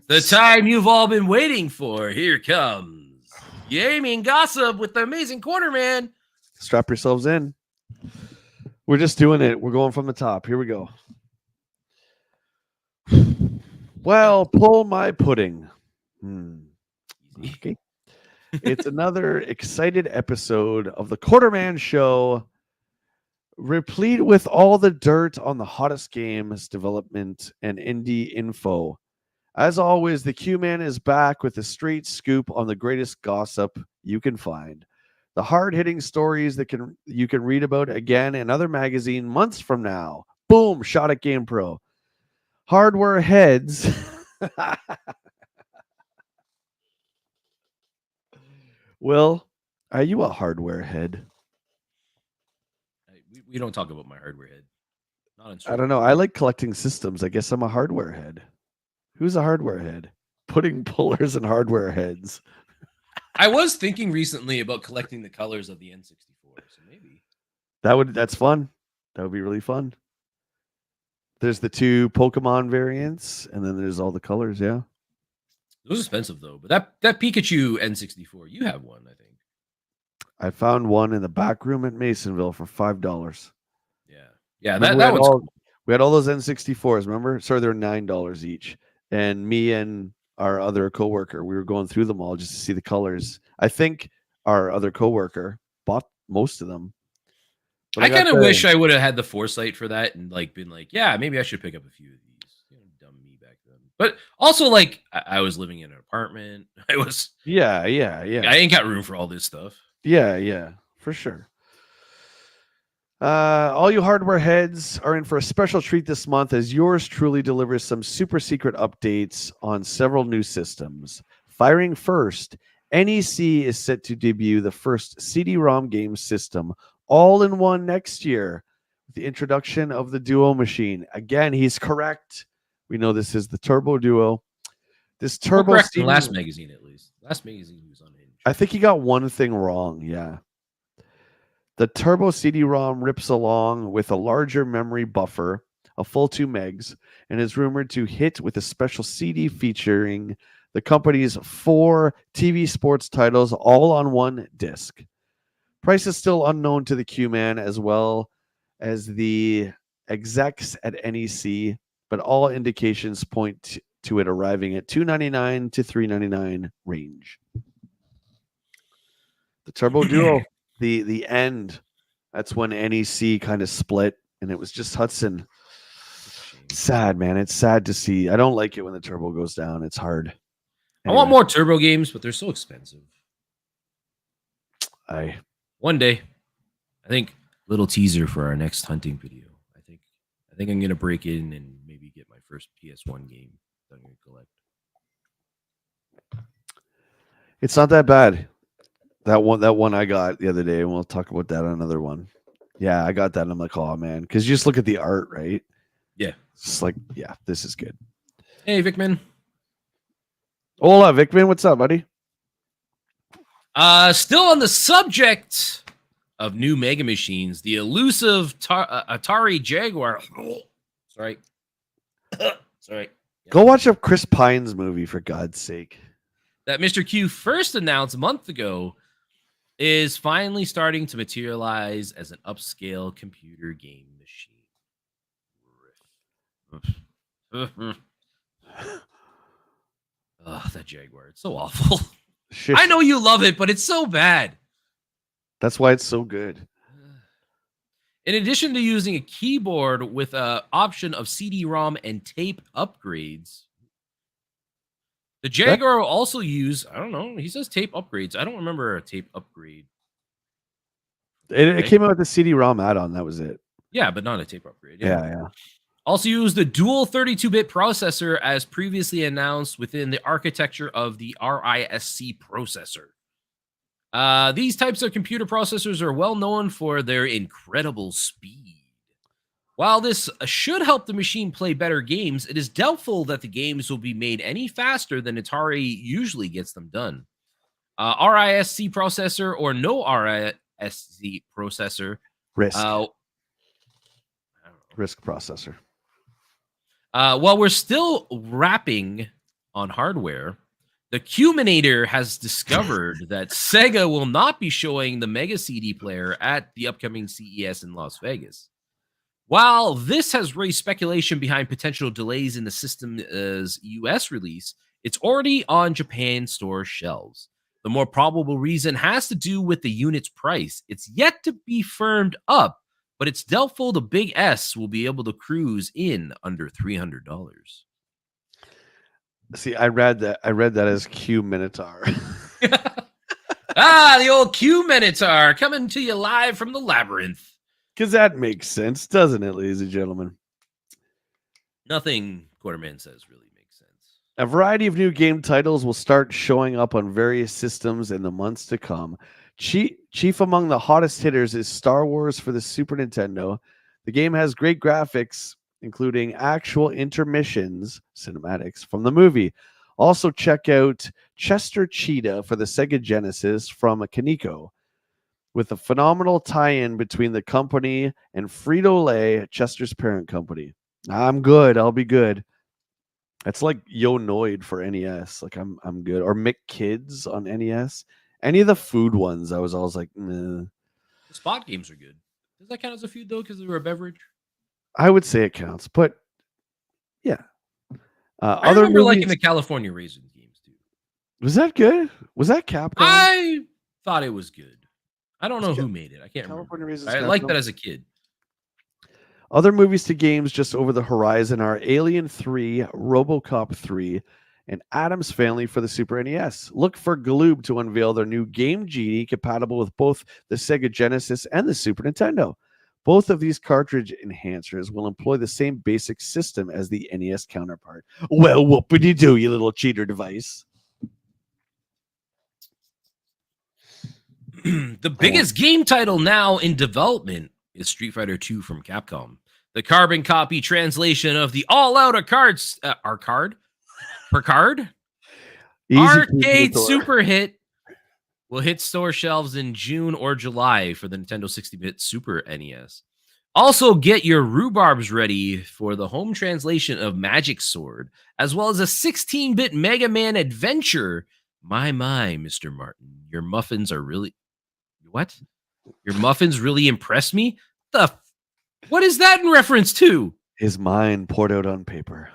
The time you've all been waiting for. Here comes Gaming Gossip with the amazing Quarterman. Strap yourselves in. We're just doing it. We're going from the top. Here we go. Well, pull my pudding. Okay. It's another excited episode of the Quarterman Show, replete with all the dirt on the hottest games, development, and indie info. As always, the Q-Man is back with a straight scoop on the greatest gossip you can find. The hard-hitting stories that you can read about again in other magazine months from now. Boom, shot at GamePro. Hardware heads. Will, are you a hardware head? We don't talk about my hardware head. Not in I don't know. I like collecting systems. I guess I'm a hardware head. Who's a hardware head? Pudding pullers and hardware heads. I was thinking recently about collecting the colors of the N64, so maybe that's fun. That would be really fun. There's the 2 Pokemon variants, and then there's all the colors. Yeah, it was expensive though. But that Pikachu N64, you have one, I think. I found one in the back room at Masonville for $5. Yeah. That one's cool. We had all those N64s. Remember? Sorry, they're $9 each. And me and our other coworker, we were going through them all just to see the colors. I think our other coworker bought most of them. But I kind of wish I would have had the foresight for that and like been like, yeah, maybe I should pick up a few of these. Dumb me back then. But also, like, I was living in an apartment. Yeah. I ain't got room for all this stuff. Yeah, for sure. All you hardware heads are in for a special treat this month as yours truly delivers some super secret updates on several new systems. Firing first, NEC is set to debut the first CD-ROM game system all in one next year with the introduction of the Duo machine. Again, he's correct. We know this is the Turbo Duo. This Well, Turbo correct. In CD, last magazine, at least. Last magazine he was unhinged. I think he got one thing wrong. Yeah. The Turbo CD-ROM rips along with a larger memory buffer, a full 2 megs, and is rumored to hit with a special CD featuring the company's 4 TV sports titles all on one disc. Price is still unknown to the Q-Man as well as the execs at NEC, but all indications point to it arriving at $299 to $399 range. The Turbo Duo, the end, that's when NEC kind of split, and it was just Hudson. Sad, man. It's sad to see. I don't like it when the Turbo goes down. It's hard. I want more Turbo games, but they're so expensive. One day, I think little teaser for our next hunting video. I think I'm gonna break in and maybe get my first PS1 game that I'm gonna collect. It's not that bad. That one I got the other day, and we'll talk about that on another one. Yeah, I got that, and I'm like, oh man, because you just look at the art, right? Yeah, it's just like, yeah, this is good. Hey, Vicman. Hola, Vicman. What's up, buddy? Still on the subject of new Mega Machines, the elusive Atari Jaguar. Sorry. Sorry. Go watch a Chris Pines movie, for God's sake. That Mr. Q first announced a month ago is finally starting to materialize as an upscale computer game machine. Oh, that Jaguar. It's so awful. Shit. I know you love it, but it's so bad. That's why it's so good. In addition to using a keyboard with an option of CD-ROM and tape upgrades, the Jaguar will also use, I don't know, he says tape upgrades. I don't remember a tape upgrade. It came out with the CD-ROM add-on. That was it. Yeah, but not a tape upgrade. Yeah. Also use the dual 32-bit processor as previously announced within the architecture of the RISC processor. These types of computer processors are well known for their incredible speed. While this should help the machine play better games, it is doubtful that the games will be made any faster than Atari usually gets them done. RISC processor or no RISC processor. RISC processor. While we're still wrapping on hardware, the Cuminator has discovered that Sega will not be showing the Mega CD player at the upcoming CES in Las Vegas. While this has raised speculation behind potential delays in the system's US release, it's already on Japan store shelves. The more probable reason has to do with the unit's price. It's yet to be firmed up, but it's doubtful the Big S will be able to cruise in under $300. See, I read that as Q Minotaur. The old Q Minotaur coming to you live from the labyrinth. Because that makes sense, doesn't it, ladies and gentlemen? Nothing Quarterman says really makes sense. A variety of new game titles will start showing up on various systems in the months to come. Chief among the hottest hitters is Star Wars for the Super Nintendo. The game has great graphics, including actual intermissions, cinematics, from the movie. Also check out Chester Cheetah for the Sega Genesis from Kaneko, with a phenomenal tie-in between the company and Frito-Lay, Chester's parent company. I'm good. I'll be good. It's like Yo Noid for NES. Like I'm good. Or Mick Kids on NES. Any of the food ones, I was always like, nah. The spot games are good. Does that count as a food though? Because they were a beverage. I would say it counts, but yeah. I remember liking the California Raisin games too. Was that good? Was that Capcom? I thought it was good. I don't know who made it. I can't remember. I liked that as a kid. Other movies to games just over the horizon are Alien 3, RoboCop 3, and Addams Family for the Super NES. Look for Galoob to unveil their new Game Genie compatible with both the Sega Genesis and the Super Nintendo. Both of these cartridge enhancers will employ the same basic system as the NES counterpart. Well, whoopity-doo, you little cheater device. The biggest game title now in development is Street Fighter 2 from Capcom. The carbon copy translation of the all-out Arcade Easy peasy Arcade Thor. Super Hit will hit store shelves in June or July for the Nintendo 60-bit Super NES. Also, get your rhubarbs ready for the home translation of Magic Sword, as well as a 16-bit Mega Man adventure. My, Mr. Martin, your muffins are really... What? Your muffins really impress me? What is that in reference to? His mind poured out on paper.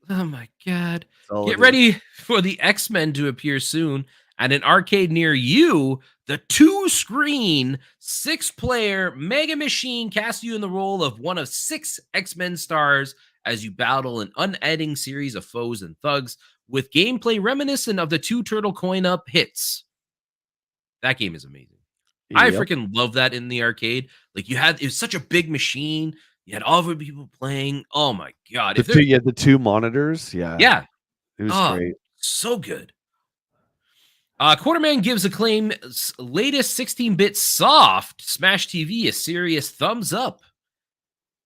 Oh my God. That's all Get it is. ready for the X-Men to appear soon at an arcade near you. The 2-screen, 6-player Mega Machine casts you in the role of one of 6 X-Men stars as you battle an unending series of foes and thugs with gameplay reminiscent of the 2 Turtle Coin-Up hits. That game is amazing. I Yep. freaking love that in the arcade. Like it was such a big machine. You had all of the people playing. Oh my God. You had the 2 monitors. Yeah. Yeah. It was Oh, great. so good. Quarterman gives Acclaim's latest 16-bit soft Smash TV a serious thumbs up.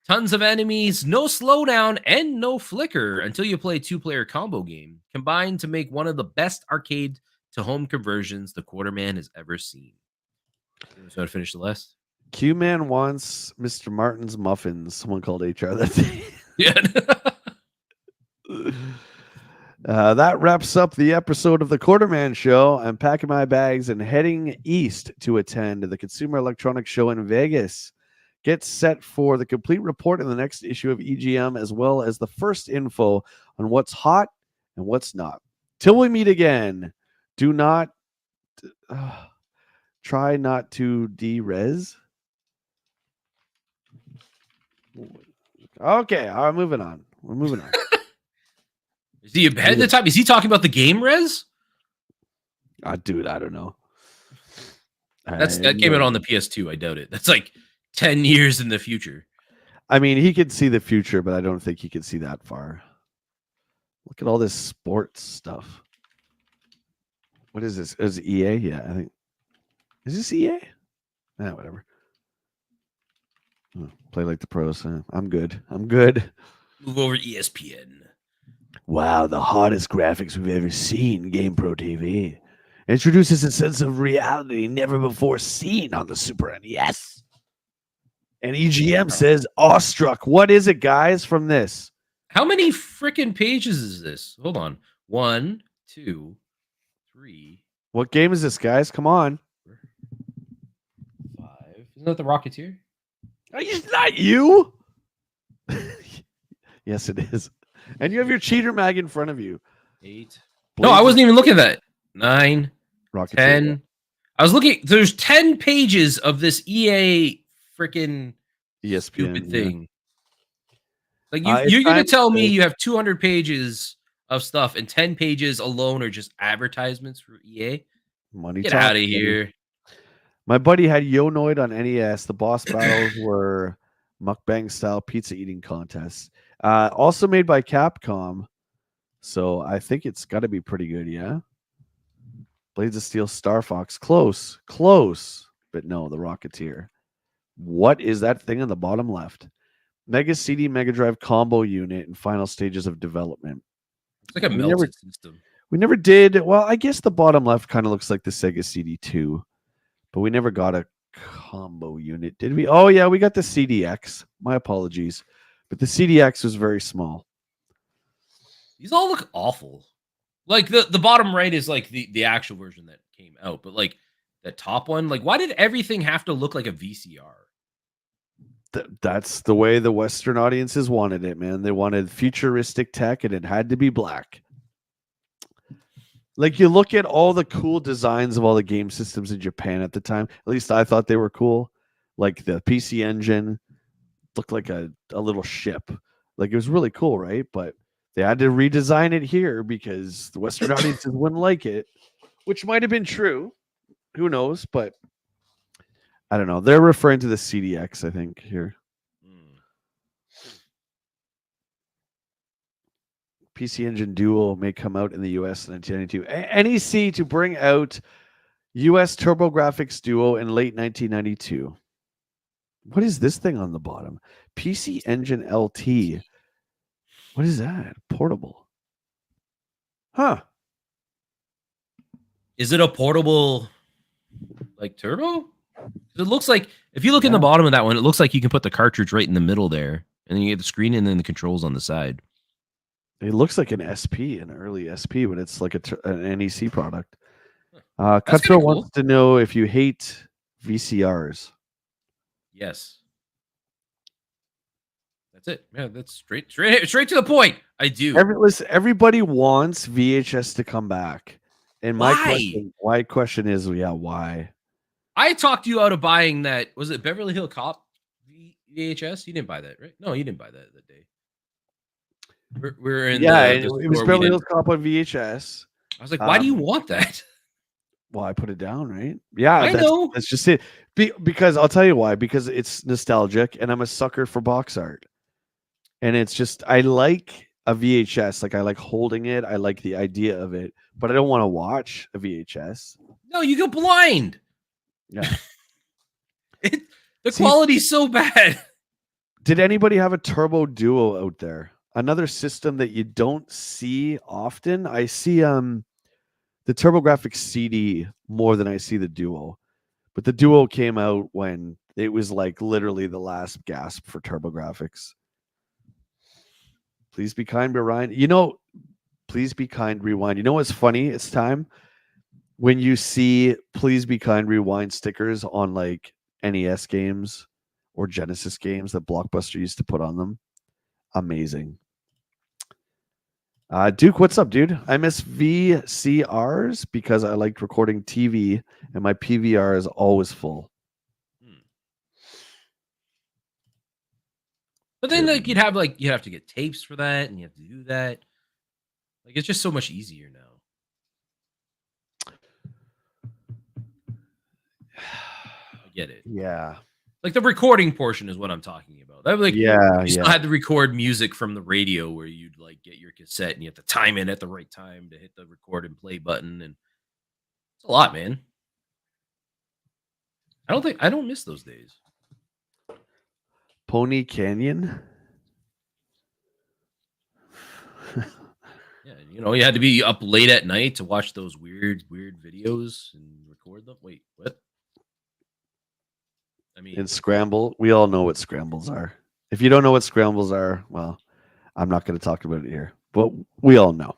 Tons of enemies, no slowdown, and no flicker until you play a 2-player combo game, combined to make one of the best arcade to home conversions the Quarterman has ever seen. You want to finish the list? Q-Man wants Mr. Martin's muffins. Someone called HR that day. Yeah. That wraps up the episode of the Quarterman Show. I'm packing my bags and heading east to attend the Consumer Electronics Show in Vegas. Get set for the complete report in the next issue of EGM, as well as the first info on what's hot and what's not. Till we meet again, do not try not to de-res. Okay, all right, moving on. We're moving on. Is he ahead of the time? Is he talking about the game res? Dude, I don't know. That came out on the PS2. I doubt it. That's like 10 years in the future. I mean, he could see the future, but I don't think he could see that far. Look at all this sports stuff. What is this? Is it EA? Yeah, I think. Is this EA? Whatever. Play like the pros. I'm good. I'm good. Move over to ESPN. Wow, the hottest graphics we've ever seen. GamePro TV introduces a sense of reality never before seen on the Super NES. And EGM says, awestruck. What is it, guys, from this? How many freaking pages is this? Hold on. 1, 2, 3. What game is this, guys? Come on. 5. Isn't that the Rocketeer? It's not you. Yes, it is. And you have your cheater mag in front of you. 8. No, I wasn't even looking at that. 9, Rocketeer. 10. I was looking. There's 10 pages of this EA freaking ESPN stupid thing. Like It's you're gonna time tell me to- you have 200 pages of stuff and 10 pages alone are just advertisements for EA? Money Get talk, out of buddy. here. My buddy had Yonoid on NES. The boss battles were mukbang style pizza eating contests. Also made by Capcom. So I think it's got to be pretty good, yeah? Blades of Steel, Star Fox. Close. But no, the Rocketeer. What is that thing on the bottom left? Mega CD Mega Drive combo unit in final stages of development. It's like a We melted never- system. We never did. Well, I guess the bottom left kind of looks like the Sega CD2, but we never got a combo unit, did we? Oh, yeah, we got the CDX. My apologies. But the CDX was very small. These all look awful. Like the bottom right is like the actual version that came out, but like the top one, like why did everything have to look like a VCR? That's the way the Western audiences wanted it, man. They wanted futuristic tech, and it had to be black. Like, you look at all the cool designs of all the game systems in Japan at the time. At least I thought they were cool. Like the PC Engine looked like a little ship. Like, it was really cool, right? But they had to redesign it here because the Western audiences wouldn't like it, which might have been true. Who knows? But I don't know. They're referring to the CDX, I think, here. PC Engine Duo may come out in the US in 1992. NEC to bring out US TurboGrafx Duo in late 1992. What is this thing on the bottom? PC Engine LT. What is that? Portable. Huh. Is it a portable like turbo? It looks like if you look in the bottom of that one, it looks like you can put the cartridge right in the middle there, and then you get the screen and then the controls on the side. It looks like an SP, an early SP, but it's like an NEC product. That's Cutthroat kinda cool. wants to know if you hate VCRs. Yes. That's it. Yeah, that's straight to the point. I do. Listen, everybody wants VHS to come back. And my question is, why? I talked you out of buying that. Was it Beverly Hill Cop VHS? You didn't buy that, right? No, you didn't buy that day. We're in it the was store, Beverly Hills Cop on VHS. I was like, why do you want that? Well, I put it down, right? Yeah, I know. That's just it. Because I'll tell you why. Because it's nostalgic, and I'm a sucker for box art. And it's just, I like a VHS. Like, I like holding it. I like the idea of it. But I don't want to watch a VHS. No, you go blind. Yeah. The quality's so bad. Did anybody have a Turbo Duo out there? Another system that you don't see often. I see the TurboGrafx CD more than I see the Duo. But the Duo came out when it was like literally the last gasp for TurboGrafx. Please be kind, rewind. Please be kind, rewind. You know what's funny? It's time when you see please be kind, rewind stickers on like NES games or Genesis games that Blockbuster used to put on them. Amazing. Duke, what's up, dude? I miss VCRs because I liked recording TV and my PVR is always full. But then like you'd have to get tapes for that, and you have to do that. Like it's just so much easier now. I get it. Yeah. Like the recording portion is what I'm talking about. That like you still had to record music from the radio where you'd like get your cassette and you have to time it at the right time to hit the record and play button, and it's a lot, man. I don't miss those days. Pony Canyon. Yeah, you had to be up late at night to watch those weird videos and record them. Wait, what? I mean, in Scramble, we all know what scrambles are. If you don't know what scrambles are, well, I'm not going to talk about it here, but we all know.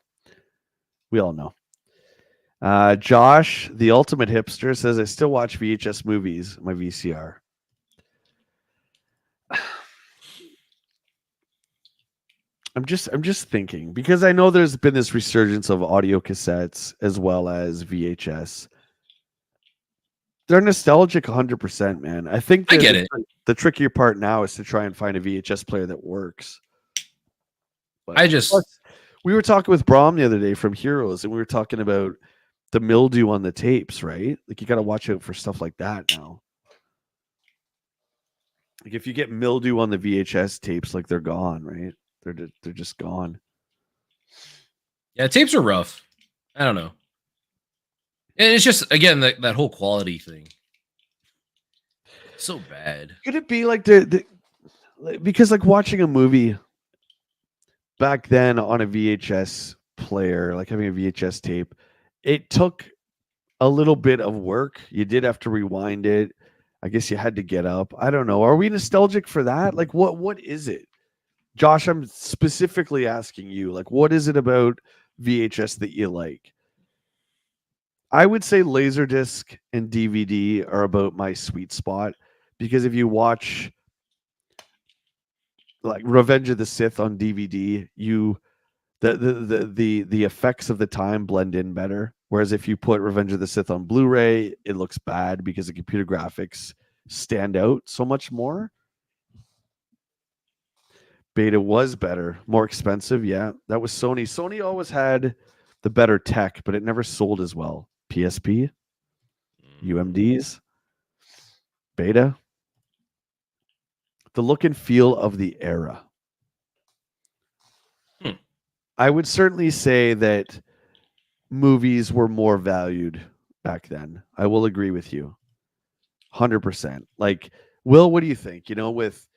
We all know. Josh, the ultimate hipster, says I still watch VHS movies, my VCR. I'm just thinking, because I know there's been this resurgence of audio cassettes as well as VHS. They're nostalgic 100%, man. I think I get it. The trickier part now is to try and find a VHS player that works. But we were talking with Brom the other day from Heroes, and we were talking about the mildew on the tapes, right? Like you got to watch out for stuff like that now. Like if you get mildew on the VHS tapes, like they're gone, right? They're just gone. Yeah, tapes are rough. I don't know. And it's just, again, that whole quality thing. It's so bad. Could it be like because like watching a movie back then on a VHS player, like having a VHS tape, it took a little bit of work. You did have to rewind it. I guess you had to get up. I don't know. Are we nostalgic for that? Like what is it? Josh, I'm specifically asking you, like, what is it about VHS that you like? I would say Laserdisc and DVD are about my sweet spot, because if you watch like Revenge of the Sith on DVD, the effects of the time blend in better. Whereas if you put Revenge of the Sith on Blu-ray, it looks bad because the computer graphics stand out so much more. Beta was better, more expensive. Yeah, that was Sony. Sony always had the better tech, but it never sold as well. PSP, UMDs, Beta. The look and feel of the era. I would certainly say that movies were more valued back then. I will agree with you. 100%. Like, Will, what do you think? With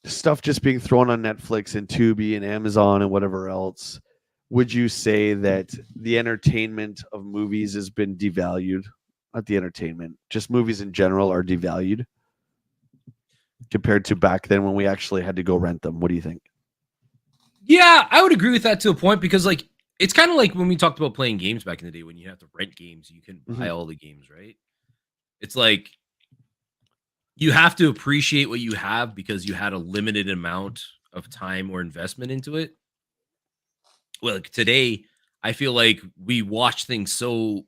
stuff just being thrown on Netflix and Tubi and Amazon and whatever else, would you say that the entertainment of movies has been devalued? Not the entertainment, just movies in general are devalued compared to back then when we actually had to go rent them. What do you think? Yeah, I would agree with that to a point because like it's kind of like when we talked about playing games back in the day when you have to rent games, you can buy all the games, right? It's like you have to appreciate what you have because you had a limited amount of time or investment into it. Well, like today, I feel like we watch things so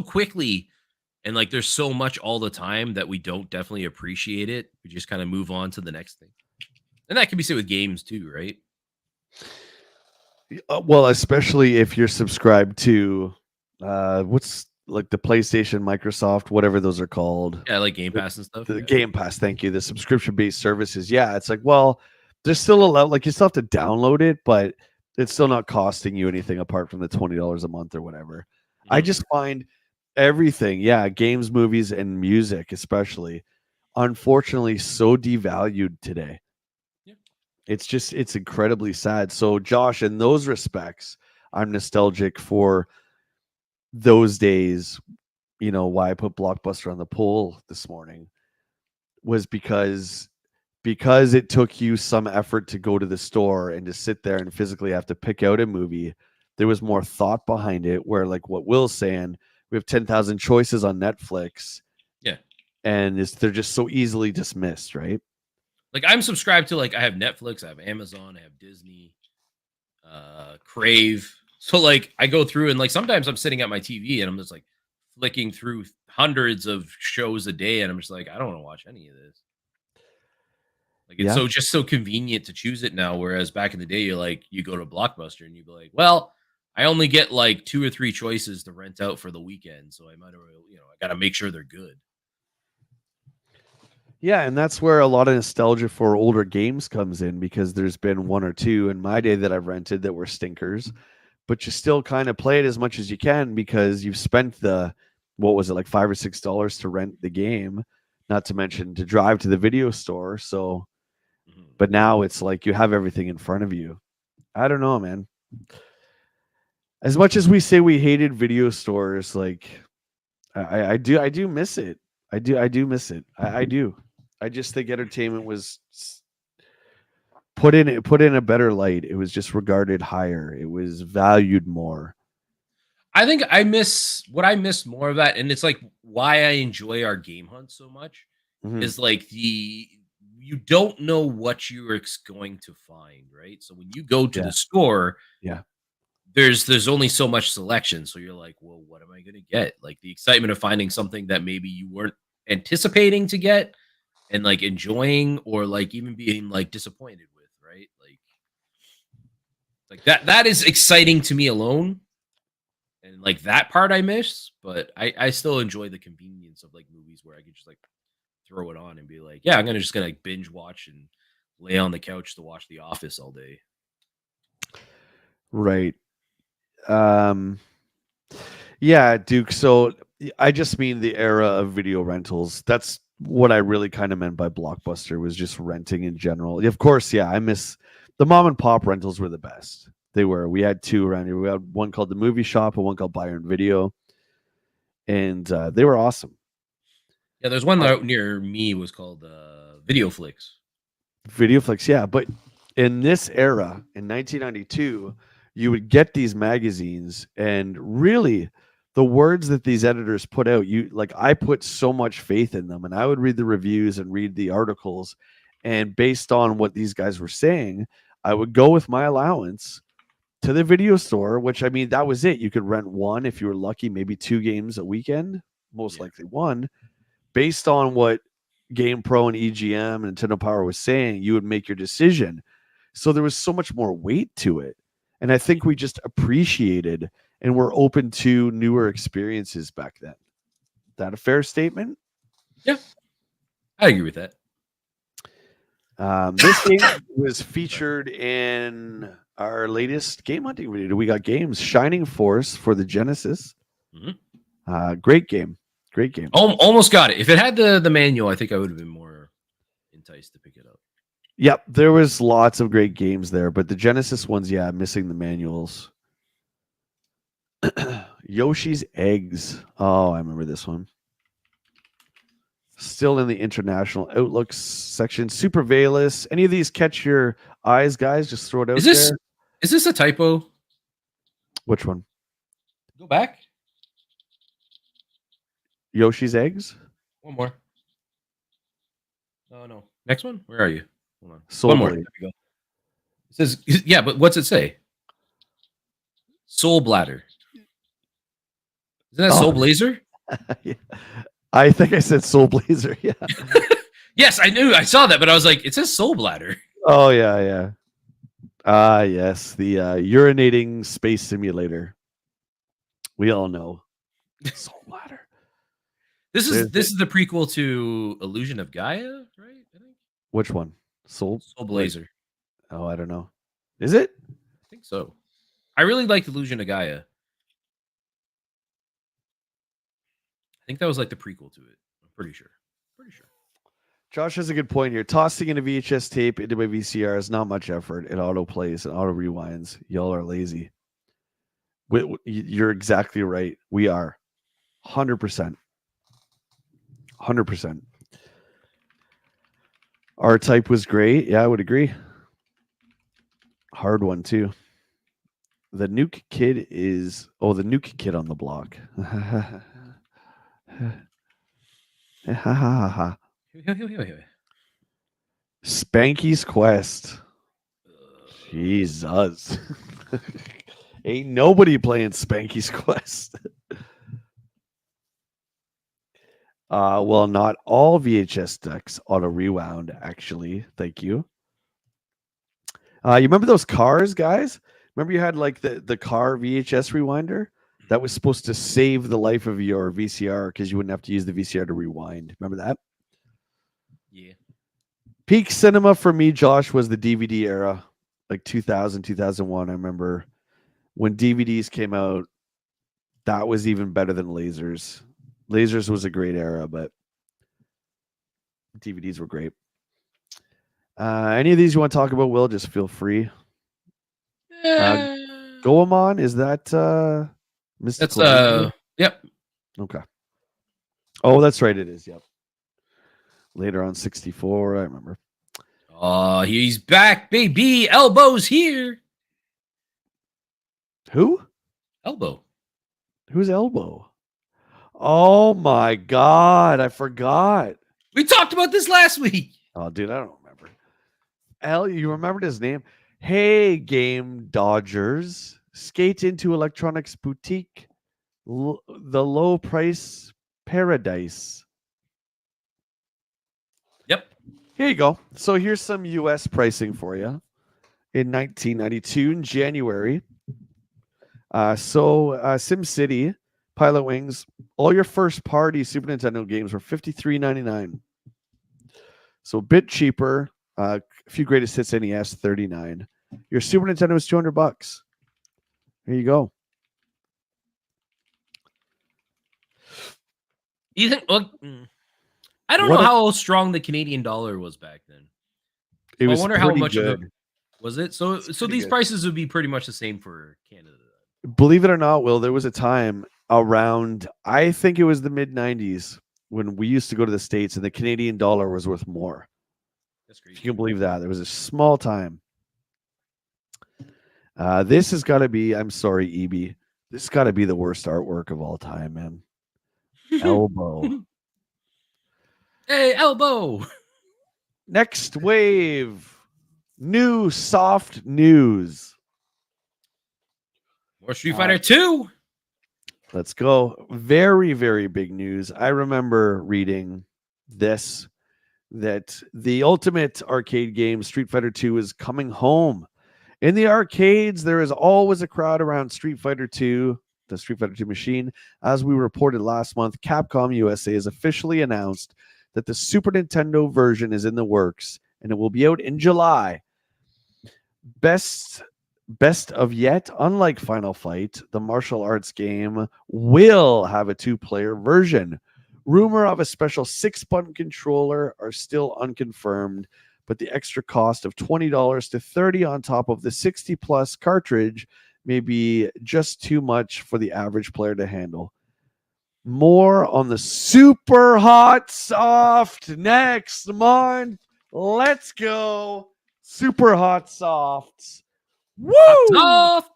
quickly and like there's so much all the time that we don't definitely appreciate it. We just kind of move on to the next thing. And that can be said with games too, right? Well, especially if you're subscribed to what's like the PlayStation, Microsoft, whatever those are called. Yeah, like Game Pass and stuff. The Game Pass, thank you. The subscription-based services. Yeah, it's like, well, there's still a lot, like you still have to download it, but it's still not costing you anything apart from the $20 a month or whatever. I just find everything, yeah, games, movies, and music especially, unfortunately, so devalued today. It's incredibly sad. So, Josh, in those respects, I'm nostalgic for those days. You know, why I put Blockbuster on the poll this morning was because it took you some effort to go to the store and to sit there and physically have to pick out a movie. There was more thought behind it, where like what Will's saying, we have 10,000 choices on Netflix. Yeah. And they're just so easily dismissed, right? Like I'm subscribed to like I have Netflix, I have Amazon, I have Disney, Crave. So like I go through and like sometimes I'm sitting at my TV and I'm just like flicking through hundreds of shows a day and I'm just like I don't want to watch any of this. Like it's so convenient to choose it now. Whereas back in the day, you go to Blockbuster and you'd be like, well, I only get like 2 or 3 choices to rent out for the weekend, so I might have, I got to make sure they're good. Yeah, and that's where a lot of nostalgia for older games comes in because there's been 1 or 2 in my day that I've rented that were stinkers, but you still kind of play it as much as you can because you've spent what was it, like $5 or $6 to rent the game, not to mention to drive to the video store. So, but now it's like you have everything in front of you. I don't know, man. As much as we say we hated video stores, like I do miss it. I do miss it. I do. I just think entertainment was put in a better light. It was just regarded higher. It was valued more. I think I miss more of that, and it's like why I enjoy our game hunt so much is like you don't know what you're going to find, right? So when you go to the store, there's only so much selection. So you're like, well, what am I going to get? Like the excitement of finding something that maybe you weren't anticipating to get and like enjoying or like even being like disappointed with, right? Like that is exciting to me alone. And like that part I miss, but I still enjoy the convenience of like movies where I can just like throw it on and be like, yeah, I'm gonna like binge watch and lay on the couch to watch The Office all day. Right. Yeah, Duke. So I just mean the era of video rentals. That's what I really kind of meant by Blockbuster was just renting in general. Of course, yeah, I miss the mom and pop rentals were the best. They were. We had 2 around here. We had one called The Movie Shop and one called Byron Video. And they were awesome. Yeah, there's one out near me was called VideoFlix. VideoFlix, yeah. But in this era, in 1992, you would get these magazines and really the words that these editors put out, I put so much faith in them and I would read the reviews and read the articles. And based on what these guys were saying, I would go with my allowance to the video store, which I mean, that was it. You could rent 1 if you were lucky, maybe 2 games a weekend, most likely 1. Based on what GamePro and EGM and Nintendo Power was saying, you would make your decision. So there was so much more weight to it. And I think we just appreciated and were open to newer experiences back then. That a fair statement? Yeah, I agree with that. This game was featured in our latest game hunting video. We got games. Shining Force for the Genesis. Great game. Great game. Almost got it. If it had the manual, I think I would have been more enticed to pick it up. Yep, there was lots of great games there, but the Genesis ones, yeah, missing the manuals. Yoshi's Eggs. Oh, I remember this one. Still in the international outlooks section. Super Valus. Any of these catch your eyes, guys? Just throw it out Is this there. is this a typo? Which one? Go back. Yoshi's Eggs? One more. Oh no. Next one? Where are you? Hold on. Soul One more. Blade. There we go. It says yeah, but what's it say? Soul Bladder. Isn't that Soul Oh. Blazer? Yeah. I think I said Soul Blazer. Yeah. Yes, I knew. I saw that, but I was like, it says Soul Bladder. Oh, yeah, yeah. Ah, yes. The urinating space simulator. We all know. Soul Bladder. This There's is the prequel to Illusion of Gaia, right? I think Which one? Soul Blazer. Oh, I don't know. Is it? I think so. I really liked Illusion of Gaia. I think that was like the prequel to it. I'm pretty sure. Josh has a good point here. Tossing in a VHS tape into my VCR is not much effort. It auto plays and auto rewinds. Y'all are lazy. You're exactly right. We are 100%. 100%. R Type was great. Yeah, I would agree. Hard one too. The Nuke Kid is the Nuke Kid on the block. Spanky's Quest. Jesus. Ain't nobody playing Spanky's Quest. Well, not all VHS decks auto rewound, actually. Thank you. You remember those cars, guys? Remember you had like the car VHS rewinder that was supposed to save the life of your VCR because you wouldn't have to use the VCR to rewind. Remember that? Yeah. Peak cinema for me, Josh, was the DVD era, like 2000, 2001. I remember when DVDs came out, that was even better than lasers. Lasers was a great era, but DVDs were great. Any of these you want to talk about, Will, just feel free. Goemon, is that mystical? That's yep. Okay. Oh, that's right, it is. Yep. Later on 64, I remember. Oh, he's back, baby. Elbow's here. Who? Elbow. Who's Elbow? Oh my God, I forgot. We talked about this last week. Oh, dude, I don't remember. You remembered his name? Hey, Game Dodgers, skate into Electronics Boutique, the low price paradise. Yep. Here you go. So here's some US pricing for you. In 1992, in January. SimCity, Pilot Wings, all your first party Super Nintendo games were $53.99. So a bit cheaper. A few greatest hits NES, $39. Your Super Nintendo was $200. There you go. You think? Well, I don't know how strong the Canadian dollar was back then. It was I wonder how much good. of it was it. So these good. Prices would be pretty much the same for Canada. Believe it or not, Will, there was a time around, I think it was the mid 90s, when we used to go to the States and the Canadian dollar was worth more. That's crazy. If you can believe that. There was a small time. This has got to be, I'm sorry, EB. This has got to be the worst artwork of all time, man. Elbow. Hey, Elbow. Next wave. New soft news. More Street Fighter 2. Let's go. Very, very big news. I remember reading this, that the ultimate arcade game, Street Fighter 2, is coming home. In the arcades, there is always a crowd around Street Fighter 2, the Street Fighter 2 machine. As we reported last month, Capcom USA has officially announced that the Super Nintendo version is in the works, and it will be out in July. Best of yet, unlike Final Fight, the martial arts game will have a 2-player version. Rumor of a special 6-button controller are still unconfirmed, but the extra cost of $20 to $30 on top of the 60-plus cartridge may be just too much for the average player to handle. More on the super hot soft next month. Let's go. Super hot softs. Woo! Soft.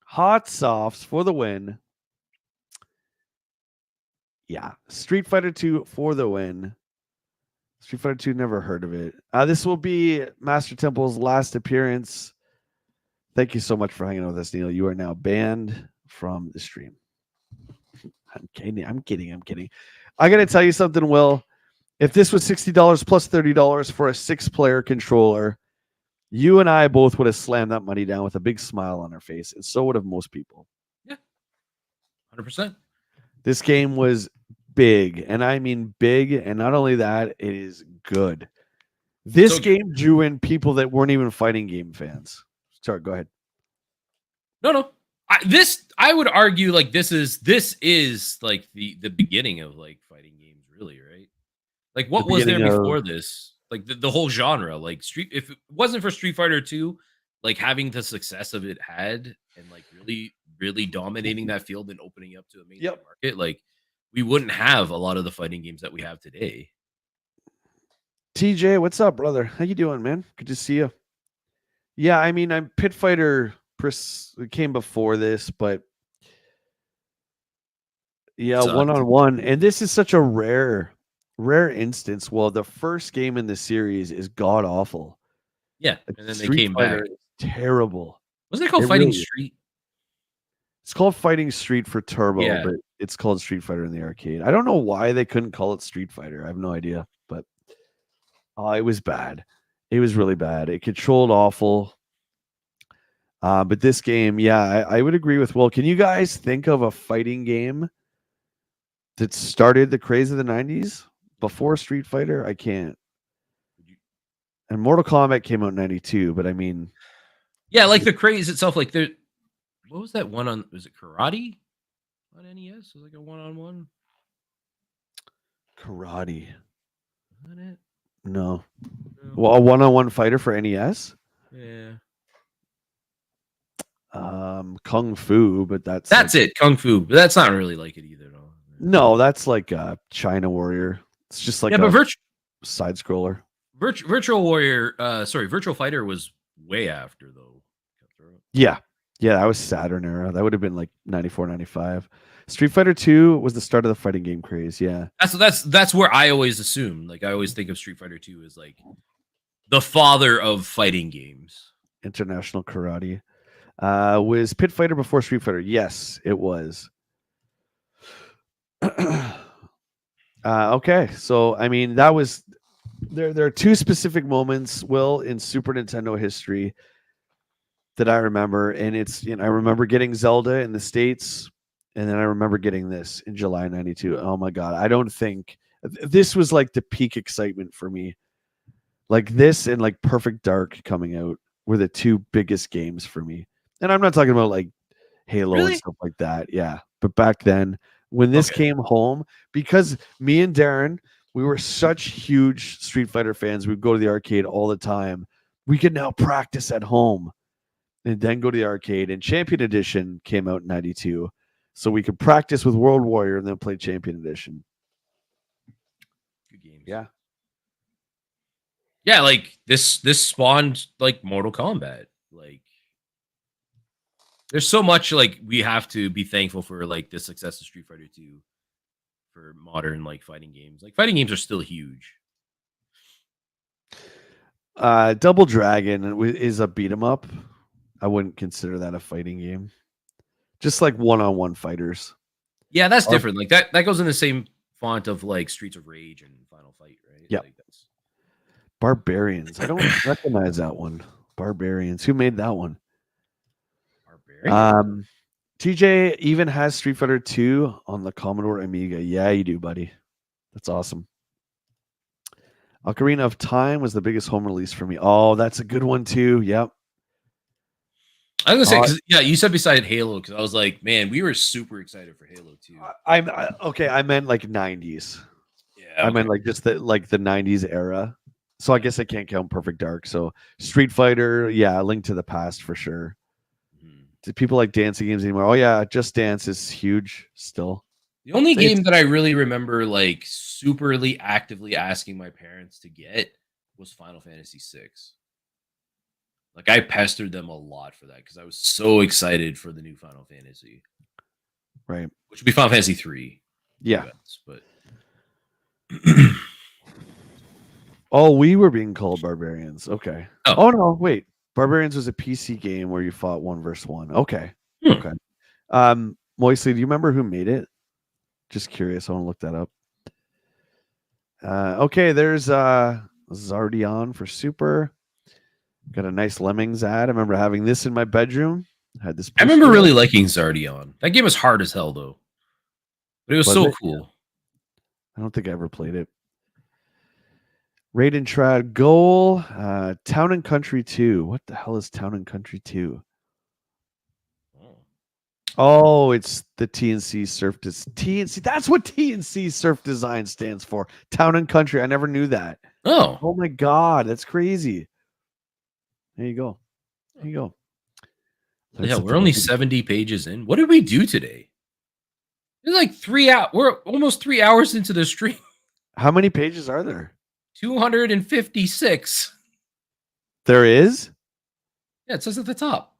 Hot softs for the win. Yeah. Street Fighter 2 for the win. Street Fighter 2, never heard of it. This will be Master Temple's last appearance. Thank you so much for hanging out with us, Neil. You are now banned from the stream. I'm kidding. I got to tell you something, Will. If this was $60 plus $30 for a 6-player controller, you and I both would have slammed that money down with a big smile on our face, and so would have most people. Yeah, 100%. This game was big, and I mean big, and not only that, it is good. This game drew in people that weren't even fighting game fans. Sorry, go ahead. No. I would argue like this is like the beginning of like fighting games, really, right? Like what was there before this? Like the whole genre, like if it wasn't for Street Fighter 2, like having the success of it had and like really dominating that field and opening up to a mainstream market, like we wouldn't have a lot of the fighting games that we have today. TJ, what's up, brother? How you doing, man? Good to see you. Yeah, I mean, I'm Pit Fighter came before this, but yeah, one-on-one, and this is such a rare instance. Well, the first game in the series is god awful. Yeah, and then they came back. Terrible. Wasn't it called Fighting Street? It's called Fighting Street for Turbo, but it's called Street Fighter in the arcade. I don't know why they couldn't call it Street Fighter. I have no idea, but it was bad. It was really bad. It controlled awful. But this game, yeah, I would agree with Will. Can you guys think of a fighting game that started the craze of the 90s before Street Fighter? I can't. And Mortal Kombat came out in 92, but I mean... Yeah, like the craze itself, like there... What was that one on... Was it Karate on NES? It was like a one-on-one? Karate. Isn't it? No. Well, a one-on-one fighter for NES? Yeah. Kung Fu, but that's like, it, Kung Fu, but that's not really like it either. No, that's like a China Warrior. It's just like a side scroller. Virtual Warrior, Virtual Fighter was way after though. Yeah, that was Saturn era. That would have been like 94, 95. Street Fighter 2 was the start of the fighting game craze. Yeah, that's where I always assume. Like I always think of Street Fighter 2 as like the father of fighting games. International Karate. Was Pit Fighter before Street Fighter? Yes, it was. Okay, so I mean that was there are two specific moments, Will, in Super Nintendo history that I remember, and it's I remember getting Zelda in the States, and then I remember getting this in July 92. Oh my god, I don't think this was like the peak excitement for me. Like this and like Perfect Dark coming out were the two biggest games for me. And I'm not talking about like Halo and stuff like that. Yeah. But back then, when this came home, because me and Darren, we were such huge Street Fighter fans, we'd go to the arcade all the time. We could now practice at home and then go to the arcade. And Champion Edition came out in 92. So we could practice with World Warrior and then play Champion Edition. Good games. Yeah. Yeah, like this spawned like Mortal Kombat. Like there's so much like we have to be thankful for like the success of Street Fighter 2 for modern like fighting games. Like fighting games are still huge. Double Dragon is a beat 'em up. I wouldn't consider that a fighting game. Just like one-on-one fighters. Yeah, that's different. Like that goes in the same font of like Streets of Rage and Final Fight, right? Yeah. Like that's... Barbarians. I don't recognize that one. Barbarians. Who made that one? TJ even has Street Fighter 2 on the Commodore Amiga. Yeah, you do, buddy. That's awesome. Ocarina of Time was the biggest home release for me. Oh, that's a good one too. Yep. I was gonna say, you said beside Halo, because I was like, man, we were super excited for Halo 2. I meant like 90s. Yeah. I meant like just the 90s era. So I guess I can't count Perfect Dark. So Street Fighter, yeah, Link to the Past for sure. Mhm. Do people like dancing games anymore? Oh yeah, Just Dance is huge still. The only It's- game that I really remember like superly actively asking my parents to get was Final Fantasy VI. Like I pestered them a lot for that because I was so excited for the new Final Fantasy, Right. which would be Final Fantasy 3. Yeah. But Oh, we were being called barbarians. Okay. Oh. Oh no, wait. Barbarians was a PC game where you fought 1v1. Okay. Hmm. Okay. Moisley, do you remember who made it? Just curious. I want to look that up. Okay, there's Zardion for Super. Got a nice Lemmings ad. I remember having this in my bedroom. Had this. I remember poster really up. liking Zardion. That game was hard as hell though, but it was Was so it? cool. I don't think I ever played it. Raid and Trad Goal. Town and Country 2. What the hell is Town and Country 2? Oh. Oh, it's the TNC Surf TNC. That's what TNC Surf Design stands for. Town and Country. I never knew that. Oh, Oh my god, that's crazy. There you go. There you go. the hell, we're only 70 pages in. What did we do today? It's like 3 hours. We're almost 3 hours into the stream. How many pages are there? 256. There is? Yeah, it says at the top.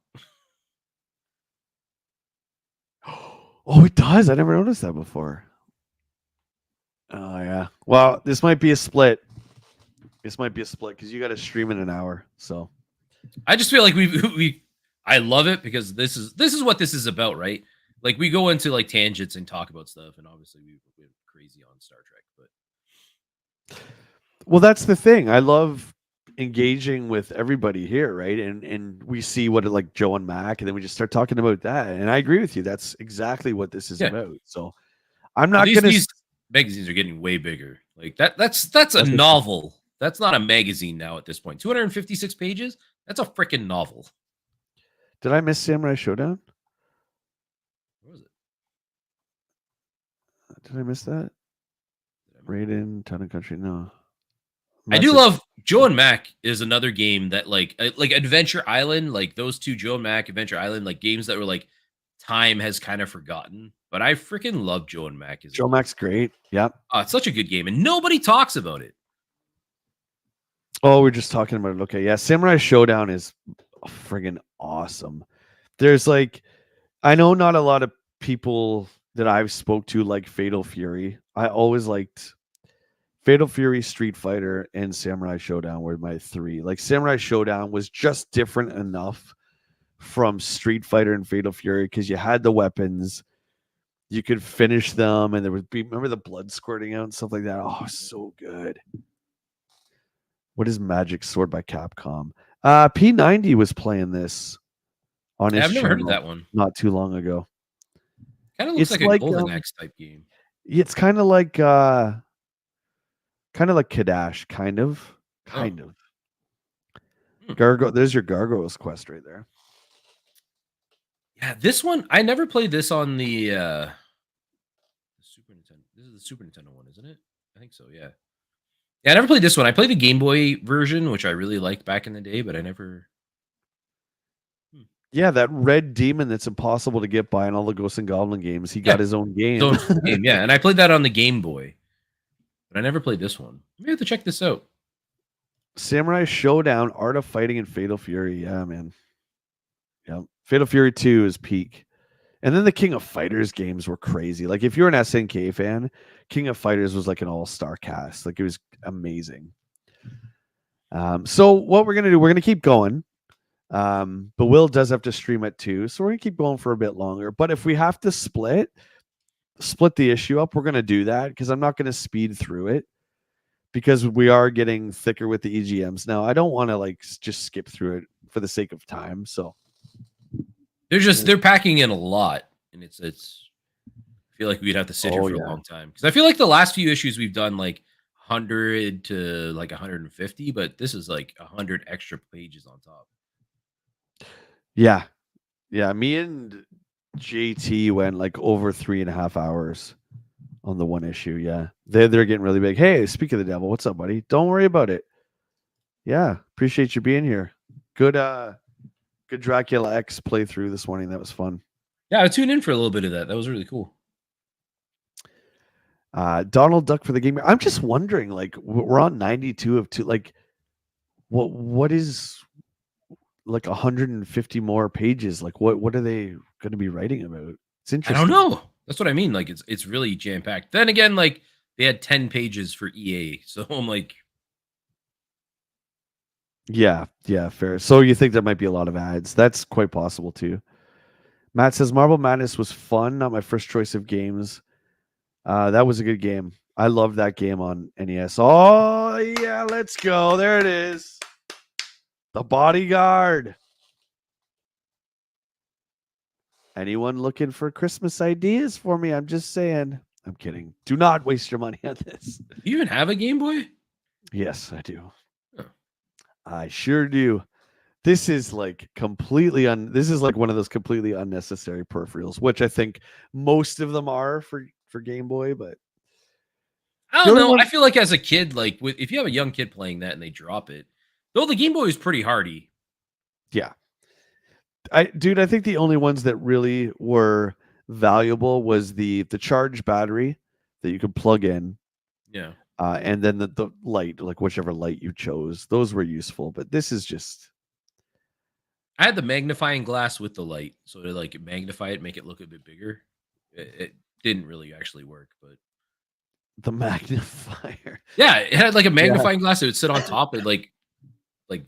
Oh, it does. I never noticed that before. Oh yeah. Well, this might be a split. This might be a split because you got to stream in an hour. So I just feel like I love it because this is what this is about, right? Like we go into like tangents and talk about stuff, and obviously we're crazy on Star Trek, but well, that's the thing. I love engaging with everybody here, right? And we see what it like Joe and Mac, and then we just start talking about that. And I agree with you. That's exactly what this is Yeah. about. So I'm not these, gonna. these magazines are getting way bigger. Like that's a novel. That's not a magazine now at this point. 256 pages. That's a freaking novel. Did I miss Samurai Showdown? What was it? Did I miss that? Raiden, Town and Country. No. I do love Joe and Mac is another game that like Adventure Island, like those two Joe and Mac, Adventure Island, like games that were like time has kind of forgotten. But I freaking love Joe and Mac. Joe Mac's great. Yep. Oh, it's such a good game, and nobody talks about it. Oh, we're just talking about it. Okay, yeah, Samurai Showdown is friggin' awesome. There's like, I know not a lot of people that I've spoke to like Fatal Fury. I always liked Fatal Fury, Street Fighter, and Samurai Showdown were my three. Like Samurai Showdown was just different enough from Street Fighter and Fatal Fury because you had the weapons, you could finish them, and there would be, remember the blood squirting out and stuff like that. Oh, so good. What is Magic Sword by Capcom? P90 was playing this on his I've never heard of channel that one. not too long ago. Kind of looks It's like a like, Golden Axe type game. It's kind of like Kadash, kind of. There's your Gargoyles quest right there. Yeah, this one I never played this on the Super Nintendo. This is the Super Nintendo one, isn't it? I think so. Yeah. Yeah, I never played this one. I played the Game Boy version, which I really liked back in the day, but I never. Yeah, that red demon that's impossible to get by in all the Ghosts and Goblin games. He got his own game. Yeah, and I played that on the Game Boy, but I never played this one. Maybe I have to check this out. Samurai Showdown, Art of Fighting, and Fatal Fury. Yeah, man. Yeah, Fatal Fury 2 is peak. And then the King of Fighters games were crazy. Like if you're an SNK fan, King of Fighters was like an all-star cast. Like it was amazing. So what we're gonna do, we're gonna keep going. But Will does have to stream at 2, so we're gonna keep going for a bit longer. But if we have to split the issue up, we're gonna do that because I'm not gonna speed through it because we are getting thicker with the EGMs now. I don't want to like just skip through it for the sake of time. So They're packing in a lot, and it's. I feel like we'd have to sit here for a long time because I feel like the last few issues we've done like 100 to like 150, but this is like 100 extra pages on top. Yeah. Me and JT went like over 3.5 hours on the one issue. Yeah, they're getting really big. Hey, speak of the devil, what's up, buddy? Don't worry about it. Yeah, appreciate you being here. Good Dracula X playthrough this morning. That was fun. Yeah, I tuned in for a little bit of that. That was really cool. Donald Duck for the game. I'm just wondering, like, we're on 92 of 2. Like, what is like 150 more pages? Like, what are they going to be writing about? It's I interesting. don't know. That's what I mean. Like it's really jam packed. Then again, like they had 10 pages for EA, so I'm like, Yeah, fair. So you think there might be a lot of ads? That's quite possible too. Matt says Marble Madness was fun, not my first choice of games. That was a good game. I loved that game on NES. Oh yeah, let's go. There it is. The Bodyguard. Anyone looking for Christmas ideas for me? I'm just saying. I'm kidding. Do not waste your money on this. do you even have a Game Boy? Yes, I do. Oh. I sure do. This is like completely this is like one of those completely unnecessary peripherals, which I think most of them are for Game Boy, but I don't know. I feel like as a kid, like if you have a young kid playing that and they drop it, though the Game Boy is pretty hardy. Yeah. I think the only ones that really were valuable was the charge battery that you could plug in. Yeah. And then the light, like whichever light you chose, those were useful. But this is just. I had the magnifying glass with the light, so to like magnify it, make it look a bit bigger. It didn't really actually work, but the magnifier. Yeah, it had like a magnifying glass. It would sit on top of like a I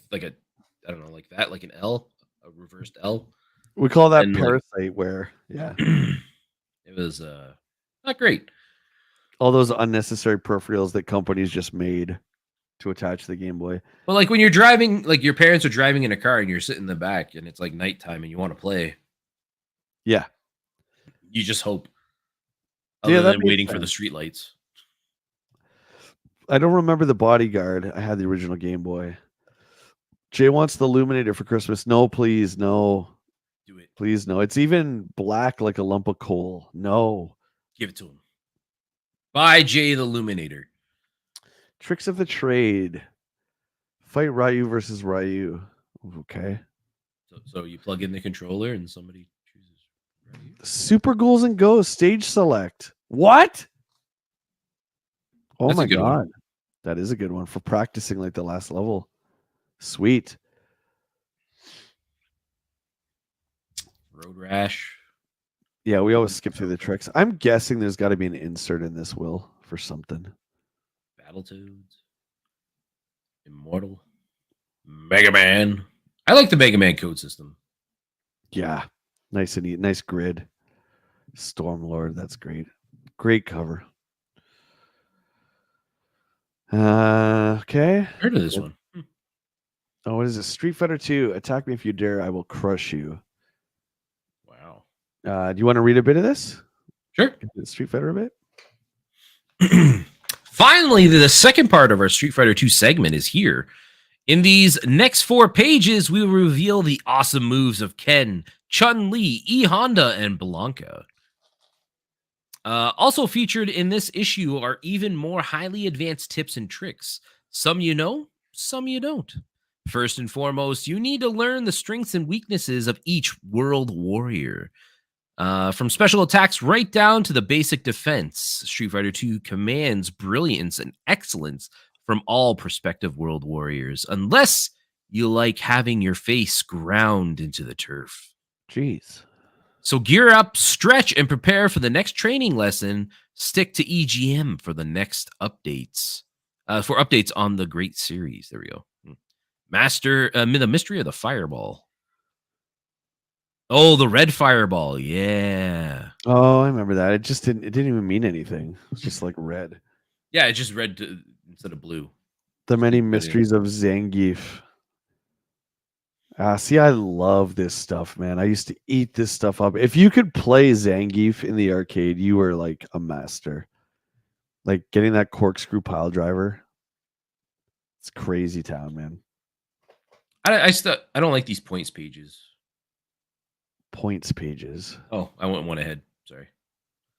don't know, like that, like an L, a reversed L. We call that And, parasite wear. Yeah. It was not great. All those unnecessary peripherals that companies just made to attach to the Game Boy. But like when you're driving, like your parents are driving in a car and you're sitting in the back and it's like nighttime and you want to play. Yeah. You just hope. Other than waiting for the street lights. I don't remember the Bodyguard. I had the original Game Boy. Jay wants the Illuminator for Christmas. No, please, no. Do it. Please, no. It's even black like a lump of coal. No. Give it to him. Buy Jay the Illuminator. Tricks of the Trade. Fight Ryu versus Ryu. Okay. So you plug in the controller and somebody chooses Ryu. Super Ghouls and Ghosts stage select. What? Oh, that's my God. One. That is a good one for practicing like the last level. Sweet. Road Rash. Yeah, we always skip through the tricks. I'm guessing there's got to be an insert in this, Will, for something. Battletoads. Immortal. Mega Man. I like the Mega Man code system. Yeah. Nice and neat. Nice grid. Stormlord. That's great. Great cover. Okay. Heard of this one. Oh, what is this? Street Fighter 2. Attack me if you dare. I will crush you. Wow. Do you want to read a bit of this? Sure. Street Fighter a bit? Finally, the second part of our Street Fighter 2 segment is here. In these next 4 pages, we will reveal the awesome moves of Ken, Chun-Li, E. Honda, and Blanca. Also featured in this issue are even more highly advanced tips and tricks. Some you know, some you don't. First and foremost, you need to learn the strengths and weaknesses of each world warrior. From special attacks right down to the basic defense, Street Fighter 2 commands brilliance and excellence from all prospective world warriors, unless you like having your face ground into the turf. Jeez. So gear up, stretch, and prepare for the next training lesson. Stick to EGM for the next updates. For updates on the great series. There we go. Master, the mystery of the fireball. Oh, the red fireball. Yeah. Oh, I remember that. It didn't even mean anything. It's just like red. Yeah, it's just red instead of blue. The many mysteries of Zangief. See, I love this stuff, man. I used to eat this stuff up. If you could play Zangief in the arcade, you were like a master. Like getting that corkscrew pile driver. It's crazy town, man. I don't like these points pages. Points pages. Oh, I went one ahead. Sorry.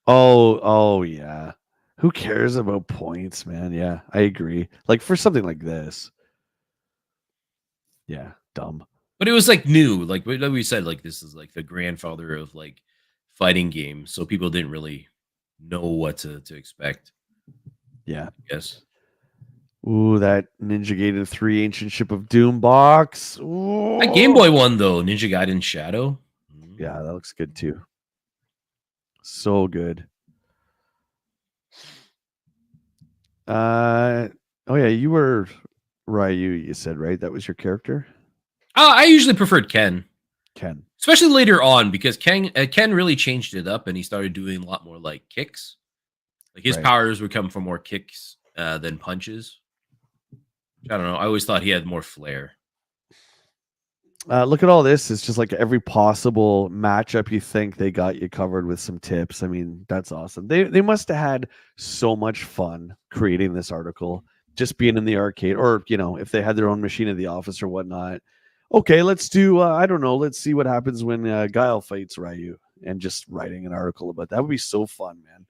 Oh yeah. Who cares about points, man? Yeah, I agree. Like for something like this. Yeah, dumb. But it was like new, like we said, like this is like the grandfather of like fighting games, so people didn't really know what to expect. Yeah. Yes. Ooh, that Ninja Gaiden 3 Ancient Ship of Doom box. Ooh. That Game Boy one though, Ninja Gaiden Shadow. Yeah, that looks good too. So good. Oh yeah, you were Ryu, you said, right? That was your character? I usually preferred Ken, Ken. especially later on because Ken really changed it up and he started doing a lot more like kicks. Like his Right. powers would come from more kicks than punches. I don't know. I always thought he had more flair. Look at all this. It's just like every possible matchup you think they got you covered with some tips. I mean, that's awesome. They must have had so much fun creating this article, just being in the arcade, or if they had their own machine in the office or whatnot. Okay, let's do I don't know, let's see what happens when Guile fights Ryu, and just writing an article about that would be so fun, man.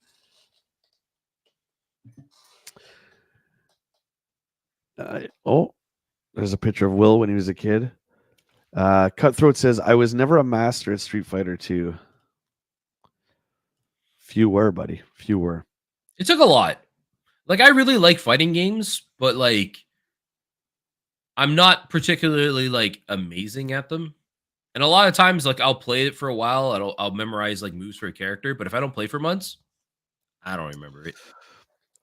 There's a picture of Will when he was a kid. Cutthroat says, I was never a master at Street Fighter 2. Few were, buddy. Few were. It took a lot. Like I really like fighting games, but like I'm not particularly like amazing at them. And a lot of times, like I'll play it for a while. I'll memorize like moves for a character, but if I don't play for months, I don't remember it.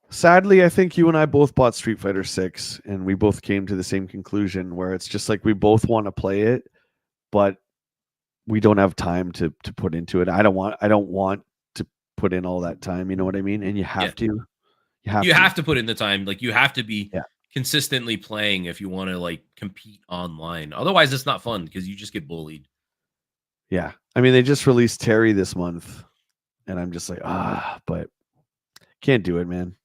Sadly, I think you and I both bought Street Fighter 6, and we both came to the same conclusion where it's just like we both want to play it, but we don't have time to put into it. I don't want to put in all that time. You know what I mean? And you have to. You have to put in the time. Like you have to be Yeah. consistently playing if you want to like compete online. Otherwise, it's not fun because you just get bullied. Yeah. I mean, they just released Terry this month, and I'm just like, but can't do it, man.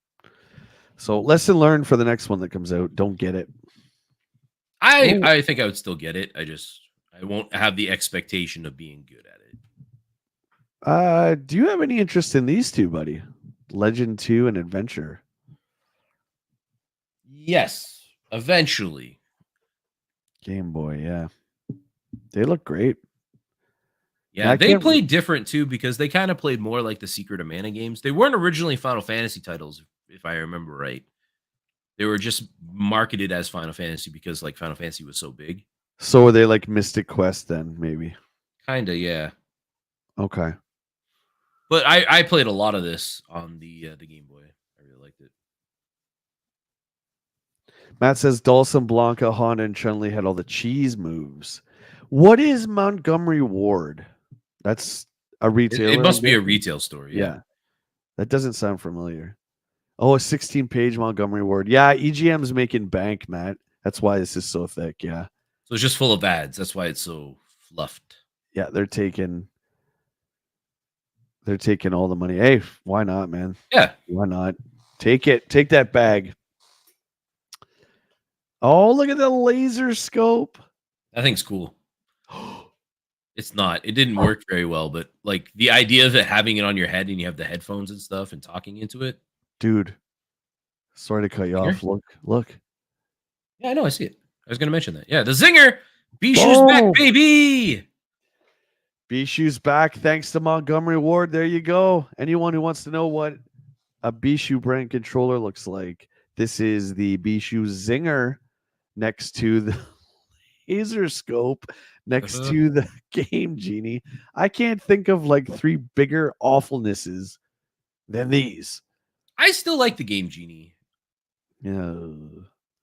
So lesson learned for the next one that comes out. Don't get it. I think I would still get it. I won't have the expectation of being good at it. Do you have any interest in these two, buddy? Legend 2 and Adventure. Yes, eventually. Game Boy, yeah. They look great. Yeah, they played different too because they kind of played more like the Secret of Mana games. They weren't originally Final Fantasy titles, if I remember right. They were just marketed as Final Fantasy because like Final Fantasy was so big. So are they like Mystic Quest then, maybe? Kinda, yeah. Okay. But I played a lot of this on the Game Boy. I really liked it. Matt says Dawson, Blanca, Honda, and Chun-Li had all the cheese moves. What is Montgomery Ward? That's a retailer. It must be a retail store. Yeah. That doesn't sound familiar. Oh, a 16-page Montgomery Ward. Yeah, EGM's making bank, Matt. That's why this is so thick. Yeah. So it's just full of ads. That's why it's so fluffed. Yeah, they're taking all the money. Hey, why not, man? Yeah. Why not? Take it. Take that bag. Oh, look at the laser scope. That thing's cool. It's not. It didn't work very well, but like the idea of it having it on your head and you have the headphones and stuff and talking into it. Dude, sorry to cut you off. Look. Yeah, I know. I see it. I was going to mention that. Yeah, the Zinger. Bishu's back, baby. Bishu's back thanks to Montgomery Ward. There you go. Anyone who wants to know what a Bishu brand controller looks like, this is the Bishu Zinger next to the laser scope, next to the Game Genie. I can't think of like 3 bigger awfulnesses than these. I still like the Game Genie. Yeah.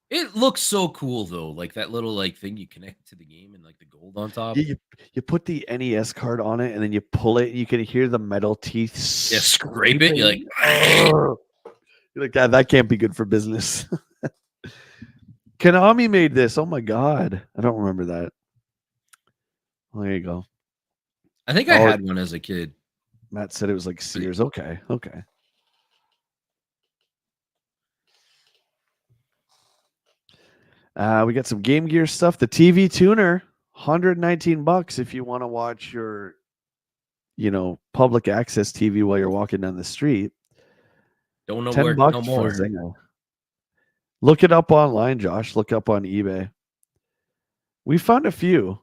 It looks so cool though, like that little like thing you connect to the game and like the gold on top. You put the NES card on it and then you pull it and you can hear the metal teeth. Yeah, scrape it. You're like, you're like that can't be good for business. Konami made this. Oh my god. I don't remember that. Well, there you go. I think I had one as a kid. Matt said it was like Sears. Okay. We got some Game Gear stuff. The TV tuner, $119 if you want to watch your, public access TV while you're walking down the street. Don't know $10 where no for more. Zinger. Look it up online, Josh. Look up on eBay. We found a few.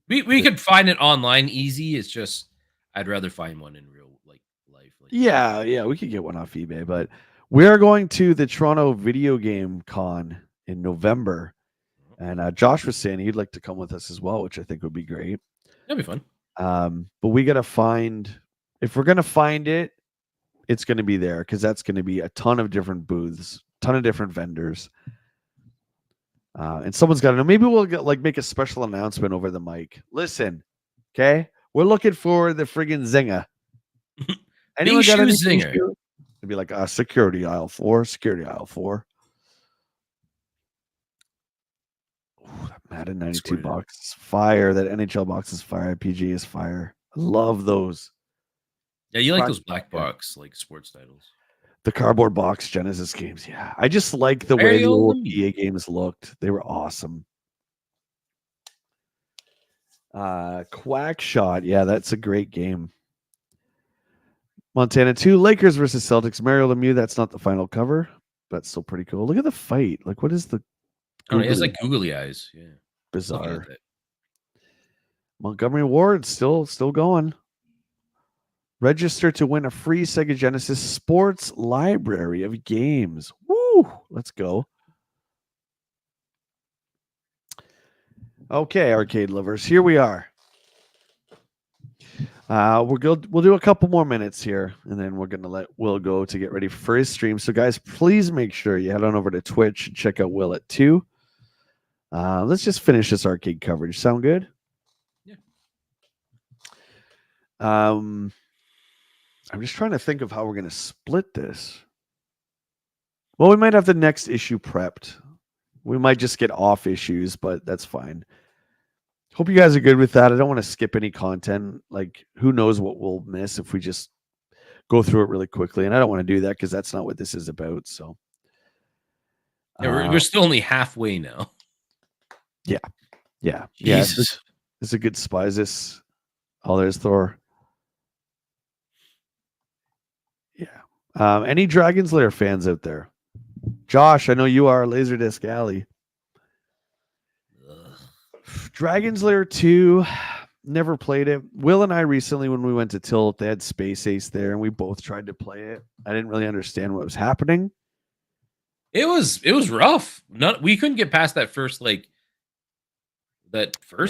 We could find it online easy. It's just I'd rather find one in real life. Like Yeah, we could get one off eBay, but we are going to the Toronto Video Game Con in November, and Josh was saying he'd like to come with us as well, which I think would be great. that'd be fun. But we got to find, if we're gonna find it, it's going to be there because that's going to be a ton of different booths, ton of different vendors. And someone's got to know. Maybe we'll make a special announcement over the mic. Listen, okay, we're looking for the friggin' zinger. Anyone got any zinger? It'd be like security aisle 4, security aisle 4. Ooh, that Madden 92 box is fire. That NHL box is fire. PG is fire. I love those. Yeah, you like those black box like sports titles. The cardboard box Genesis games. Yeah. I just like the way the old EA games looked. They were awesome. Quack Shot. Yeah, that's a great game. Montana 2, Lakers versus Celtics. Mario Lemieux. That's not the final cover, but still pretty cool. Look at the fight. Like, what is the... Oh, he has like googly eyes. Yeah. Bizarre. Montgomery Ward still going. Register to win a free Sega Genesis sports library of games. Woo! Let's go. Okay, arcade lovers, here we are. We'll do a couple more minutes here, and then we're gonna let Will go to get ready for his stream. So, guys, please make sure you head on over to Twitch and check out Will at 2. Let's just finish this arcade coverage. Sound good? Yeah. I'm just trying to think of how we're going to split this. Well, we might have the next issue prepped. We might just get off issues, but that's fine. Hope you guys are good with that. I don't want to skip any content. Like, who knows what we'll miss if we just go through it really quickly. And I don't want to do that because that's not what this is about. So, yeah, we're still only halfway now. Yeah. Jesus. It's a good spot. Is this? Oh, there's Thor. Yeah. Any Dragon's Lair fans out there? Josh, I know you are. Laserdisc Alley. Dragon's Lair 2, never played it. Will and I recently, when we went to Tilt, they had Space Ace there, and we both tried to play it. I didn't really understand what was happening. It was rough. We couldn't get past that first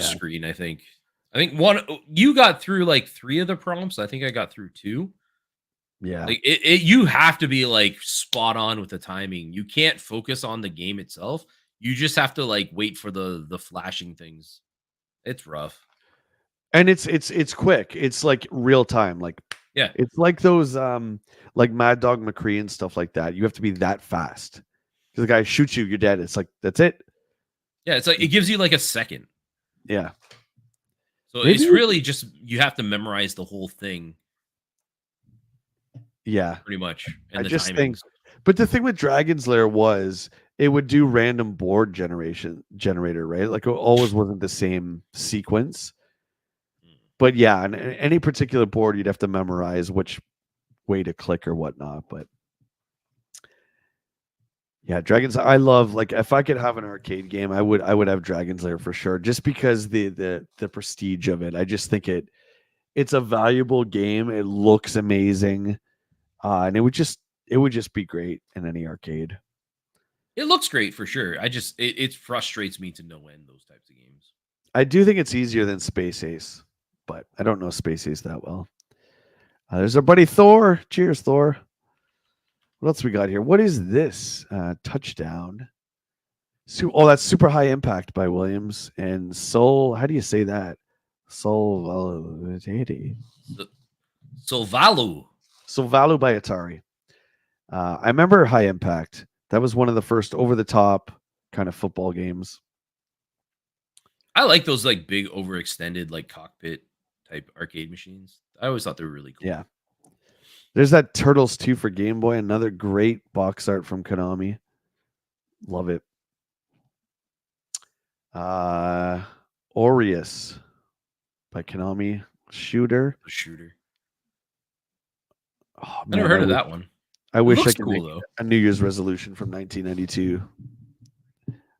screen. I think one you got through like 3 of the prompts. I think I got through 2. Yeah, like you have to be like spot on with the timing. You can't focus on the game itself. You just have to like wait for the flashing things. It's rough. And it's quick. It's like real time. Like, yeah, it's like those like Mad Dog McCree and stuff like that. You have to be that fast. Because the guy shoots you, you're dead. It's like, that's it. Yeah, it's like it gives you like a second. Yeah. So it's really just you have to memorize the whole thing. Yeah. Pretty much. And I just think, but the thing with Dragon's Lair was it would do random board generator, right? Like it always wasn't the same sequence. But yeah, on any particular board, you'd have to memorize which way to click or whatnot. But yeah, I love, like, if I could have an arcade game, I would have Dragon's Lair for sure, just because the prestige of it. I just think it's a valuable game. It looks amazing, and it would just be great in any arcade. It looks great for sure. It frustrates me to no end, those types of games. I do think it's easier than Space Ace, but I don't know Space Ace that well. There's our buddy Thor. Cheers, Thor. What else we got here? What is this? Touchdown. That's Super High Impact by Williams and Soul. How do you say that? Solvalu by Atari. I remember High Impact. That was one of the first over-the-top kind of football games. I like those like big overextended like cockpit type arcade machines. I always thought they were really cool. Yeah. There's that Turtles 2 for Game Boy. Another great box art from Konami. Love it. Aureus by Konami. Shooter. Oh, man, I never heard of that one. I wish I could make a New Year's resolution from 1992.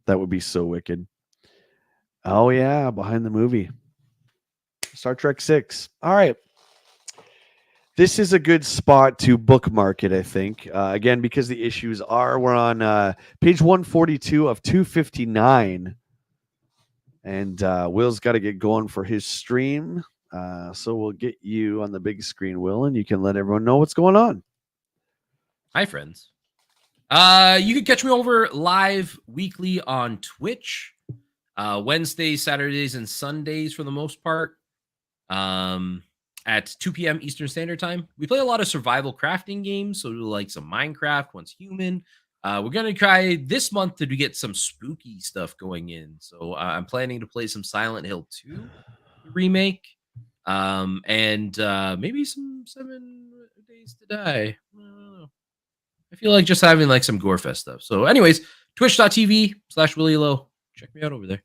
That would be so wicked. Oh yeah, behind the movie. Star Trek 6. All right. This is a good spot to bookmark it, I think. Again, because the issues are, we're on page 142 of 259. And Will's got to get going for his stream. So we'll get you on the big screen, Will, and you can let everyone know what's going on. Hi, friends. You can catch me over live weekly on Twitch, Wednesdays, Saturdays, and Sundays for the most part. At 2 p.m. Eastern Standard Time. We play a lot of survival crafting games, so like some Minecraft, Once Human. We're going to try this month to get some spooky stuff going in. So I'm planning to play some Silent Hill 2 remake, and maybe some 7 Days to Die. I don't know. I feel like just having like some Gorefest stuff. So anyways, twitch.tv/WillLo. Check me out over there.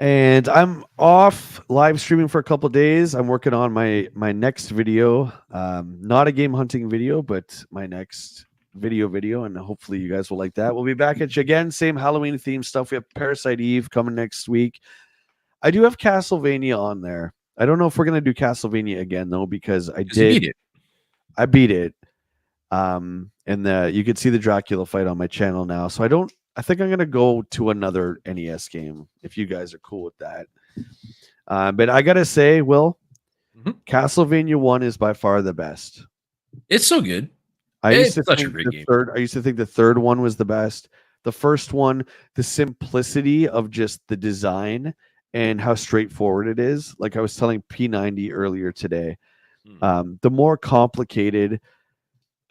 And I'm off live streaming for a couple of days. I'm working on my next video, not a game hunting video, but my next video, and hopefully you guys will like that. We'll be back at you again, same Halloween theme stuff. We have Parasite Eve coming next week. I do have Castlevania on there. I don't know if we're gonna do Castlevania again though, because I beat it. And you could see the Dracula fight on my channel now. So I think I'm going to go to another NES game if you guys are cool with that. But I got to say, Will, Castlevania 1 is by far the best. It's so good. I used to such think a great game. I used to think the third one was the best. The first one, the simplicity of just the design and how straightforward it is. Like I was telling P90 earlier today, the more complicated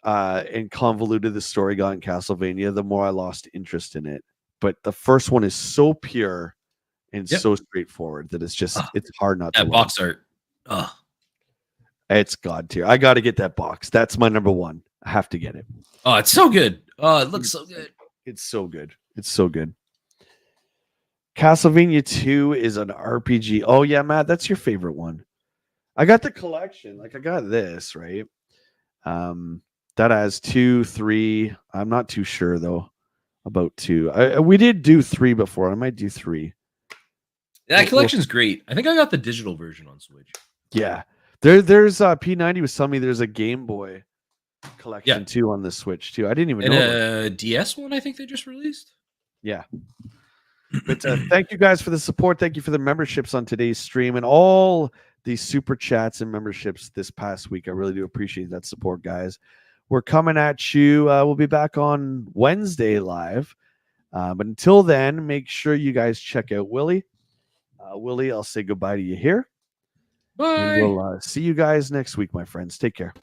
and convoluted the story got in Castlevania, the more I lost interest in it. But the first one is so pure and so straightforward that it's hard not to. That box art. It's God tier. I got to get that box. That's my number one. I have to get it. Oh, it's so good. Oh, it looks so good. It's so good. It's so good. Castlevania 2 is an RPG. Oh yeah, Matt, that's your favorite one. I got the collection. Like I got this, right? That has 2, 3. I'm not too sure though about 2. We did do 3 before. I might do 3. That collection's great. I think I got the digital version on Switch. Yeah. There's P90 was telling me there's a Game Boy collection too on the Switch too. I didn't even know. And a DS one I think they just released. Yeah. But thank you guys for the support. Thank you for the memberships on today's stream and all these super chats and memberships this past week. I really do appreciate that support, guys. We're coming at you. We'll be back on Wednesday live. But until then, make sure you guys check out Willie. Willie, I'll say goodbye to you here. Bye. And we'll see you guys next week, my friends. Take care.